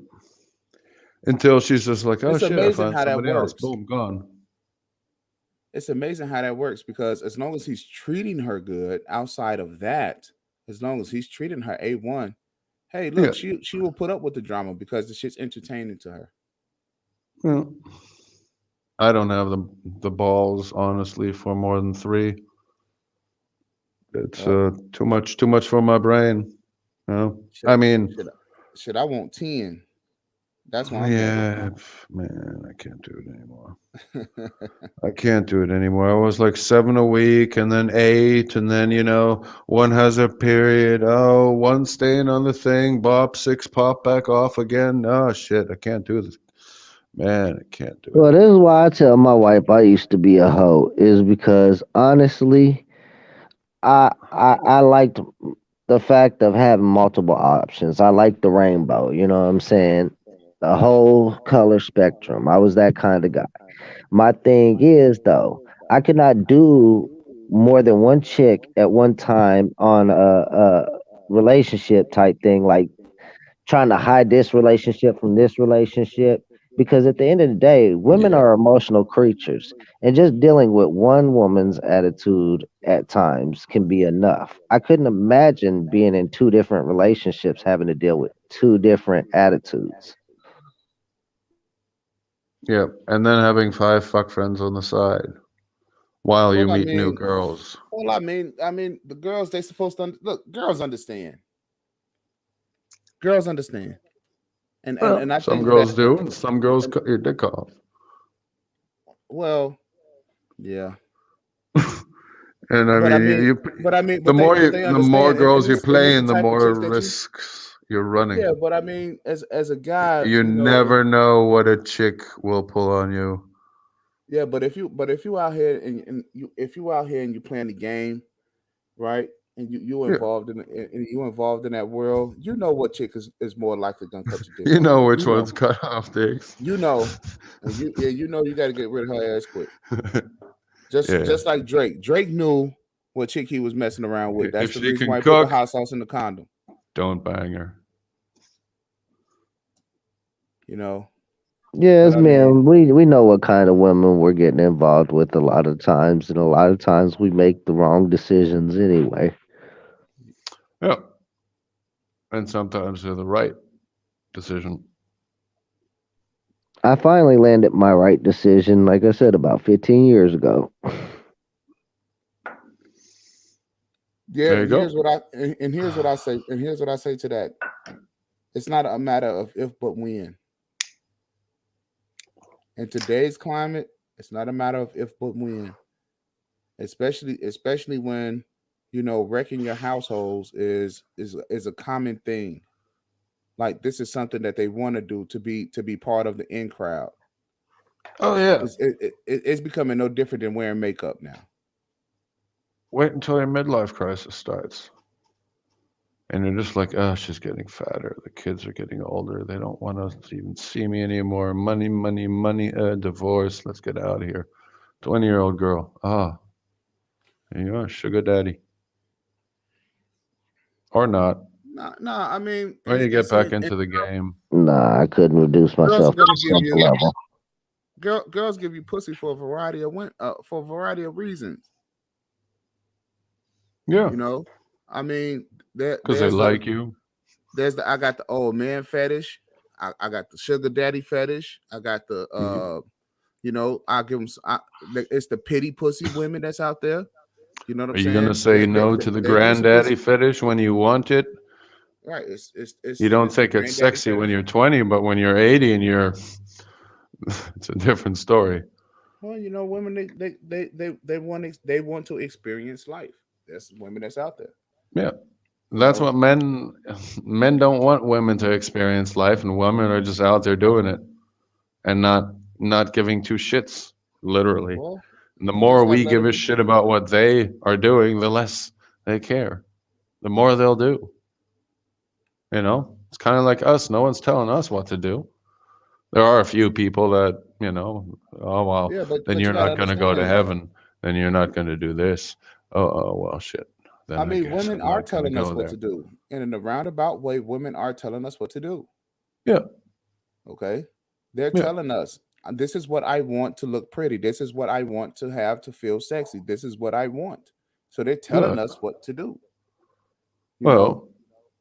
until she's just like, "Oh It's shit, I amazing find how that somebody else." works. Boom, gone. It's amazing how that works because as long as he's treating her good outside of that, as long as he's treating her A1, hey, Yeah. look, she will put up with the drama because the shit's entertaining to her. Yeah. I don't have the balls, honestly, for more than three. It's Well, too much for my brain. You know? should I mean, should should I want 10? That's where I'm at. yeah, man, I can't do it anymore. I can't do it anymore. I was like 7 a week and then 8, and then, one has a period. Oh, one staying on the thing, bop, 6 pop back off again. Oh, shit, I can't do this. Man, I can't do it Well, this is anymore. why I tell my wife I used to be a hoe, is because honestly, I liked the fact of having multiple options. I like the rainbow, you know what I'm saying? The whole color spectrum. I was that kind of guy. My thing is though, I could not do more than one chick at one time on a relationship type thing, like trying to hide this relationship from this relationship. Because at the end of the day, women Yeah. are emotional creatures, and just dealing with one woman's attitude at times can be enough. I couldn't imagine being in two different relationships having to deal with two different attitudes. Yeah. And then having 5 fuck friends on the side while you Well, I meet new mean, girls. the girls they supposed to look. Girls understand. Girls understand, and Well, I some think that girls do, and some girls and, cut your dick off. well, yeah, And I but I mean, mean, but they the more understand, girls you and it's play the in, the type of more chicks that you. risks you're running. Yeah, but I mean, as a guy, You never know what a chick will pull on you. yeah, but if you out here and you if you out here and you playing the game, right, and you Yeah. involved in you involved in that world, you know what chick is more likely gonna cut your dick You off. know which You know, one's cut off dicks. you know, and you know you got to get rid of her ass quick. Just Yeah. just like Drake. Drake knew what chick he was messing around with. That's If the she reason can why he put the cook, hot sauce in the condom. don't bang her. You know, but Yes, I mean, man. We know what kind of women we're getting involved with a lot of times, and a lot of times we make the wrong decisions anyway. Yeah. And sometimes they're the right decision. I finally landed my right decision, like I said, about 15 years ago. yeah. There you And here's go. what I say. And here's what I say to that. It's not a matter of if but when. In today's climate, it's not a matter of if but when. Especially when wrecking your households is a common thing. Like this is something that they want to do to be part of the in crowd. Oh, yeah. It's becoming no different than wearing makeup now. Wait until your midlife crisis starts. And you're just like, oh, she's getting fatter. The kids are getting older. They don't want to even see me anymore. Money, money, money, divorce. Let's get out of here. 20-year-old girl. Ah, there you are, sugar daddy. Or not. Nah. I mean, Or you get it's back and into the game. Nah, I couldn't reduce girls are myself to gonna a give simple you level. girls give you pussy for a variety of reasons. Yeah. You know, I mean, Because they like you. I got the old man fetish. I got the sugar daddy fetish. I got the You, I give them. It's the pity pussy women that's out there. You know what I'm are you going to saying? say no to the They do some good granddaddy shit. fetish when you want it? Right. You don't It's the think it's granddaddy sexy when fetish. you're 20, but when you're 80 and you're, it's a different story. Well, women they want to experience life. That's women that's out there. Yeah. You That's know. what men don't want women to experience life, and women are just out there doing it and not giving two shits, literally. Well, And the you just more gotta we let give a them. shit about what they are doing, the less they care. The more they'll do. It's kind of like us. No one's telling us what to do. There are a few people that, oh well, Yeah, then but you you're gotta not going to go to understand. heaven. Then you're not going to do this. Oh well, shit. I Then I mean, guess women I'm are not going to telling us go what there. to do, and in a roundabout way, women are telling us what to do. Yeah, Okay, they're yeah, telling us This is what I want to look pretty. This is what I want to have to feel sexy. This is what I want. So they're Yeah. telling us what to do. You know, Well,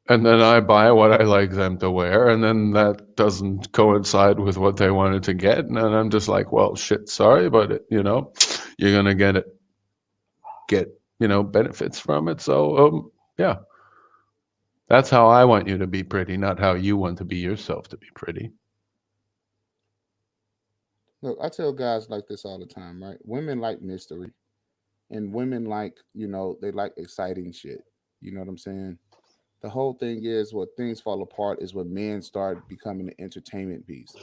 and then I buy what I like them to wear, and then that doesn't coincide with what they wanted to get, and then I'm just like, well, shit, sorry, but you're gonna get benefits from it. So yeah, that's how I want you to be pretty, not how you want to be yourself to be pretty. look, I tell guys like this all the time, right? Women like mystery, and women like, they like exciting shit. You know what I'm saying? The whole thing is what things fall apart is when men start becoming an entertainment piece.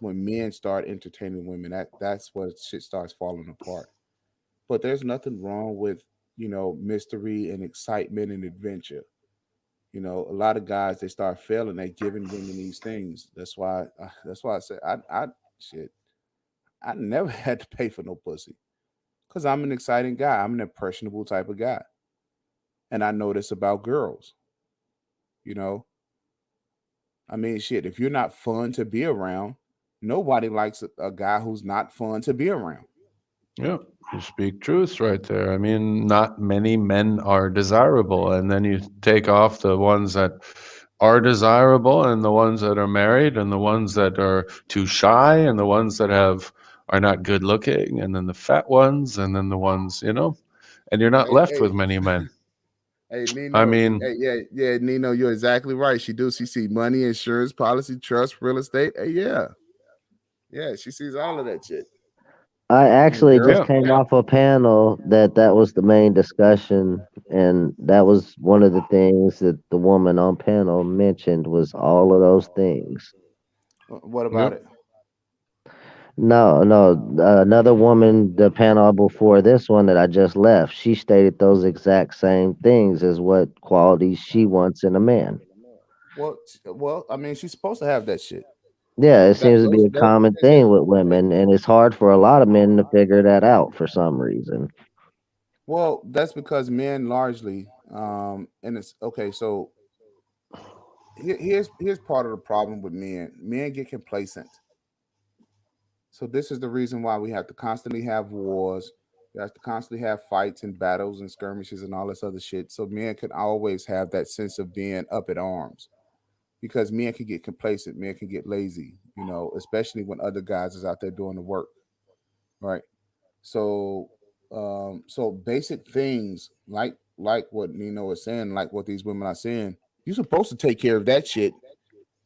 When men start entertaining women, that's where shit starts falling apart. But there's nothing wrong with, mystery and excitement and adventure. A lot of guys they start failing at giving women these things. That's why I say shit. I never had to pay for no pussy because I'm an exciting guy. I'm an impressionable type of guy, and I know this about girls. You know, I mean, shit. If you're not fun to be around, nobody likes a guy who's not fun to be around. Yeah, you speak truths right there. I mean, not many men are desirable, and then you take off the ones that are desirable, and the ones that are married, and the ones that are too shy, and the ones that are not good looking, and then the fat ones, and then the ones, and you're not Hey, left hey, with many men. hey, I Nino. mean, Hey, yeah, yeah, Nino. You're exactly right. She do. She see money, insurance, policy, trust, real estate. Hey, yeah, yeah. She sees all of that shit. I And a actually girl, just yeah, came off a panel that was the main discussion, and that was one of the things that the woman on panel mentioned was all of those things. what yeah, about it? No, no, another woman, the panel before this one that I just left, she stated those exact same things as what qualities she wants in a man. Well, I mean, she's supposed to have that shit. Yeah, it That seems to be those a those common that, thing with women, and it's hard for a lot of men to figure that out for some reason. well, that's because men largely, and it's okay. So here's part of the problem with men. Men get complacent. So this is the reason why we have to constantly have wars. We have to constantly have fights and battles and skirmishes and all this other shit. So men can always have that sense of being up at arms because men can get complacent. Men can get lazy. Especially when other guys is out there doing the work, right? So, so basic things like what Nino is saying, like what these women are saying, you're supposed to take care of that shit.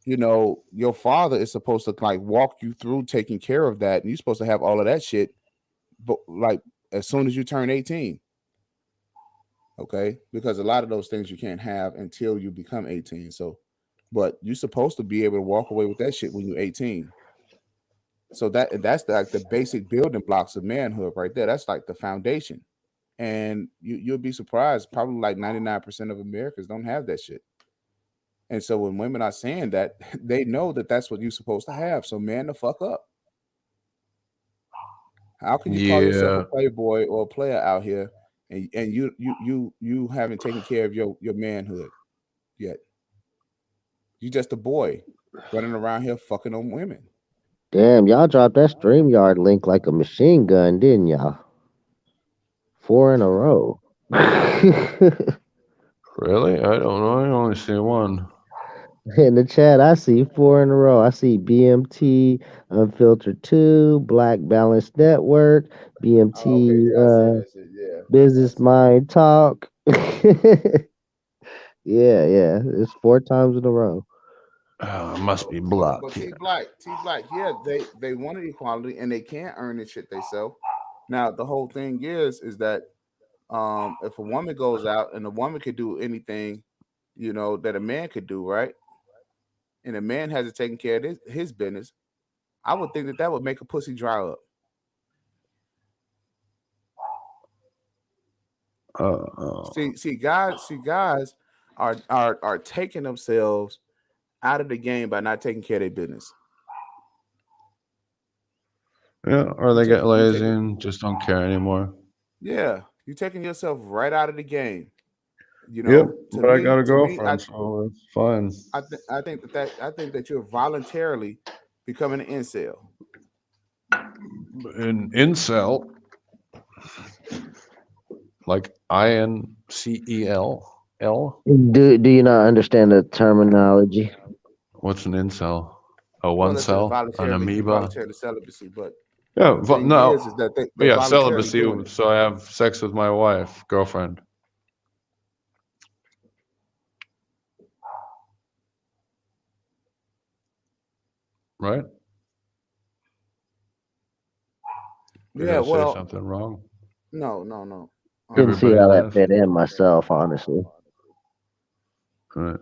Your father is supposed to like walk you through taking care of that, and you're supposed to have all of that shit, but like as soon as you turn 18, okay? Because a lot of those things you can't have until you become 18. So, but you're supposed to be able to walk away with that shit when you're 18. So that's like the basic building blocks of manhood right there. That's like the foundation. And you'll be surprised. Probably like 99% of Americans don't have that shit. And so when women are saying that, they know that that's what you're supposed to have. So man, the fuck up. How can you call yourself a yeah. playboy or a player out here, and you haven't taken care of your manhood yet? You just a boy running around here fucking on women. Damn, y'all dropped that StreamYard link like a machine gun, didn't y'all? Four in a row. Really? I don't know. I only see one. In the chat, I see four in a row. I see BMT Unfiltered 2, Black Balance Network, Oh, okay, BMT yeah, I see that shit. Yeah, Business that's it. Mind Talk. Yeah, yeah. It's four times in a row. Must be But blocked. Yeah. T Black, yeah, they wanted equality and they can't earn this shit themselves. Now the whole thing is that if a woman goes out and a woman could do anything, that a man could do, right? And a man has to take care of his business, I would think that that would make a pussy dry up. See, guys are taking themselves out of the game by not taking care of their business. Yeah, or You they take get you lazy take and just don't care anymore. Yeah, you're taking yourself right out of the game. Yep, To but I got me, a to me, girlfriend, so it's fine. I think that you're voluntarily becoming an incel. An incel, like INCEL. Do you not understand the terminology? What's an incel? A Well, one it's a cell, an amoeba. voluntarily celibacy, but Yeah, the thing is no, that they're yeah, voluntarily celibacy. doing it. So I have sex with my wife, girlfriend, right? Did Yeah, I say well, something wrong? no. Couldn't see Everybody how that left. fit in myself, honestly. Right.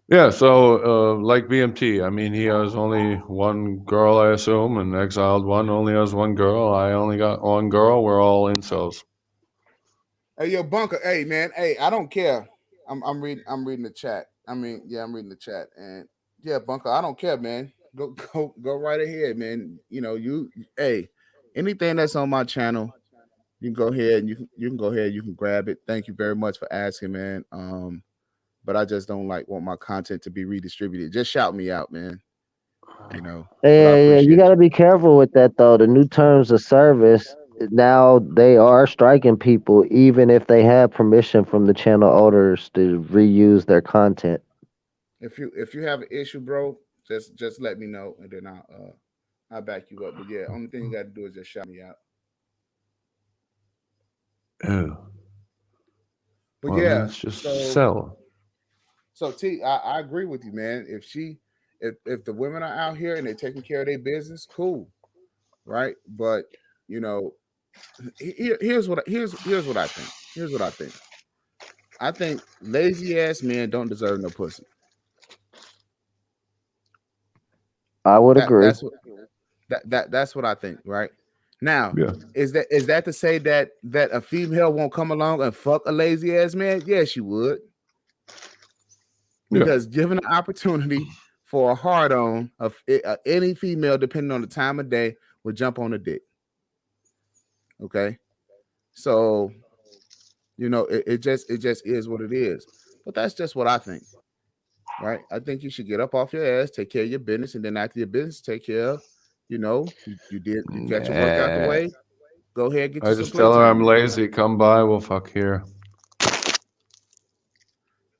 Yeah, so like BMT, I mean, he has only one girl, I assume, and Exiled One only has one girl. I only got one girl. We're all incels. Hey, yo, Bunker. Hey, man. Hey, I don't care. I'm reading the chat. I'm reading the chat, and yeah, Bunker. I don't care, man. Go right ahead, man. You know, hey, anything that's on my channel, you can go ahead and you can go ahead. You can grab it. Thank you very much for asking, man. But I just don't want my content to be redistributed. Just shout me out, man. You know, but I Yeah, you got appreciate to you. be careful with that though. The new terms of service now they are striking people, even if they have permission from the channel owners to reuse their content. If you have an issue, bro, just let me know, and then I'll back you up. But yeah, only thing you got to do is just shout me out. Ew. But Well, then yeah, it's just so sell. so T, I agree with you, man. If the women are out here and they're taking care of their business, cool, right? But you know, here's what I think. Here's what I think. I think lazy ass men don't deserve no pussy. I would That agree. that's what that's what I think, right? Now, Yeah. is that to say that a female won't come along and fuck a lazy ass man? Yes, she would, Yeah. because given the opportunity for a hard on of any female, depending on the time of day, would jump on a dick. Okay, so it just is what it is. But that's just what I think, right? I think you should get up off your ass, take care of your business, and then after your business, take care of, you got your work out the Nah. way. Go ahead and get I you some just tell her playtime I'm in. lazy. Come by. We'll fuck here.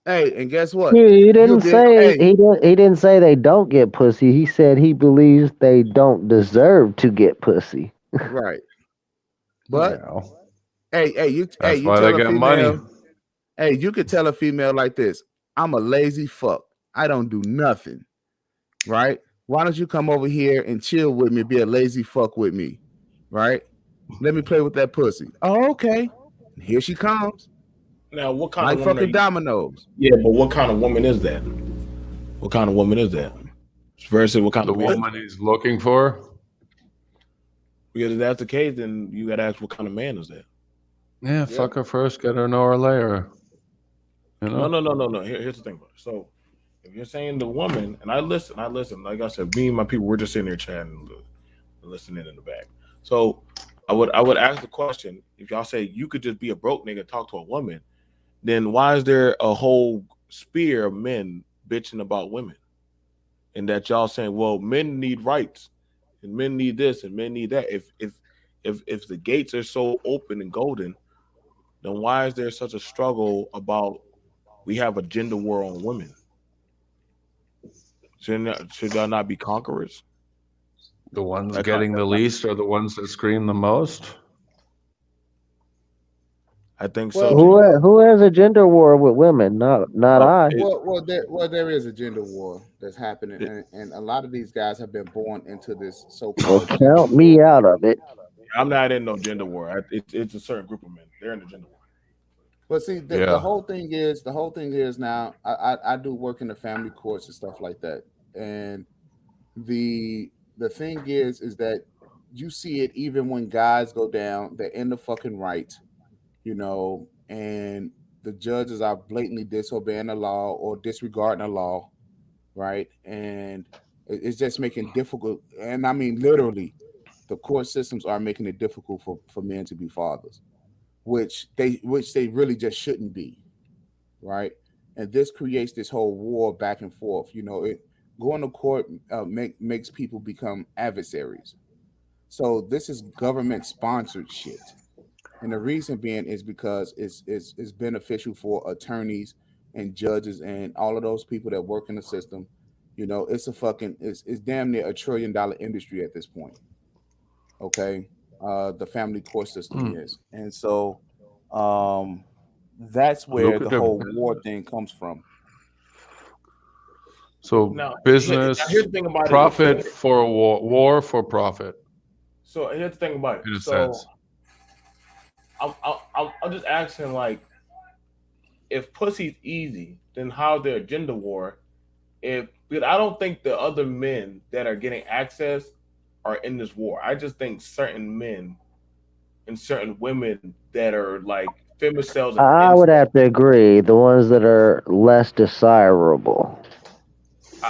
Hey, and guess what? He You'll didn't be say hey, he didn't say they don't get pussy. He said he believes they don't deserve to get pussy. right. But Yeah. hey, That's you why they tell a get money. female, hey, you could tell a female like this: I'm a lazy fuck. I don't do nothing. Right? Why don't you come over here and chill with me, be a lazy fuck with me? Right? Let me play with that pussy. Oh, okay. Here she comes, Now, what kind of like woman are fucking you? dominoes. Yeah, but what kind of woman is that? What kind of woman is that? Versus what kind The of man is woman that? he's looking for. Because if that's the case, then you got to ask what kind of man is that? Yeah, Yeah. fuck her first, get her know her later. You No, know? no, no, no, no. Here's the thing. So if you're saying the woman, and I listen. Like I said, me and my people, we're just sitting there chatting, listening in the back. So I would ask the question: if y'all say you could just be a broke nigga and talk to a woman, then why is there a whole spear of men bitching about women? And that y'all saying, well, men need rights, and men need this, and men need that. If the gates are so open and golden, then why is there such a struggle about we have a gender war on women? Should y'all not be conquerors? The ones getting the That's not. least are the ones that scream the most. I think so, Well, G. Who has a gender war with women? Not Well, I. there is a gender war that's happening, it, and a lot of these guys have been born into this Well, so-called gender count me war. out of it. I'm not in no gender war. It's a certain group of men. They're in the gender war. But see, Yeah. the whole thing is now. I do work in the family courts and stuff like that, and the thing is that you see it even when guys go down, they're in the fucking right, and the judges are blatantly disobeying the law or disregarding the law, right? And it's just making difficult, and I mean literally, the court systems are making it difficult for men to be fathers, which they really just shouldn't be, right? And this creates this whole war back and forth. Going to court makes people become adversaries. So this is government sponsored shit. And the reason being is because it's beneficial for attorneys and judges and all of those people that work in the system. You know, it's damn near $1 trillion industry at this point. Okay. The family court system Hmm. is. And so um that's where the Lucrative whole war business. thing comes from. So Now here's business, the thing about it. profit for war, war for profit, So here's the thing about it. in a So sense. I'm just asking, like, if pussy's easy, then how's there a gender war? If Because I don't think the other men that are getting access are in this war. I just think certain men and certain women that are like femicels and I would incels. have to agree. The ones that are less desirable.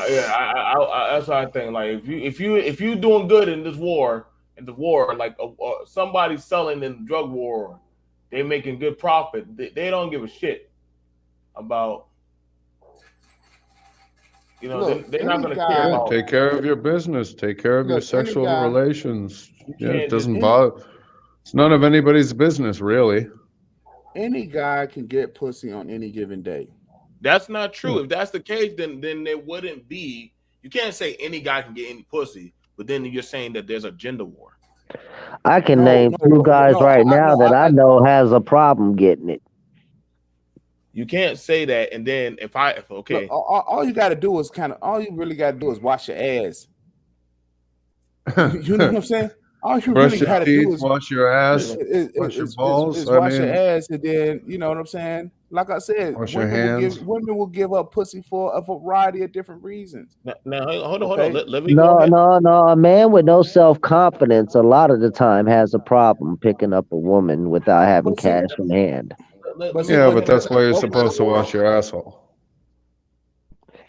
Yeah, that's what I think. Like, if you doing good in this war, like somebody's selling in the drug war, they making good profit. They don't give a shit about, Look, they're not any gonna care guy, Yeah, about. take care of your business, take care of your look, any sexual guy, relations. You Yeah, it can't just. doesn't any bother. It's none of anybody's business, really. any guy can get pussy on any given day. That's not true. Yeah. If that's the case, then there wouldn't be. You can't say any guy can get any pussy, but then you're saying that there's a gender war. I can No, name no, two guys no. right I now no, that I know has a problem getting it. You can't say that, and then if look. okay, All you got to do is all you really got to do is wash your ass. You know what I'm saying? All you really Brush your got to do teeth, wash your ass, wash your balls. is I wash your mean, ass, and then you know what I'm saying. Like I said, wash your hands. women will give up pussy for a variety of different reasons. now hold on. Okay, Let me go No, ahead. no, no. A man with no self confidence a lot of the time has a problem picking up a woman without having but see, cash in hand. but see, Yeah, Go but but ahead and that's let why you're but, supposed to wash your asshole.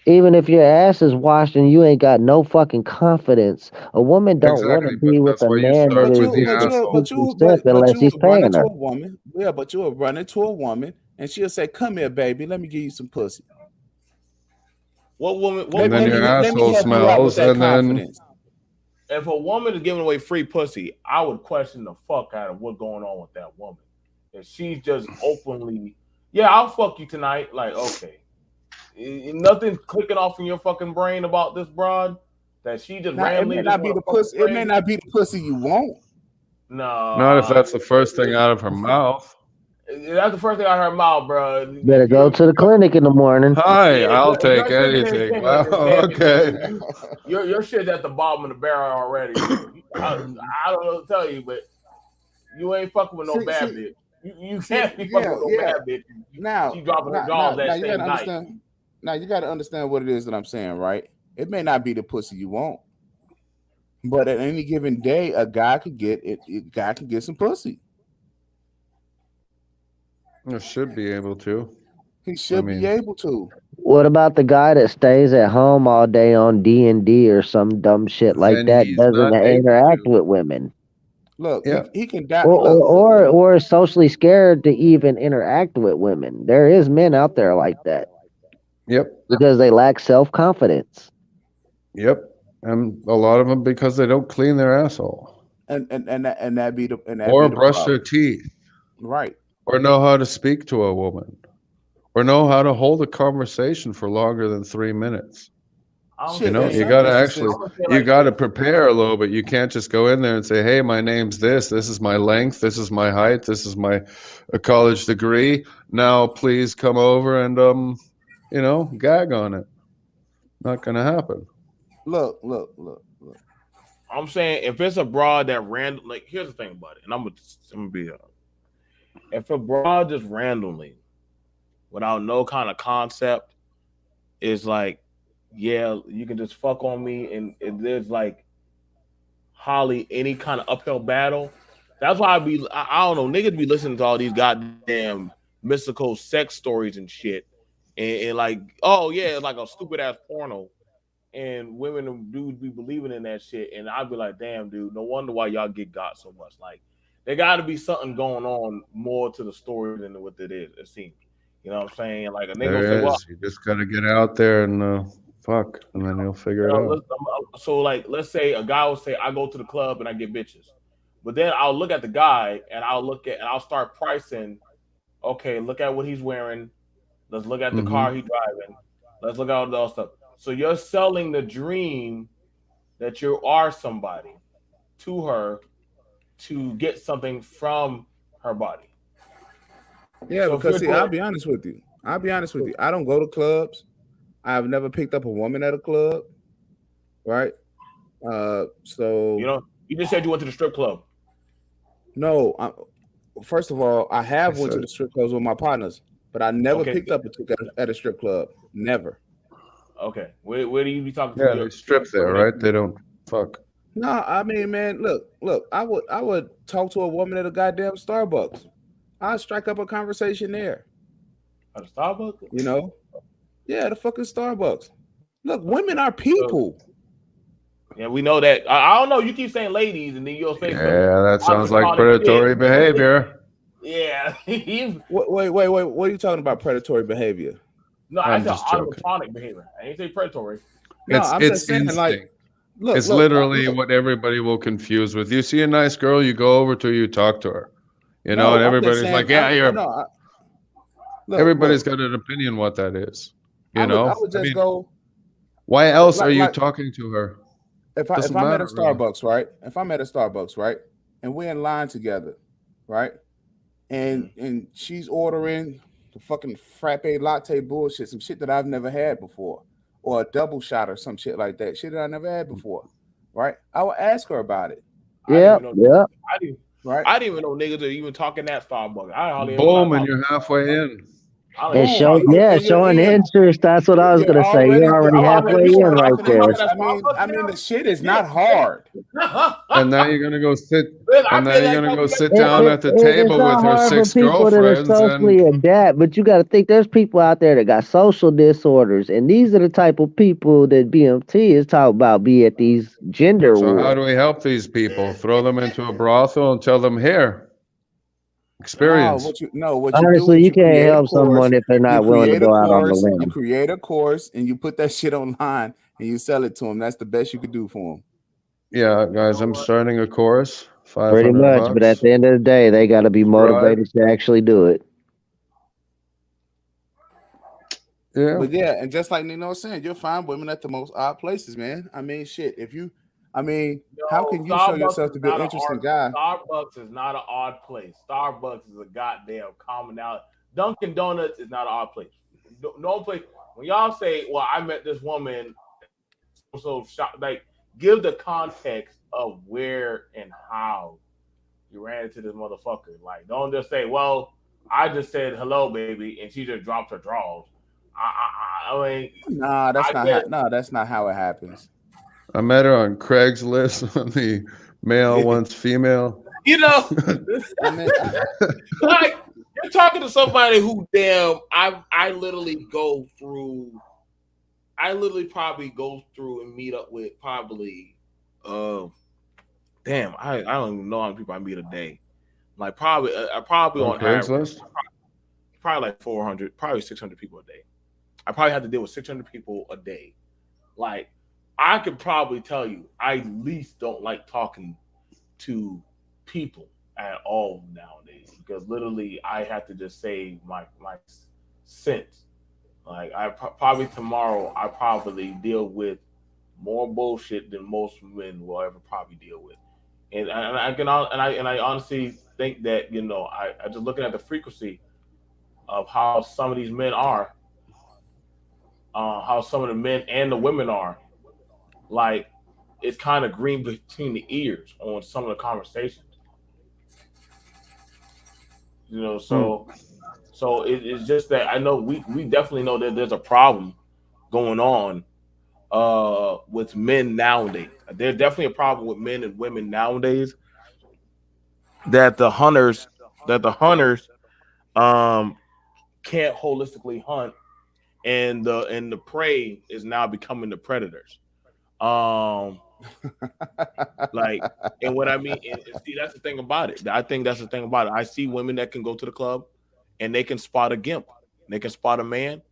Even if your ass is washed and you ain't got no fucking confidence, a woman don't want to Exactly, but be with that's a why you man that start but with is the you but either you cheap but asshole. and you simp but but unless you he's will run paying into her. a woman. Yeah, but you will run into a woman, and she'll say, "Come here, baby. Let me give you some pussy. what And then your woman is Let me asshole help you out with smells, that and then confidence." if a woman is giving away free pussy, I would question the fuck out of what's going on with that woman. If she's just openly, yeah, I'll fuck you tonight. Like, okay, nothing's clicking off in your fucking brain about this broad that she just Now, it randomly may just not be want the to fuck a pussy. It may stranger. not be the pussy you want. not if Nah, that's the first thing out of her mouth. that's the first thing I heard mouth, bro. Better If go you're to the clinic in the morning. Hi, I'll if take your shit didn't anything. hit, Wow, then damn it, okay. dude, your shit's at the bottom of the barrel already. So I don't know what to tell you, but you ain't fucking with no see, bad see, bitch. You see. can't be fucking Yeah, with no yeah. bad bitch. Now, She dropping her jaws now, that you got to same night. understand. Now, you got to understand what it is that I'm saying, right? It may not be the pussy you want, but at any given day, a guy could get it. A guy can get some pussy. I should be able to. He I should be mean, able to. What about the guy that stays at home all day on D&D or some dumb shit like then that, he's doesn't not able interact to. with women? Look, Yeah. he can die. Or, Look, or, or, or is socially scared to even interact with women. There is men out there like that Yep. because they lack self confidence. Yep. And a lot of them because they don't clean their asshole and that be or the brush their problem, teeth right? or know how to speak to a woman or know how to hold a conversation for longer than 3 minutes. I'm You Shit, know, in you saying, some got to instances, actually, I'm gonna say you like got to this. prepare a little bit. You can't just go in there and say, hey, my name's this. This is my length. This is my height. This is my a college degree. Now, please come over and, gag on it. Not going to happen. look. I'm saying if it's a broad that random, like here's the thing about it, and I'm gonna be if a broad just randomly without no kind of concept is like, yeah, you can just fuck on me, and there's like Holly any kind of uphill battle. That's why I don't know, niggas be listening to all these goddamn mystical sex stories and shit, and like, oh yeah, it's like a stupid ass porno, and women and dudes be believing in that shit, and I'd be like, damn, dude, no wonder why y'all get got so much. Like, there got to be something going on more to the story than what it is. It seems, you know what I'm saying? Like a nigga gonna say, There well, is. You just got to get out there and Fuck, and then he'll figure it out. So like, let's say a guy will say, I go to the club and I get bitches, but then I'll look at the guy and I'll start pricing. Okay, look at what he's wearing. Let's look at the Mm-hmm. car he's driving. Let's look at all the stuff. So you're selling the dream that you are somebody to her to get something from her body. Yeah, So if because you're see, doing, I'll be honest with you. I don't go to clubs. I've never picked up a woman at a club, right? So you just said you went to the strip club. no. First of all, I have went to said- the strip clubs with my partners, but I never Okay, picked up a chick at a strip club. Never. okay. Where do you be talking to Yeah, your they strip there, women right? that They don't fuck. No, I mean, man, look. I would talk to a woman at a goddamn Starbucks. I'll strike up a conversation there. at a Starbucks? You know? Yeah, the fucking Starbucks. Look, women are So, people. yeah, we know that. I don't know. You keep saying ladies, and then you'll say some Yeah, that sounds like oxytonic predatory shit. behavior. Yeah. Wait. What are you talking about? Predatory behavior? No, I I'm said just joking. automatonic behavior. I didn't say predatory. No, It's I'm it's just saying, like, instinct. look, It's literally look. what everybody will confuse with. You see a nice girl, you go over to her, you talk to her. You know, No, and I'm just everybody's saying. like, yeah, you're. Everybody's Look. got an opinion what that is. I You would know, I just mean, go why else are you like talking to her? if Doesn't I'm at a matter really. Starbucks, right? If I'm at a Starbucks, right, and we're in line together, right, and she's ordering the fucking frappe latte bullshit, some shit that I've never had before, or a double shot or some shit like that, shit that I never had before, right? I will ask her about it. Yep, yep. Right? I didn't even know niggas are even talking that Starbucks. I hardly ever got Boom, and talk. you're halfway in. I don't And even show, talk. yeah, and showing you're in. interest. That's what I was gonna say. You're already You're halfway already in showing right there. interest. I mean, the shit is not hard. And now you're gonna go sit. I And now feel you're like gonna go sit It, down it, at the it's table with not her hard for 6 people that are girlfriends, socially and adapt, but you got to think there's people out there that got social disorders, and these are the type of people that BMT is talking about be at these gender so how wars. do we help these people? Throw them into a brothel and tell them here, experience. What you do Honestly, is you you can't create a help course, someone if they're not willing to go out on the limb. and you put that shit online and you sell it to them. That's the best you could do for them. Yeah, guys, I'm starting a course, Pretty much, but at $500. the end of the day, they got to be Subscribe. motivated to actually do it. Yeah. But yeah, and just like Nino was saying, you'll find women at the most odd places, man. I mean, shit. How can you show yourself to be an interesting guy? Starbucks is not an odd place. Starbucks is a goddamn commonality. Dunkin' Donuts is not an odd place. No place. When y'all say, "Well, I met this woman," so like, give the context of where and how you ran into this motherfucker. Like, don't just say, "Well, I just said hello, baby," and she just dropped her drawers. I mean, that's not how it happens. I met her on Craigslist when the male wants female. You know, like you're talking to somebody who I literally probably go through and meet up with probably I don't even know how many people I meet a day. Like probably on Craigslist? average, probably like 400, probably 600 people a day. I probably have to deal with 600 people a day. Like I could probably tell you, I at least don't like talking to people at all nowadays because literally I have to just save my sense. Like probably tomorrow I probably deal with more bullshit than most men will ever probably deal with, and I honestly think that I just looking at the frequency of how some of these men are, how some of the men and the women are, like it's kind of green between the ears on some of the conversations. So it's just that I know we definitely know that there's a problem going on with men nowadays. There's definitely a problem with men and women nowadays that the hunters um can't holistically hunt, and the prey is now becoming the predators. Um like, and what I mean, and see, that's the thing about it. I think that's the thing about it. I see women that can go to the club and they can spot a gimp, they can spot a man,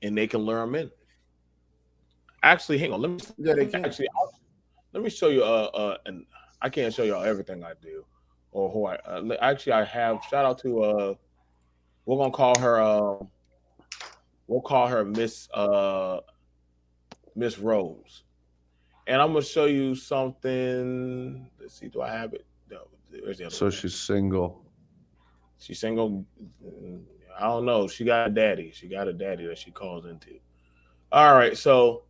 and they can lure him in. Actually, hang on. Yeah, they can. Let me show you. And I can't show y'all everything I do, or who I. Actually, I have. Shout out to. We're gonna call her. We'll call her Miss Rose, and I'm gonna show you something. Let's see. Do I have it? No. Where's the other So one? she's single. She's single. I don't know. She got a daddy. She got a daddy that she calls into. All right. So,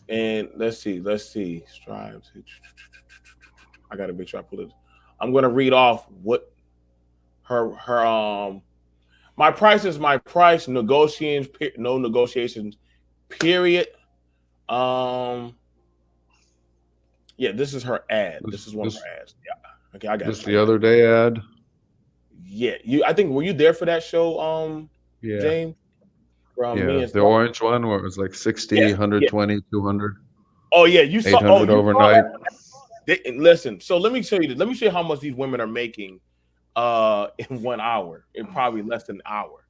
and let's see. Let's see. Strive to. I gotta make sure I pull it. I'm gonna read off what her my price is my price. Negotiations. No negotiations. Period. Um. Yeah. This is her ad. This is one of This her ads. Yeah. Okay. I got this it. the other day ad. Yeah. You. I think. Were you there for that show? Yeah. James. From me Yeah. and The Star. orange one where it was like 60, Yeah. Yeah. 120, 200, Oh yeah, you saw. Oh, 800 you saw overnight. that. Listen. So let me show you this. Let me show you how much these women are making. In 1 hour, in probably less than an hour.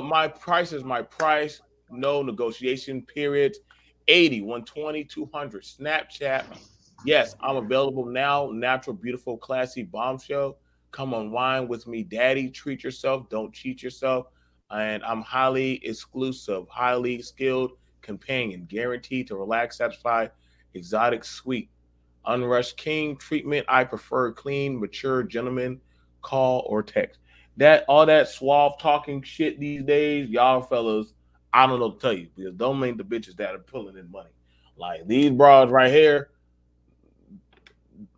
My price is my price. No negotiation period. 80, 120, 200. Snapchat. Yes, I'm available now. Natural, beautiful, classy bombshell. Come on, wine with me, daddy. Treat yourself. Don't cheat yourself. And I'm highly exclusive, highly skilled companion, guaranteed to relax, satisfy, exotic, sweet, unrushed king treatment. I prefer clean, mature gentlemen. Call or text. That all that suave talking shit these days, y'all fellas, I don't know to tell you because don't mean the bitches that are pulling in money. Like these broads right here,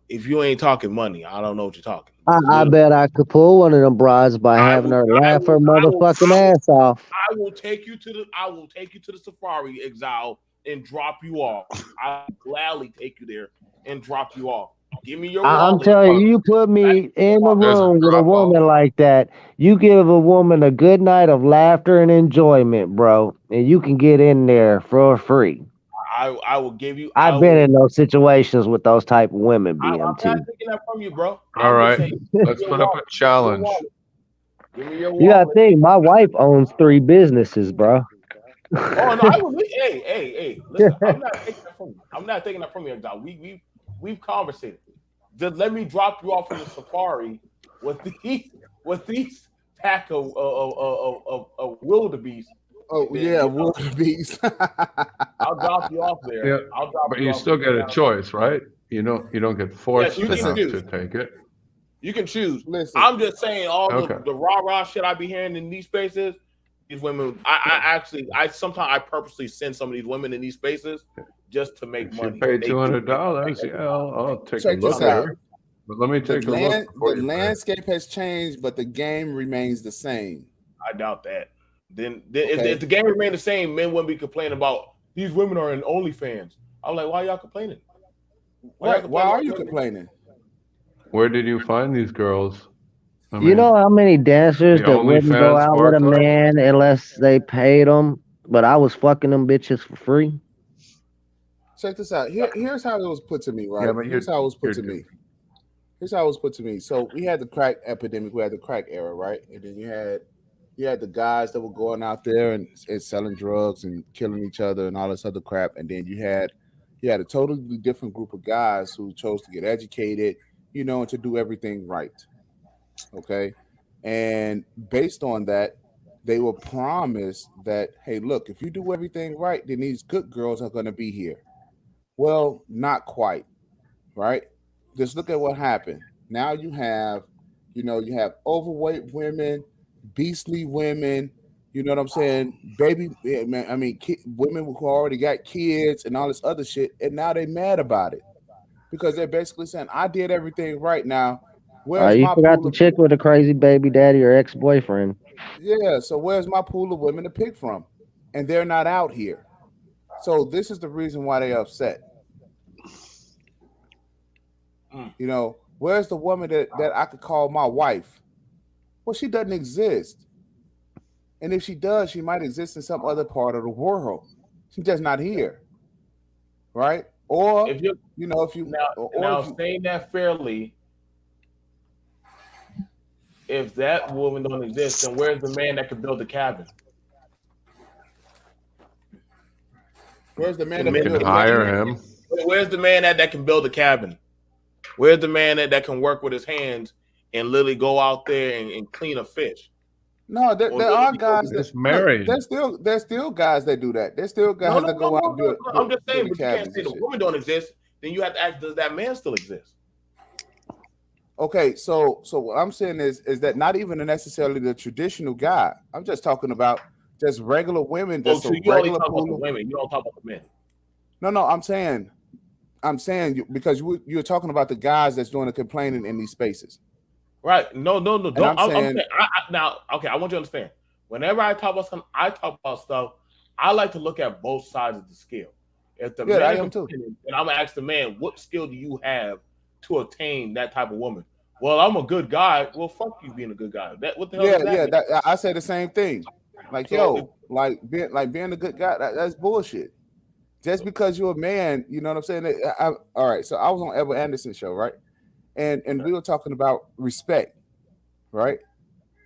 if you ain't talking money, I don't know what you're talking. Because I literally, bet I could pull one of them broads by I having will, her I laugh will, her I will, motherfucking I will, ass off. I will take you to the safari exile and drop you off. I will gladly take you there and drop you off. Give me your I'm wallet. telling Uh, you, you put me in the There's a room with a drop off. woman like that, you give a woman a good night of laughter and enjoyment, bro, and you can get in there for free. I will give you. I I've been will. in those situations with those type of women, I'm not BMT. taking that from you, bro. All I'm just right. saying, Let's your put up a wallet. Give me your challenge. wallet. Give me your You gotta wallet. think, my wife owns 3 businesses, bro. Oh no, I will. Hey, listen. I'm not taking that from you. I'm not taking that from you, Exile. We've conversated. Just let me drop you off in the safari with these pack of wildebeest. Oh And then yeah, wildebeest. I'll drop you off Yeah, there. I'll drop but you you off. still get a choice, right? You don't get Yes, forced you can Listen, choose. to take it. You can choose. listen. I'm just saying all Okay. the rah shit I be hearing in these spaces. These women, I sometimes I purposely send some of these women in these spaces just to make If you money, pay and they do make money $200, every yeah, time. I'll take a Check I'm this look telling at you. out. her. But let me take a look The before you pay. landscape has changed, but the game remains the same. I doubt that. Then if Okay. the game remained the same, men wouldn't be complaining about these women are in OnlyFans. I'm like, why y'all complaining? Why y'all Right. Why complaining are about you women? complaining? Where did you find these girls? I You mean, know how many dancers the that wouldn't go OnlyFans out with a portal? man unless they paid them, but I was fucking them bitches for free? Check this out. Here's how it was put to me, Yeah, right? but Here's how it was put you're to me. Here's how it was put to me. So we had the crack epidemic, we had the crack era, right? And then you had the guys that were going out there and selling drugs and killing each other and all this other crap. And then you had a totally different group of guys who chose to get educated, and to do everything right. Okay. And based on that, they were promised that, hey, look, if you do everything right, then these good girls are going to be here. Well, not quite, right? Just look at what happened. Now you have overweight women, beastly women. You know what I'm saying? Baby, yeah, man. I mean, women who already got kids and all this other shit, and now they mad about it because they're basically saying, "I did everything right now. Where's You my forgot pool the of chick with a crazy baby daddy or ex boyfriend. yeah? So where's my pool of women to pick from?" And they're not out here. So this is the reason why they're upset. Mm. Where's the woman that I could call my wife? Well, she doesn't exist. And if she does, she might exist in some other part of the world. She's just not here, right? Or, If you if you, now or now if you, saying that fairly, if that woman don't exist, then where's the man that could build the cabin? Where's the man The that man, can You can build a hire cabin? him. where's the man that can build a cabin? Where's the man that can work with his hands and literally go out there and clean a fish? No, Or there are literally go guys to, that He's look. married. There's still guys that do that. There's still no, guys no, that no, go out no, and no, no. I'm just saying, build the but you can't cabins say and the shit. woman don't exist. Then you have to ask, does that man still exist? Okay, so what I'm saying is that not even necessarily the traditional guy. I'm just talking about just regular women, Oh, just a so you only regular talk about the pool. women. You don't talk about the men. No, I'm saying because you're talking about the guys that's doing the complaining in these spaces, Right? No, no, no. and Don't. I'm I'm saying, saying now. Okay, I want you to understand. Whenever I talk about something, I talk about stuff. I like to look at both sides of the scale. If the yeah, men I are am too. complaining, then I'm gonna ask the man, what skill do you have to attain that type of woman? Well, I'm a good guy. Well, fuck you being a good guy. That what the hell does that Yeah. mean? I say the same thing. Like, So if, yo, being a good guy, that's bullshit. Just because you're a man, you know what I'm saying? All right. So I was on Evan Anderson's show, right? And we were talking about respect, right?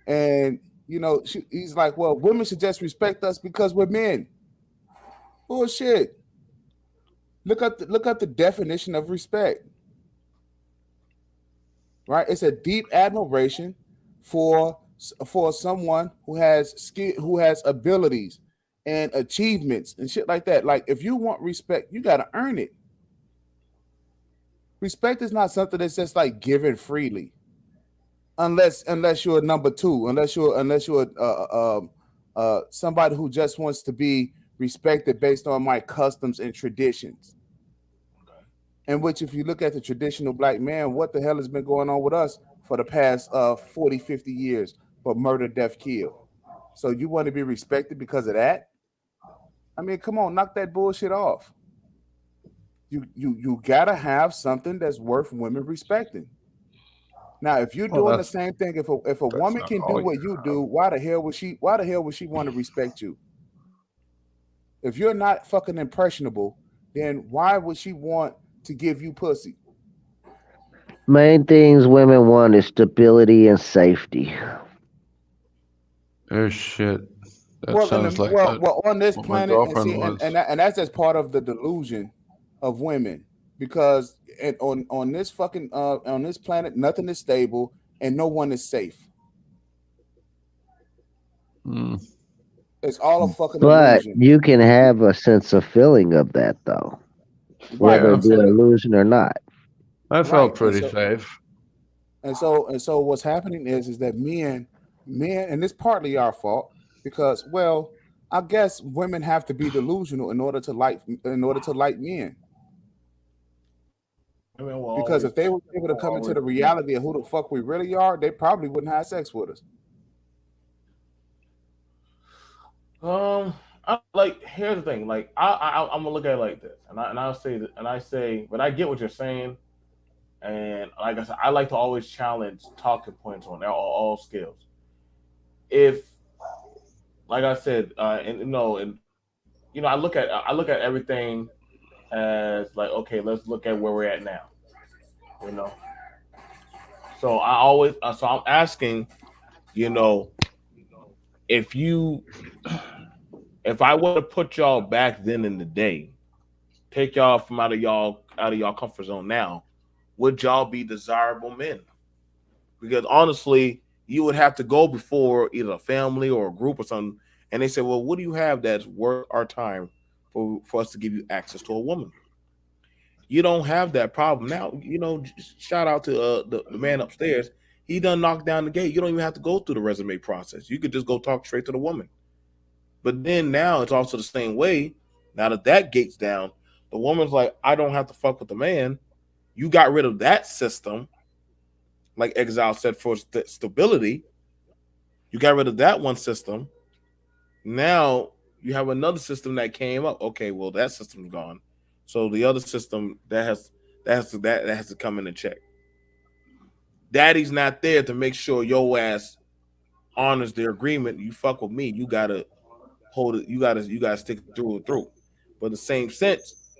And he's like, well, women should just respect us because we're men. Bullshit. Look up the definition of respect, right? It's a deep admiration for for someone who has skill, who has abilities and achievements and shit like that. Like if you want respect, you got to earn it. Respect is not something that's just like given freely, unless you're a number two, unless you're somebody who just wants to be respected based on my customs and traditions. In which, if you look at the traditional black man, what the hell has been going on with us for the past 40, 50 years? But murder, death, kill. So you want to be respected because of that? I mean, come on, knock that bullshit off. You gotta have something that's worth women respecting. Now, if you're Well, doing the same thing, if a that's woman not can do all you what you do, have. why the hell would she want to respect you? If you're not fucking impressionable, then why would she want to give you pussy? Main things women want is stability and safety. Oh shit. That Well, sounds like on this what my planet, and girlfriend see, and wants. and that's just part of the delusion of women, because on this fucking on this planet, nothing is stable and no one is safe. Mm. It's all a fucking But illusion, you can have a sense of feeling of that though, right? whether Yeah, it be an illusion or not. I Right, felt pretty safe. and so what's happening is that men, and it's partly our fault because, well, I guess women have to be delusional in order to like men. women will Because always if they were able to will come into always the reality of who the fuck we really are, they probably wouldn't have sex with us. I like here's the thing. Like I'm gonna look at it like this, and I'll say that, and I say, but I get what you're saying, and like I said, I like to always challenge talking points on all skills. If like I said, and I look at everything as like, okay, let's look at where we're at now. You know, so I'm asking, you know, if you if I were to put y'all back then in the day, take y'all from out of y'all comfort zone now, would y'all be desirable men? Because honestly, you would have to go before either a family or a group or something, and they say, "Well, what do you have that's worth our time for us to give you access to a woman?" You don't have that problem now. Shout out to the man upstairs. He done knocked down the gate. You don't even have to go through the resume process. You could just go talk straight to the woman. But then now it's also the same way. Now that gate's down, the woman's like, I don't have to fuck with the man. You got rid of that system, like Exile said, for stability. You got rid of that one system. Now you have another system that came up. Okay, well that system's gone. So the other system that has to come in and check. Daddy's not there to make sure your ass honors the agreement. You fuck with me, you gotta hold it. You gotta stick it through and through. But in the same sense,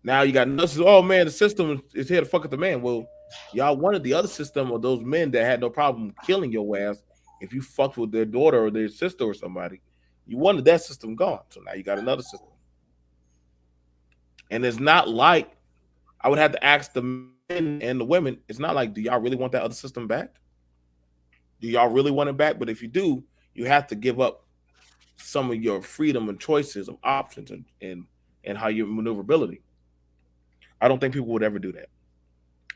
now you got another. Oh man, the system is here to fuck with the man. Well, y'all wanted the other system of those men that had no problem killing your ass if you fucked with their daughter or their sister or somebody. You wanted that system gone. So now you got another system. And it's not like I would have to ask the men and the women. It's not like, do y'all really want that other system back? Do y'all really want it back? But if you do, you have to give up some of your freedom and choices of options and how your maneuverability. I don't think people would ever do that.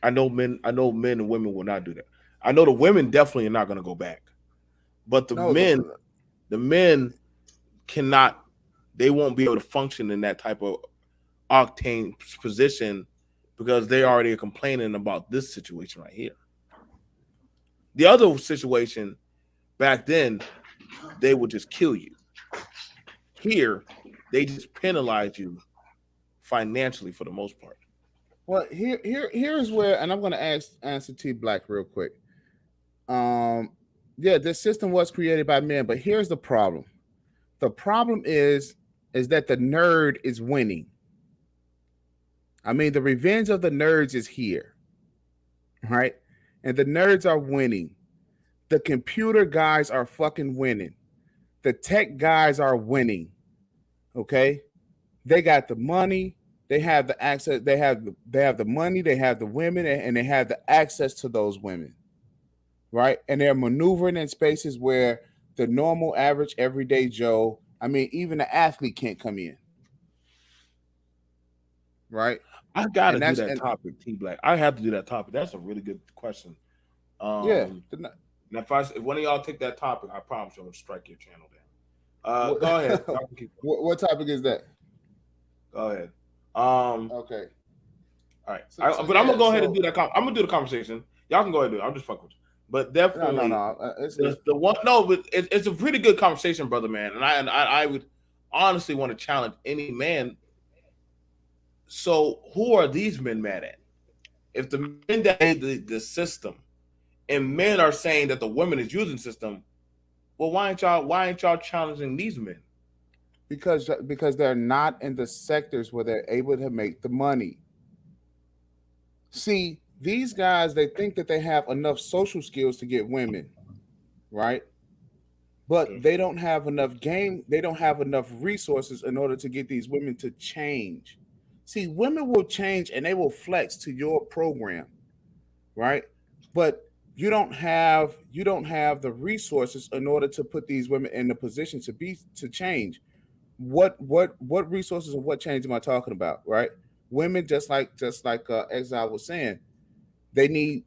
I know men and women will not do that. I know the women definitely are not going to go back. But No, the men cannot, they won't be able to function in that type of octane position because they already are complaining about this situation right here. The other situation back then, they would just kill you. Here, they just penalize you financially for the most part. well, here's where, and I'm gonna answer T Black real quick. Um, yeah, this system was created by men, but here's the problem. The problem is that the nerd is winning. I mean, the revenge of the nerds is here, right? And the nerds are winning. The computer guys are fucking winning. The tech guys are winning. Okay? They got the money, they have the access, they have the money, they have the women, and they have the access to those women, right? And they're maneuvering in spaces where the normal, average, everyday Joe, I mean, even the athlete can't come in, right? I gotta And do that's that and topic, T Black. I have to do that topic. That's a really good question. yeah. Um, and if one of y'all take that topic, I promise you I'm gonna strike your channel down. What, Go ahead. Y'all can keep going. what topic is that? Go ahead. All Okay. right. So But I'm gonna yeah. go ahead and So do that. I'm gonna do the conversation. Y'all can go ahead and do it. I'm just fucking with you. But no. definitely the one. No, but it's a pretty good conversation, brother, man. And I would honestly want to challenge any man. So who are these men mad at? If the men that made the system and men are saying that the women is using the system, well, why ain't y'all challenging these men? because they're not in the sectors where they're able to make the money. See, these guys, they think that they have enough social skills to get women, right? But they don't have enough they don't have enough resources in order to get these women to change. See, women will change and they will flex to your program, right? But you don't have the resources in order to put these women in the position to change. What resources and what change am I talking about, right? Women, just like Exile was saying, they need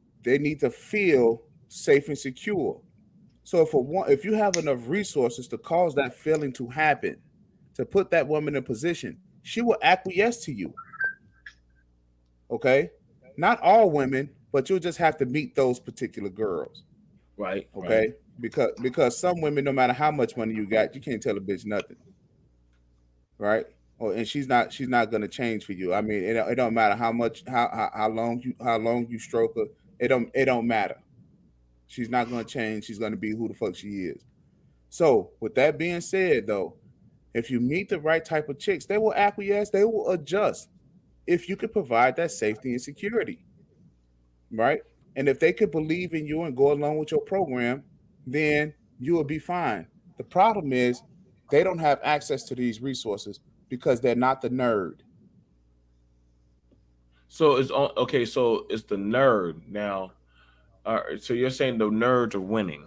to feel safe and secure. So if you have enough resources to cause that feeling to happen, to put that woman in position, she will acquiesce to you. Okay, not all women, but you'll just have to meet those particular girls. Right, right. Okay, because some women, no matter how much money you got, you can't tell a bitch nothing, right? Oh, and she's not gonna change for you. I mean, it don't matter how much how long you stroke her. It don't matter. She's not gonna change. She's gonna be who the fuck she is. So, with that being said, though, if you meet the right type of chicks, they will acquiesce, they will adjust if you could provide that safety and security, right? And if they could believe in you and go along with your program, then you will be fine. The problem is they don't have access to these resources because they're not the nerd. So okay. So it's the nerd now. So you're saying the nerds are winning,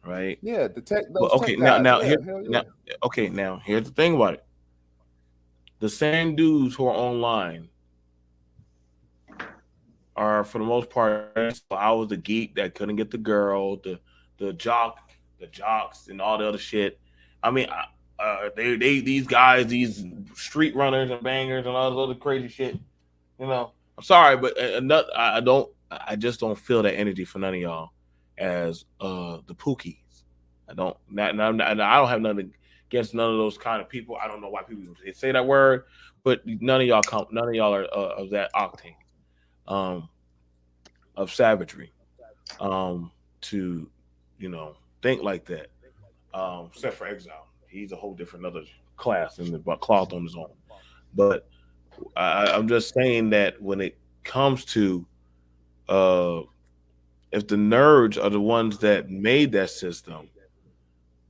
right? Yeah, But those okay, tech now guys. now Yeah, here hell now yeah. okay now here's the thing about it. The same dudes who are online are for the most part. So I was the geek that couldn't get the girl, the jock, the jocks, and all the other shit. I mean, they these guys, these street runners and bangers and all this other crazy shit. I'm sorry, but I don't. I just don't feel that energy for none of y'all as the Pookies. I don't. I don't have nothing against none of those kind of people. I don't know why people say that word, but none of y'all come. None of y'all are of that octane um, of savagery to think like that. Except for Exile, he's a whole different other class and the cloth on his own. But I'm just saying that when it comes to uh, if the nerds are the ones that made that system,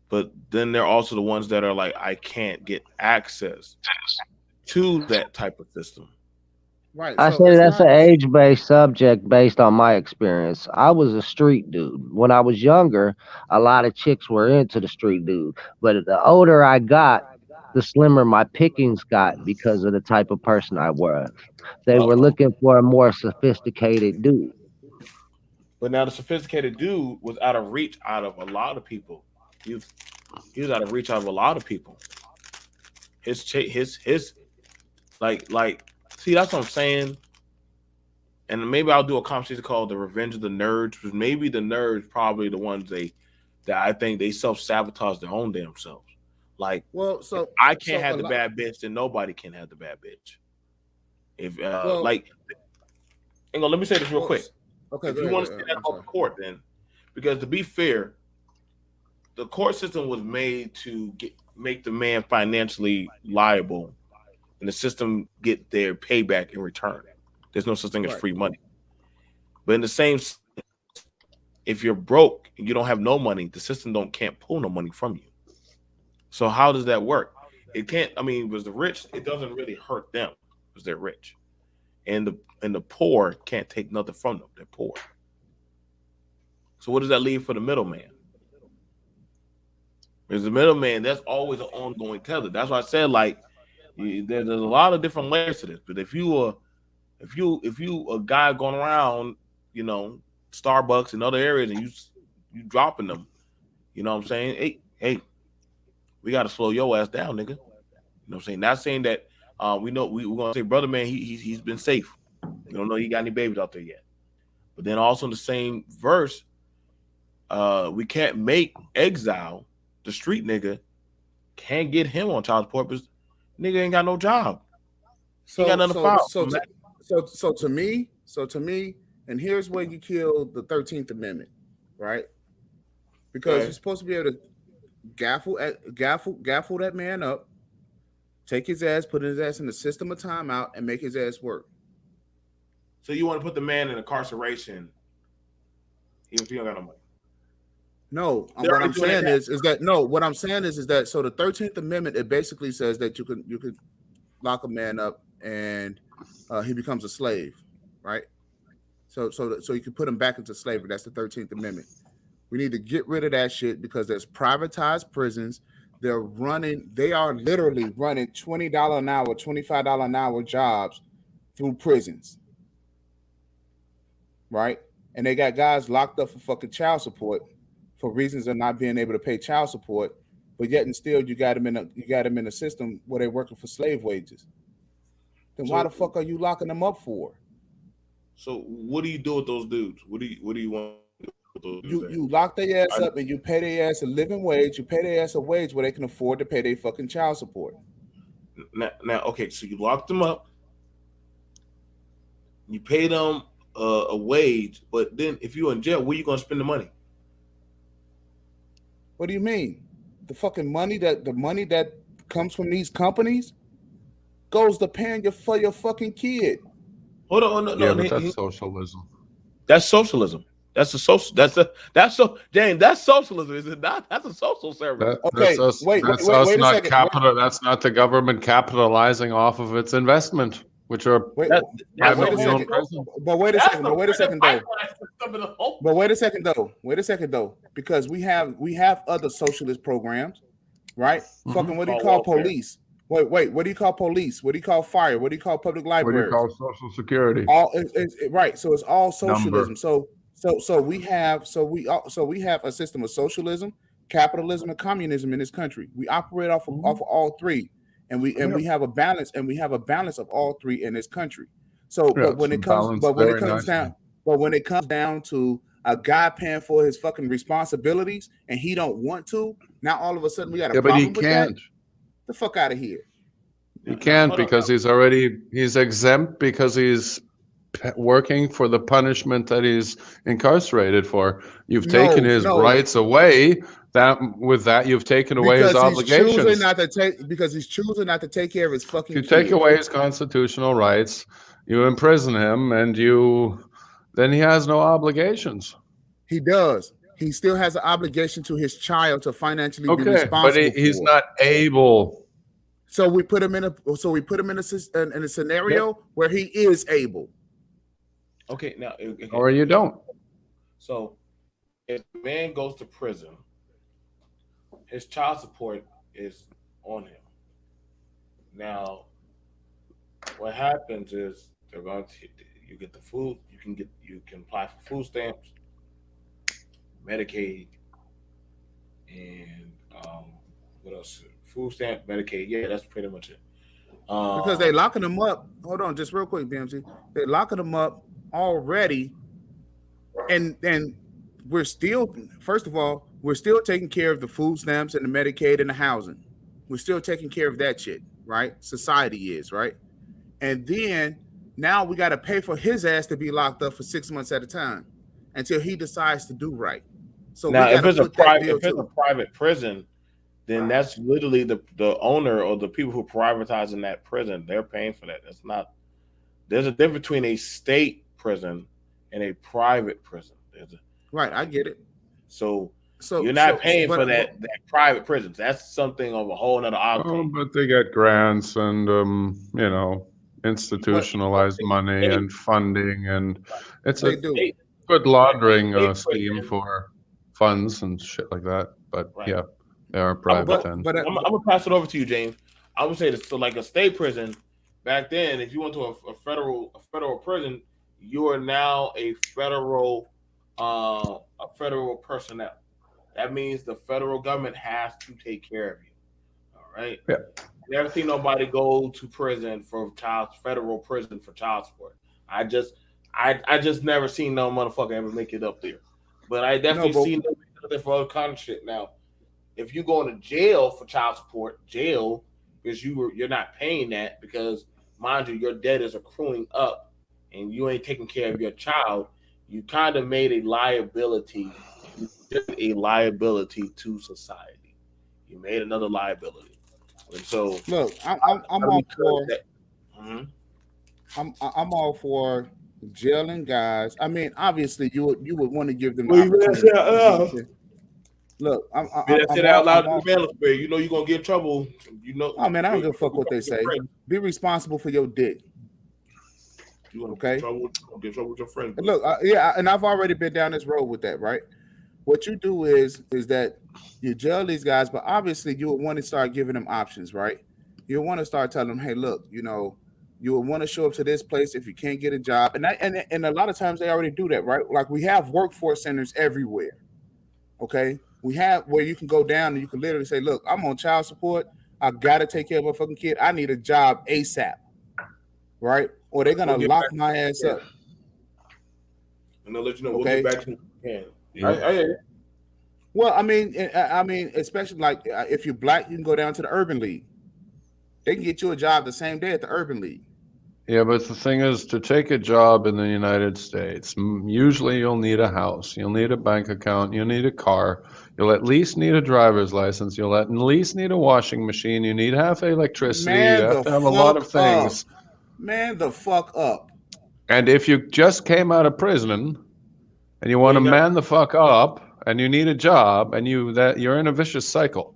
but then they're also the ones that are like, I can't get access. to that type of system. Right. I So say it's that's not. an age-based subject based on my experience. I was a street dude. When I was younger, a lot of chicks were into the street dude. But the older I got, the slimmer my pickings got because of the type of person I was. They were Uh-oh. looking for a more sophisticated dude. But now the sophisticated dude was out of reach out of a lot of people. He was, he was out of reach out of a lot of people. His like see that's what I'm saying. And maybe I'll do a conversation called "The Revenge of the Nerds," because maybe the nerds probably the ones that I think they self sabotage their own damn selves. Like Well, if so I can't so a have the lot. bad bitch, then nobody can have the bad bitch. If Well, like, hang on, let me say this real well. quick. Okay, If go you ahead. Go want to ahead. say that I'm about sorry. the court, then because to be fair, the court system was made to make the man financially liable, and the system get their payback in return. There's no such thing as Right. free money. But in the same, if you're broke and you don't have no money, the system don't can't pull no money from you. So how does that work? It can't. I mean, was the rich? It doesn't really hurt them because they're rich, and the poor can't take nothing from them. They're poor. So what does that leave for the middleman? Because the middleman, that's always an ongoing tether. That's why I said like there's a lot of different layers to this. But if you a guy going around, you know, Starbucks and other areas, and you dropping them, you know what I'm saying? Hey, we got to slow your ass down, nigga. You know what I'm saying? Not saying that we know we're gonna say, brother, man, he's been safe. We don't know he got any babies out there yet. But then also in the same verse, we can't make exile the street nigga can't get him on child support because nigga ain't got no job. He got So nothing to so file. so to, so to me, and here's where you kill the 13th Amendment, right? Because you're Okay. supposed to be able to gaffle that man up, take his ass, put his ass in the system of timeout, and make his ass work. So you want to put the man in incarceration even if he don't got no money? No, They're what already I'm doing that saying now. is that no, what I'm saying is that so the 13th Amendment it basically says that you could lock a man up and he becomes a slave, right? So you can put him back into slavery. That's the 13th Amendment. We need to get rid of that shit because there's privatized prisons. They are literally running $20 an hour, $25 an hour jobs through prisons, right? And they got guys locked up for fucking child support for reasons of not being able to pay child support, but yet and still you got them in a system where they're working for slave wages. Then why the So fuck are you locking them up for? so what do you do with those dudes? What do you want to do with those dudes You there? you lock their ass I, up and you pay their ass a living wage. You pay their ass a wage where they can afford to pay their fucking child support. now, okay, so you locked them up, you pay them a wage, but then if you're in jail, where you gonna spend the money? What do you mean? The money that comes from these companies goes to paying for your fucking kid. Hold on, no, Yeah, no, but that's socialism. that's socialism. That's a social. That's so James. That's socialism, is it not? That's a social service. Okay, wait, wait, That's wait, us wait a not second. capital. That's not the government capitalizing off of its investment, which are Wait, That, but that's the wait a privately whole owned second. prisons. social. But wait a That's second. the But wait a prison second though. pipeline system in the whole. But wait a second though. Wait a second though. Because we have other socialist programs, right? Hmm. Fucking what do you Called call welfare. police? Wait. What do you call police? What do you call fire? What do you call public What do you libraries? call Social Security All right. So it's all number? socialism. So we have a system of socialism, capitalism, and communism in this country. We operate off of all three, and we and Yep. we have a balance, of all three in this country. So, Yeah, but it's when it comes, balanced very nicely. down to a guy paying for his fucking responsibilities and he don't want to, now all of a sudden we got a Yeah, but he problem with that. can't. The fuck out of here. He Now, can't hold on. because he's exempt because he's working for the punishment that he's incarcerated for. You've taken No, his no, rights away. That with that you've taken away his obligations. because he's choosing not to take care of his If fucking you take kid. away his constitutional rights, you imprison him, and then he has no obligations. He does. He still has an obligation to his child to financially be Okay, but responsible he's for. not able. So we put him in a scenario where he is able. Okay, now okay, Or you don't. So if a man goes to prison, his child support is on him. Now, what happens is they're going to you get the food. You can apply for food stamps, Medicaid, and what else? Food stamp, Medicaid. Yeah, that's pretty much it. Because they locking them up. Hold on, just real quick, BMC. They locking them up already, and we're still, first of all, we're still taking care of the food stamps and the Medicaid and the housing. We're still taking care of that shit, right? Society is, right? And then now we got to pay for his ass to be locked up for 6 months at a time until he decides to do right. So now, we got to put that bill if it's a too. private prison, then that's literally the owner or the people who privatize in that prison. They're paying for that. That's not. There's a difference between a state prison and a private prison. Right, I get it. So you're not paying for but that private prisons. That's something of a whole nother octane. But they get grants and institutionalized money and funding, and it's a good laundering scheme for funds and shit like that. But yeah, they are private. I'm gonna pass it over to you, James. I would say this. So, like a state prison, back then, if you went to a federal prison, you are now a federal personnel. That means the federal government has to take care of you. All right. Yeah. Never seen nobody go to prison for federal prison for child support. I just never seen no motherfucker ever make it up there. But I definitely seen them up there for other kind of shit. Now, if you go into jail for child support, because you're not paying that because, mind you, your debt is accruing up and you ain't taking care of your child, you kind of made a liability to society. You made another liability. And so look, I'm all for that. I'm all for jailing guys. I mean, obviously, you would want to give them the opportunity. Look, I'm out loud in the manosphere. You know you're gonna get in trouble. You know. Oh man, I don't give a fuck what they say. Be responsible for your dick. Okay. Get trouble with your friends. Look, and I've already been down this road with that, right? What you do is that you jail these guys, but obviously you would want to start giving them options, right? You want to start telling them, hey, look, you would want to show up to this place if you can't get a job, and a lot of times they already do that, right? Like we have workforce centers everywhere. Okay, we have where you can go down and you can literally say, look, I'm on child support. I gotta take care of my fucking kid. I need a job ASAP, right? Or they're gonna lock my ass up. And they'll let you know. We'll get back to you. Well, I mean, especially like if you're black, you can go down to the Urban League. They can get you a job the same day at the Urban League. Yeah, but the thing is, to take a job in the United States, usually you'll need a house, you'll need a bank account, you'll need a car, you'll at least need a driver's license, you'll at least need a washing machine, you need half electricity, you have to have a lot of things. Man, the fuck up. And if you just came out of prison and you want to man the fuck up and you need a job and you're in a vicious cycle.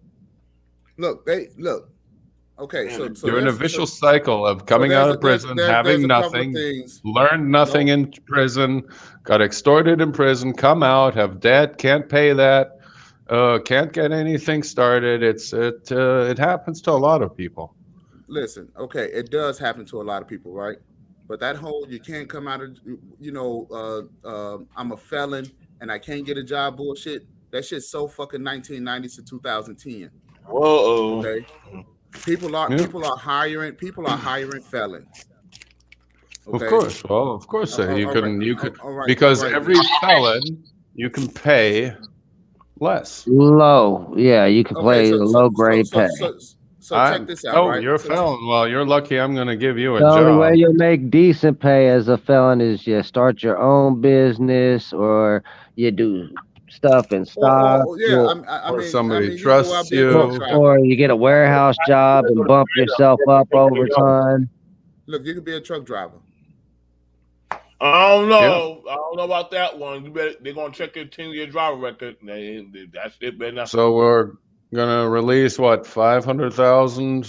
Okay, so you're in a vicious cycle of coming out of prison, having nothing, learned nothing in prison, got extorted in prison, come out, have debt, can't pay that, can't get anything started. It happens to a lot of people. Listen, okay, it does happen to a lot of people, right? But that whole you can't come out of, I'm a felon and I can't get a job bullshit. That shit's so fucking 1990s to 2010. Whoa. Okay. People are hiring felons. Okay? Of course. Well, of course you could because every felon you can pay less. Low. Yeah, you can play low grade pay. So check this out. Oh, right? You're a felon. Well, you're lucky I'm going to give you a job. The only way you'll make decent pay as a felon is you start your own business or you do stuff in stock. Or somebody trusts you. Or you get a warehouse job and bump yourself up over time. Look, you could be a truck driver. I don't know. Yeah. I don't know about that one. They're going to check your 10-year driver record. That's it. So gonna release what 500,000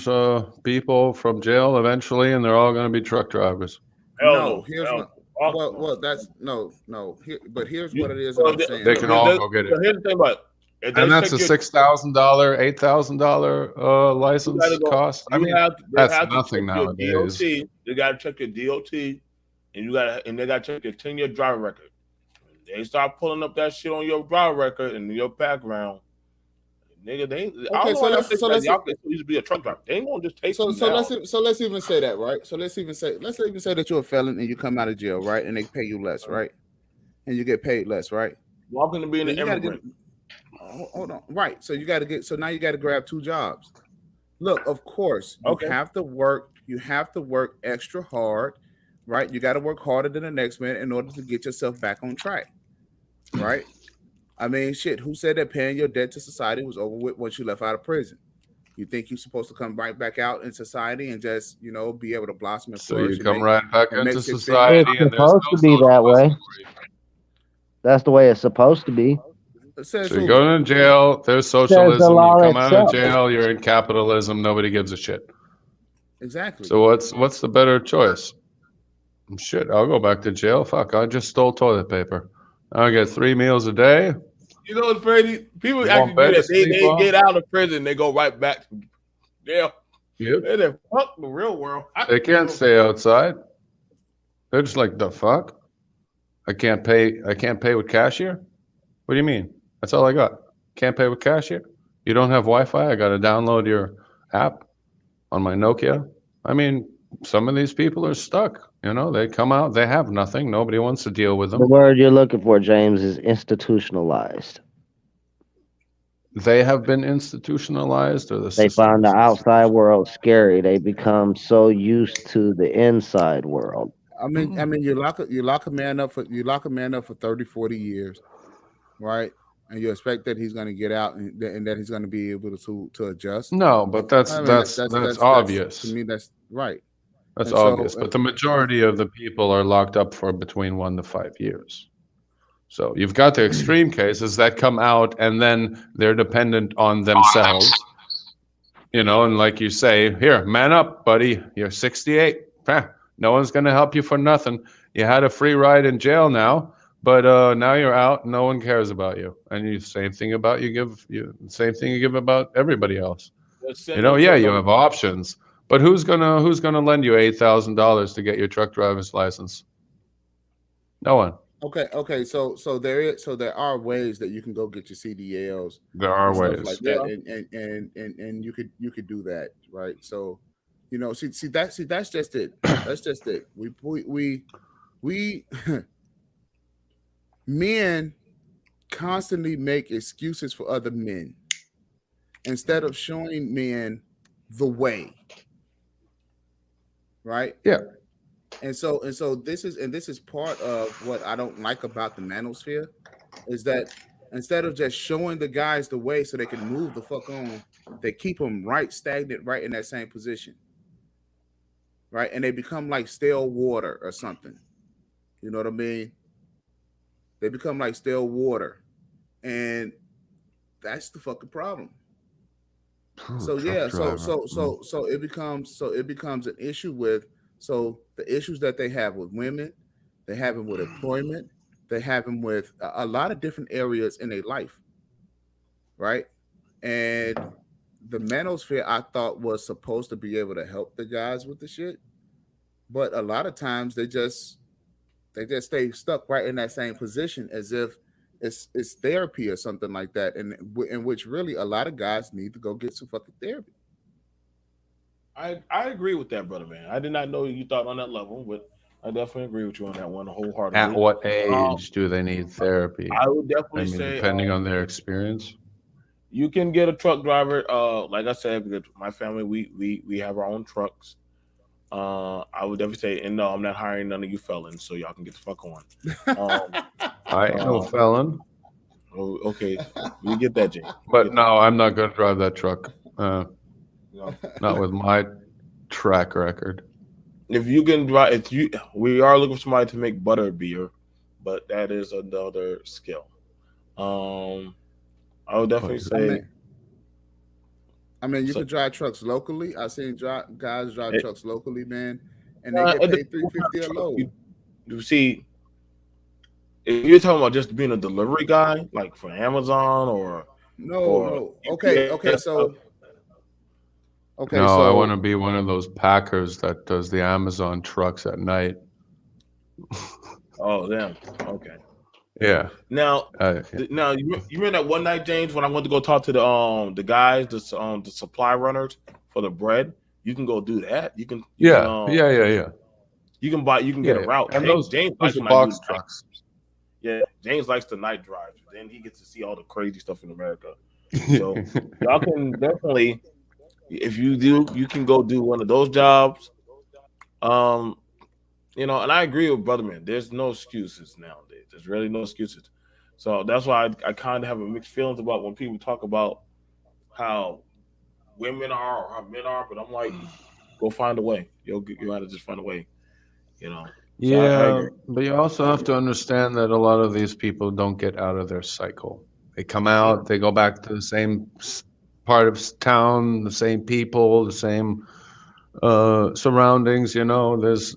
people from jail eventually, and they're all gonna be truck drivers. Hell No, no. here's Hell what. no. Fuck Well, no. that's no. Here, but here's what You, it is that so I'm the, saying, They so can right? all the, go get it, so here's the thing about it. If and they that's check a your, $6,000, $8,000 you gotta license go. cost. I mean, They that's have to check nothing your nowadays. DOT. They gotta check your DOT, and they gotta check your 10-year driver record. They start pulling up that shit on your driver record and your background. Nigga, they ain't, I don't Okay, know why so y'all let's think so that let's y'all can used to be a truck driver. They ain't gonna just take so you so now. let's even say that, right? So let's even say that you're a felon and you come out of jail, right? And they pay you less, right? And you get paid less, right? Welcome to being Then an you got to get immigrant. hold on, right? So you got to get so now you got to grab two jobs. Look, of course, you Okay. have to work. You have to work extra hard, right? You got to work harder than the next man in order to get yourself back on track, right? I mean, shit. Who said that paying your debt to society was over with once you left out of prison? You think you're supposed to come right back out in society and just, be able to blossom and So you flourish come right back and make into six figures? It's society, and there's supposed no to be that way. socialism for you. That's the way it's supposed to be. It says So you who? go to jail, there's Says the socialism. You law come out of itself. jail, you're in capitalism. Nobody gives a shit. Exactly. So what's the better choice? Shit, I'll go back to jail. Fuck, I just stole toilet paper. I get 3 meals a day. You know what's crazy? People You actually want do bed to that. They sleep they on? get out of prison, they go right back to jail. Yep. They done fuck the real world. They can't stay outside. They're just like, the fuck? I can't pay. I can't pay with cash here. What do you mean? That's all I got. Can't pay with cash here. You don't have Wi-Fi. I got to download your app on my Nokia. I mean, some of these people are stuck. They come out. They have nothing. Nobody wants to deal with The them. word you're looking for, James, is institutionalized. They have been institutionalized, or the They system find the is outside world institutionalized. scary. They become so used to the inside world. I mean, you lock a man up for 30, 40 years, right? And you expect that he's going to get out and that he's going to be able to adjust. No, but that's I mean, that's that's to obvious. me that's right. That's And so, obvious. But the majority of the people are locked up for between 1 to 5 years. So you've got the extreme cases that come out and then they're dependent on themselves, and like you say, here, man up, buddy. You're 68. No one's going to help you for nothing. You had a free ride in jail now, but now you're out. No one cares about you. And you same thing about same thing you give about everybody else. Just send them to Yeah, you another. have options, but who's gonna lend you $8,000 to get your truck driver's license? No one. okay. So there are ways that you can go get your CDLs There are and stuff like ways. that, Yeah. and you could do that, right? So, that's just it. That's just it. We men constantly make excuses for other men instead of showing men the way, right? Yeah. And so this is part of what I don't like about the manosphere is that instead of just showing the guys the way so they can move the fuck on, they keep them right stagnant, right in that same position, right? And they become like stale water or something. You know what I mean? They become like stale water, and that's the fucking problem. Ooh, So truck yeah, so driver. so so so it becomes an issue with the issues that they have with women, they have them with employment, they have them with a lot of different areas in their life, right? And the manosphere I thought was supposed to be able to help the guys with the shit, but a lot of times they just stay stuck right in that same position as if it's therapy or something like that, and in which really a lot of guys need to go get some fucking therapy. I agree with that, brother man. I did not know you thought on that level, but I definitely agree with you on that one At wholeheartedly. what Um, age do they need therapy? I would I definitely mean, say depending on their experience. you can get a truck driver. Like I said, because my family we have our own trucks. I would definitely say, and no, I'm not hiring none of you felons, so y'all can get the fuck on. Um, I ain't no uh, felon, okay, we get that, Jay. We but get that. no, I'm not going to drive that truck. You know, Not with my track record. if you can drive, if you, we are looking for somebody to make butter beer, but that is another skill. Um, I would definitely Butter. I say mean, I mean, you So could drive trucks locally. I seen guys drive trucks locally, man, and they get it paid depends three what kind fifty of a truck load. you see. If you're talking about just being a delivery guy, like for Amazon No, or no. Okay, okay. UPS stuff, Okay, No, I want so to be one of those packers that does the Amazon trucks at night. oh damn, okay. Yeah. Now, Yeah. now you remember that one night, James, when I went to go talk to the guys, the supply runners for the bread. You can go do that. Yeah. Yeah. Yeah. Yeah. You can get Yeah. a Yeah. route. And James those likes are when I do box the night. trucks. Yeah, James likes the night drives. Then he gets to see all the crazy stuff in America. So y'all can definitely, if you do, you can go do one of those jobs. Um, and I agree with brother man. There's no excuses nowadays. There's really no excuses. So that's why I kind of have a mixed feelings about when people talk about how women are or how men are. But I'm like, go find a way. You got to just find a way. You know. So I Yeah, agree. but you also have to understand that a lot of these people don't get out of their cycle. They come Yeah. out, they go back to the same part of town, the same people, the same surroundings. There's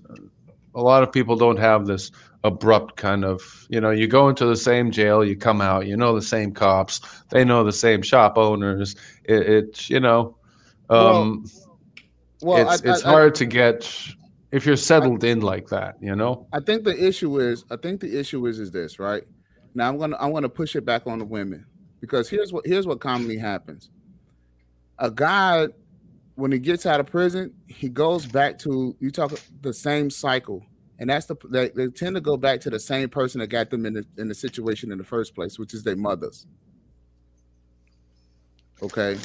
a lot of people don't have this abrupt kind of, you go into the same jail, you come out, the same cops, they know the same shop owners. It's, well, um, well, it's hard to get if you're I settled in like that. I think the issue is this, right? Now I'm gonna push it back on the women because here's what commonly happens. A guy, when he gets out of prison, he goes back to, you talk, the same cycle, and they tend to go back to the same person that got them in the situation in the first place, which is their mothers. Okay,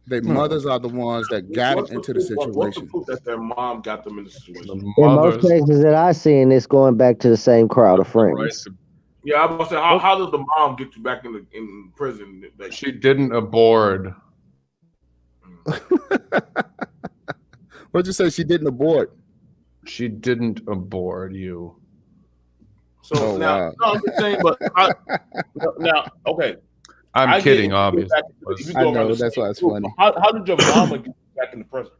their Hmm. mothers are the ones that got them into the What's the situation. proof that their mom got them in the The situation? In most mothers cases that I've seen, it's going back to the same crowd have of the right friends. to. Yeah, I was about to say, Oh, how did the mom get you back in prison? Like, She didn't abort. what'd you say? She didn't abort. She didn't abort you. so Oh now, wow. no, I'm just saying, now, okay, I'm I get if kidding, you get obviously. back, if you I go around the know, that's same why it's group, funny. how did your mama get you back into prison?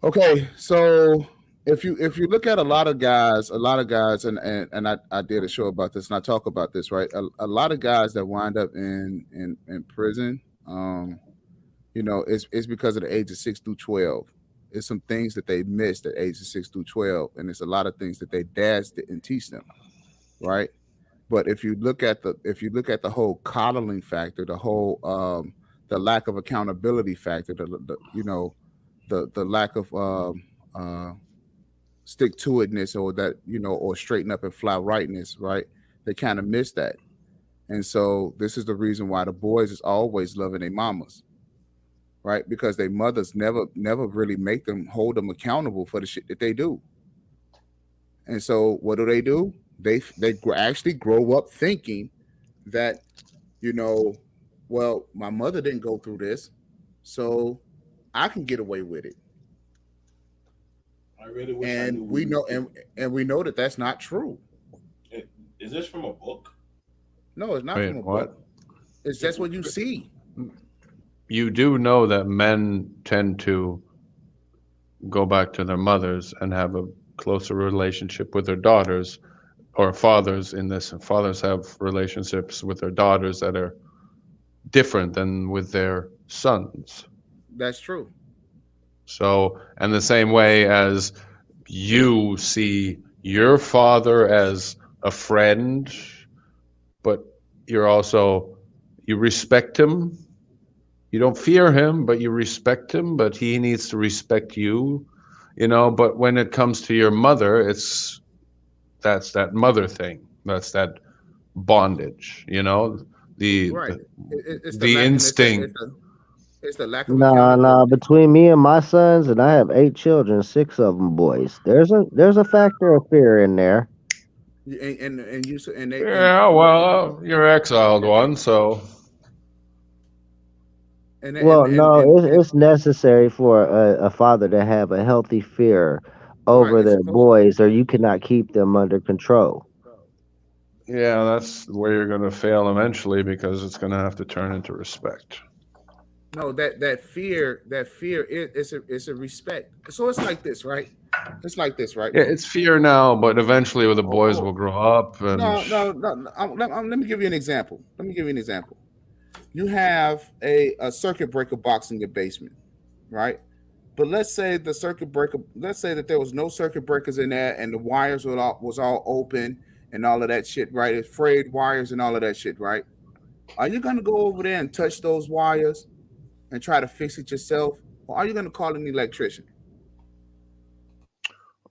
Okay, so if you look at a lot of guys, and I did a show about this, and I talk about this, right? A lot of guys that wind up in prison, it's because of the age of 6 through 12. It's some things that they missed at ages 6 through 12, and it's a lot of things that their dads didn't teach them, right? But if you look at the whole coddling factor, the lack of accountability factor, the lack of uh, stick to itness, or that, or straighten up and fly rightness, right? They kind of miss that. And so this is the reason why the boys is always loving their mamas, right? Because their mothers never really make them, hold them accountable for the shit that they do. And so what do? Actually grow up thinking that, you know, well, my mother didn't go through this, so I can get away with it. I really wish I And knew we we were know, kids. and we know that that's not true. Is this from a book? No, it's not from Wait, a what? book. It's just what you see. You do know that men tend to go back to their mothers and have a closer relationship with their daughters, or fathers in this. Fathers have relationships with their daughters that are different than with their sons. That's true. So, and the same way as you see your father as a friend, but you respect him. You don't fear him, but you respect him, but he needs to respect you. But when it comes to your mother, that's that mother thing. That's that bondage. The Right. the, It's the the lack, and instinct. it's the lack of Nah, nah. accountability. Between me and my sons, and I have 8 children, 6 of them boys. There's a factor of fear in there. And you and they Yeah, well, you're exiled one, so Well, no, and it's necessary for a father to have a healthy fear right. over It's their supposed. boys, or you cannot keep them under control. yeah, that's where you're going to fail eventually because it's going to have to turn into respect. No, that fear it's a respect. So it's like this, right? It's like this, right, Yeah, bro? it's fear now, but eventually the Oh, boys oh, will grow up and no, no, no. No. Let me give you an example. Let me give you an example. You have a circuit breaker box in your basement, right? But let's say the circuit breaker. Let's say that there was no circuit breakers in there, and the wires was all open and all of that shit, right? It's frayed wires and all of that shit, right? Are you gonna go over there and touch those wires and try to fix it yourself, or are you gonna call an electrician?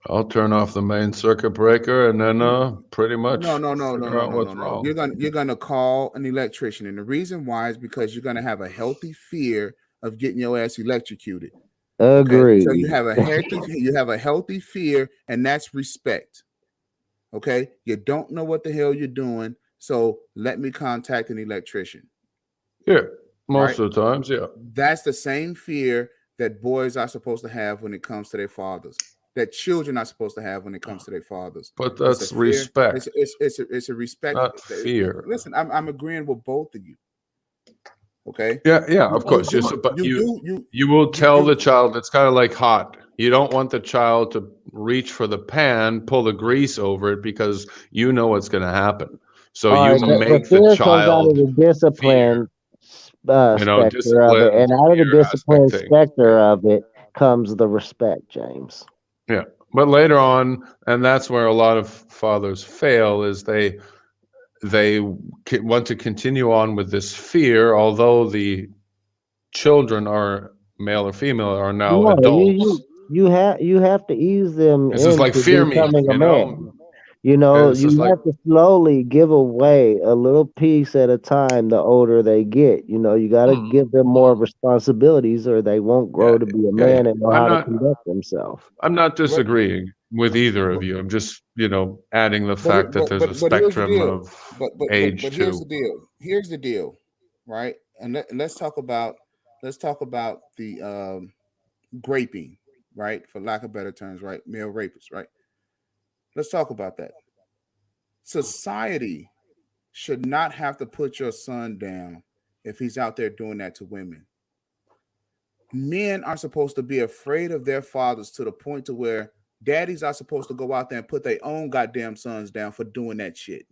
I'll turn off the main circuit breaker and then No, pretty no, much no, no, no, figure no, out no, no, what's no. wrong. You're gonna call an electrician, and the reason why is because you're gonna have a healthy fear of getting your ass electrocuted. Okay, so Agreed. you have a healthy fear, and that's respect. Okay, you don't know what the hell you're doing, so let me contact an electrician. Yeah, Right? most of the times, yeah. That's the same fear that boys are supposed to have when it comes to their fathers. That children are supposed to have when it comes to their fathers. But It's a that's fear. respect, It's a respect. not fear. Listen, I'm agreeing with both of you. Okay, Yeah, yeah, you of you course. do But you do you you will you tell you the child it's kind of like hot. You don't want the child to reach for the pan, pull the grease over it because you know what's going to happen. So All you right, the make the fear comes out of child the fear, discipline specter of it, discipline, and out of the fear aspect discipline thing. Yeah. specter of it comes the respect, James. Yeah. But later on, and that's where a lot of fathers fail, is they want to continue on with this fear, although the children are male or female are now No, adults. you have to ease them It's just like into fear me, becoming a man. You know, It's you just like, have to slowly give away a little piece at a time the older they get. You know, you got to mm, give them more responsibilities or they won't yeah, grow to be a yeah, yeah. man and know how to conduct themselves. I'm not but disagreeing with either of but you. I'm just, adding the but fact that there's a but here's the spectrum deal. of But age here's the too. deal. Here's the deal, right? And let's talk about the graping, right? For lack of better terms, right? Male rapists, right? Let's talk about that. Society should not have to put your son down if he's out there doing that to women. Men are supposed to be afraid of their fathers to the point to where daddies are supposed to go out there and put their own goddamn sons down for doing that shit.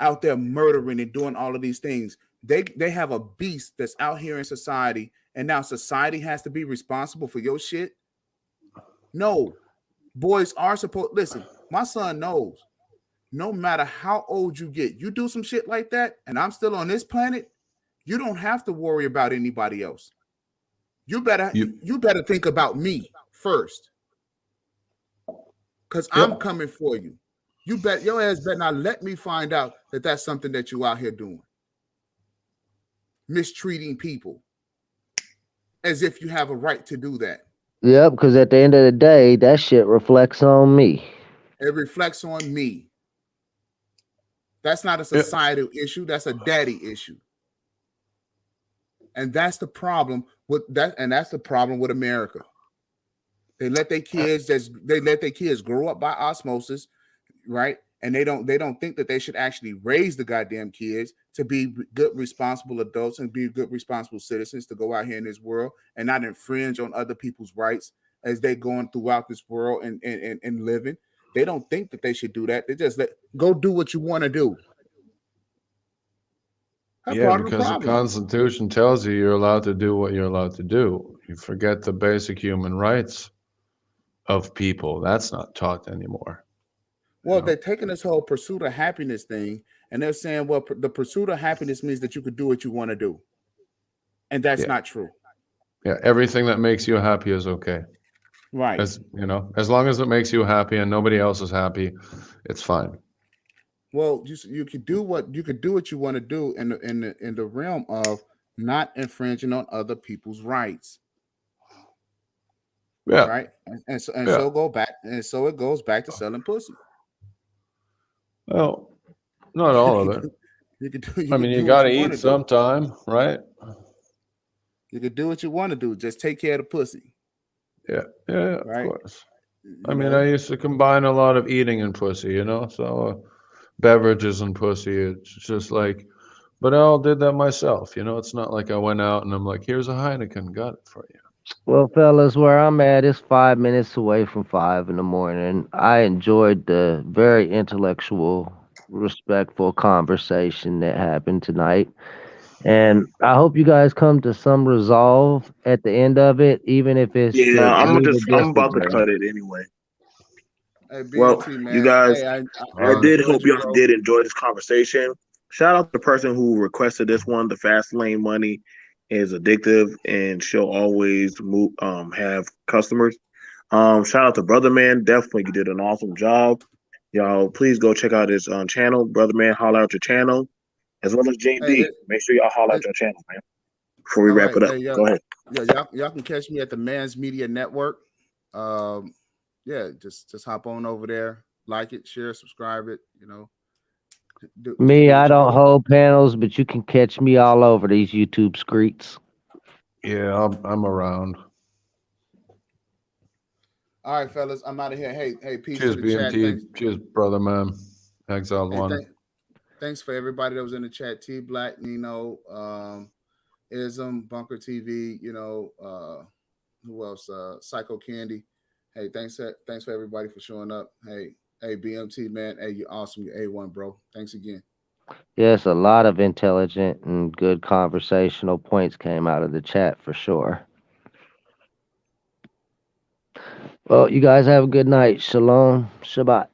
Out there murdering and doing all of these things. They have a beast that's out here in society, and now society has to be responsible for your shit. No, boys are supposed. Listen, my son knows. No matter how old you get, you do some shit like that, and I'm still on this planet. You don't have to worry about anybody else. You better You, you better think about me first, cause I'm yep. coming for you. You bet your ass better not let me find out that that's something that you out here doing, mistreating people as if you have a right to do that. Yep, because at the end of the day, that shit reflects on me. It reflects on me. That's not a Yeah, societal issue. That's a daddy issue. And that's the problem with that. And that's the problem with America. They let their kids grow up by osmosis, right? And they don't think that they should actually raise the goddamn kids to be good responsible adults and be good responsible citizens to go out here in this world and not infringe on other people's rights as they going throughout this world and living. They don't think that they should do that. They just let go do what you want to do. That's yeah, part of the because the problem. Constitution tells you you're allowed to do what you're allowed to do. You forget the basic human rights of people. That's not taught anymore. You Well, know? they're taking this whole pursuit of happiness thing and they're saying, well, the pursuit of happiness means that you could do what you want to do. And that's Yeah, not true. yeah. Everything that makes you happy is okay. Right. As long as it makes you happy and nobody else is happy, it's fine. Well, you could do what you want to do in the realm of not infringing on other people's rights, Yeah, right? And yeah. so go back and so it goes back to selling pussy. Well, not all of you it. could you could do you I mean, could you do got what to you want eat to do. sometime, right? You could do what you want to do. Just take care of the pussy, Yeah, yeah, yeah, of right? course. I You mean, I know. used to combine a lot of eating and pussy, so beverages and pussy. It's just like But I all did that myself. You know, it's not like I went out and I'm like, here's a Heineken, got it for you. Well, fellas, where I'm at is 5 minutes away from 5 in the morning. I enjoyed the very intellectual, respectful conversation that happened tonight. And I hope you guys come to some resolve at the end of it, even if it's to Yeah, agree to I'm about to disagree. cut it anyway. Hey, Well, BMT you man. guys, Hey, All I I right. did enjoyed hope you, y'all bro. did enjoy this conversation. Shout out to the person who requested this one. The fast lane money is addictive, and she'll always move have customers. Shout out to Brother Man. Definitely you did an awesome job. Y'all, please go check out his channel. Brother Man, holler out your channel. As well as Hey, JD. Make sure y'all holler out it, your channel, man. Before we all wrap right. it up. Hey, yeah, Go ahead. yeah, y'all can catch me at the Man's Media Network. Um, yeah, just hop on over there, like it, share, subscribe it. You know, Me, do I what you don't gotta do. hold panels, but you can catch me all over these YouTube streets. Yeah, I'm around. All right, fellas, I'm out of here. Hey, peace to Cheers, the chat. BMT. Thanks. Cheers, brother man. Exiled Hey, one. thanks for everybody that was in the chat. T Black, Nino, Ism, Bunker TV. You know, who else? Psycho Candy. Hey, thanks for everybody for showing up. Hey, BMT man. Hey, you're awesome. You're A1, bro. Thanks again. Yes, a lot of intelligent and good conversational points came out of the chat for sure. Well, you guys have a good night. Shalom. Shabbat.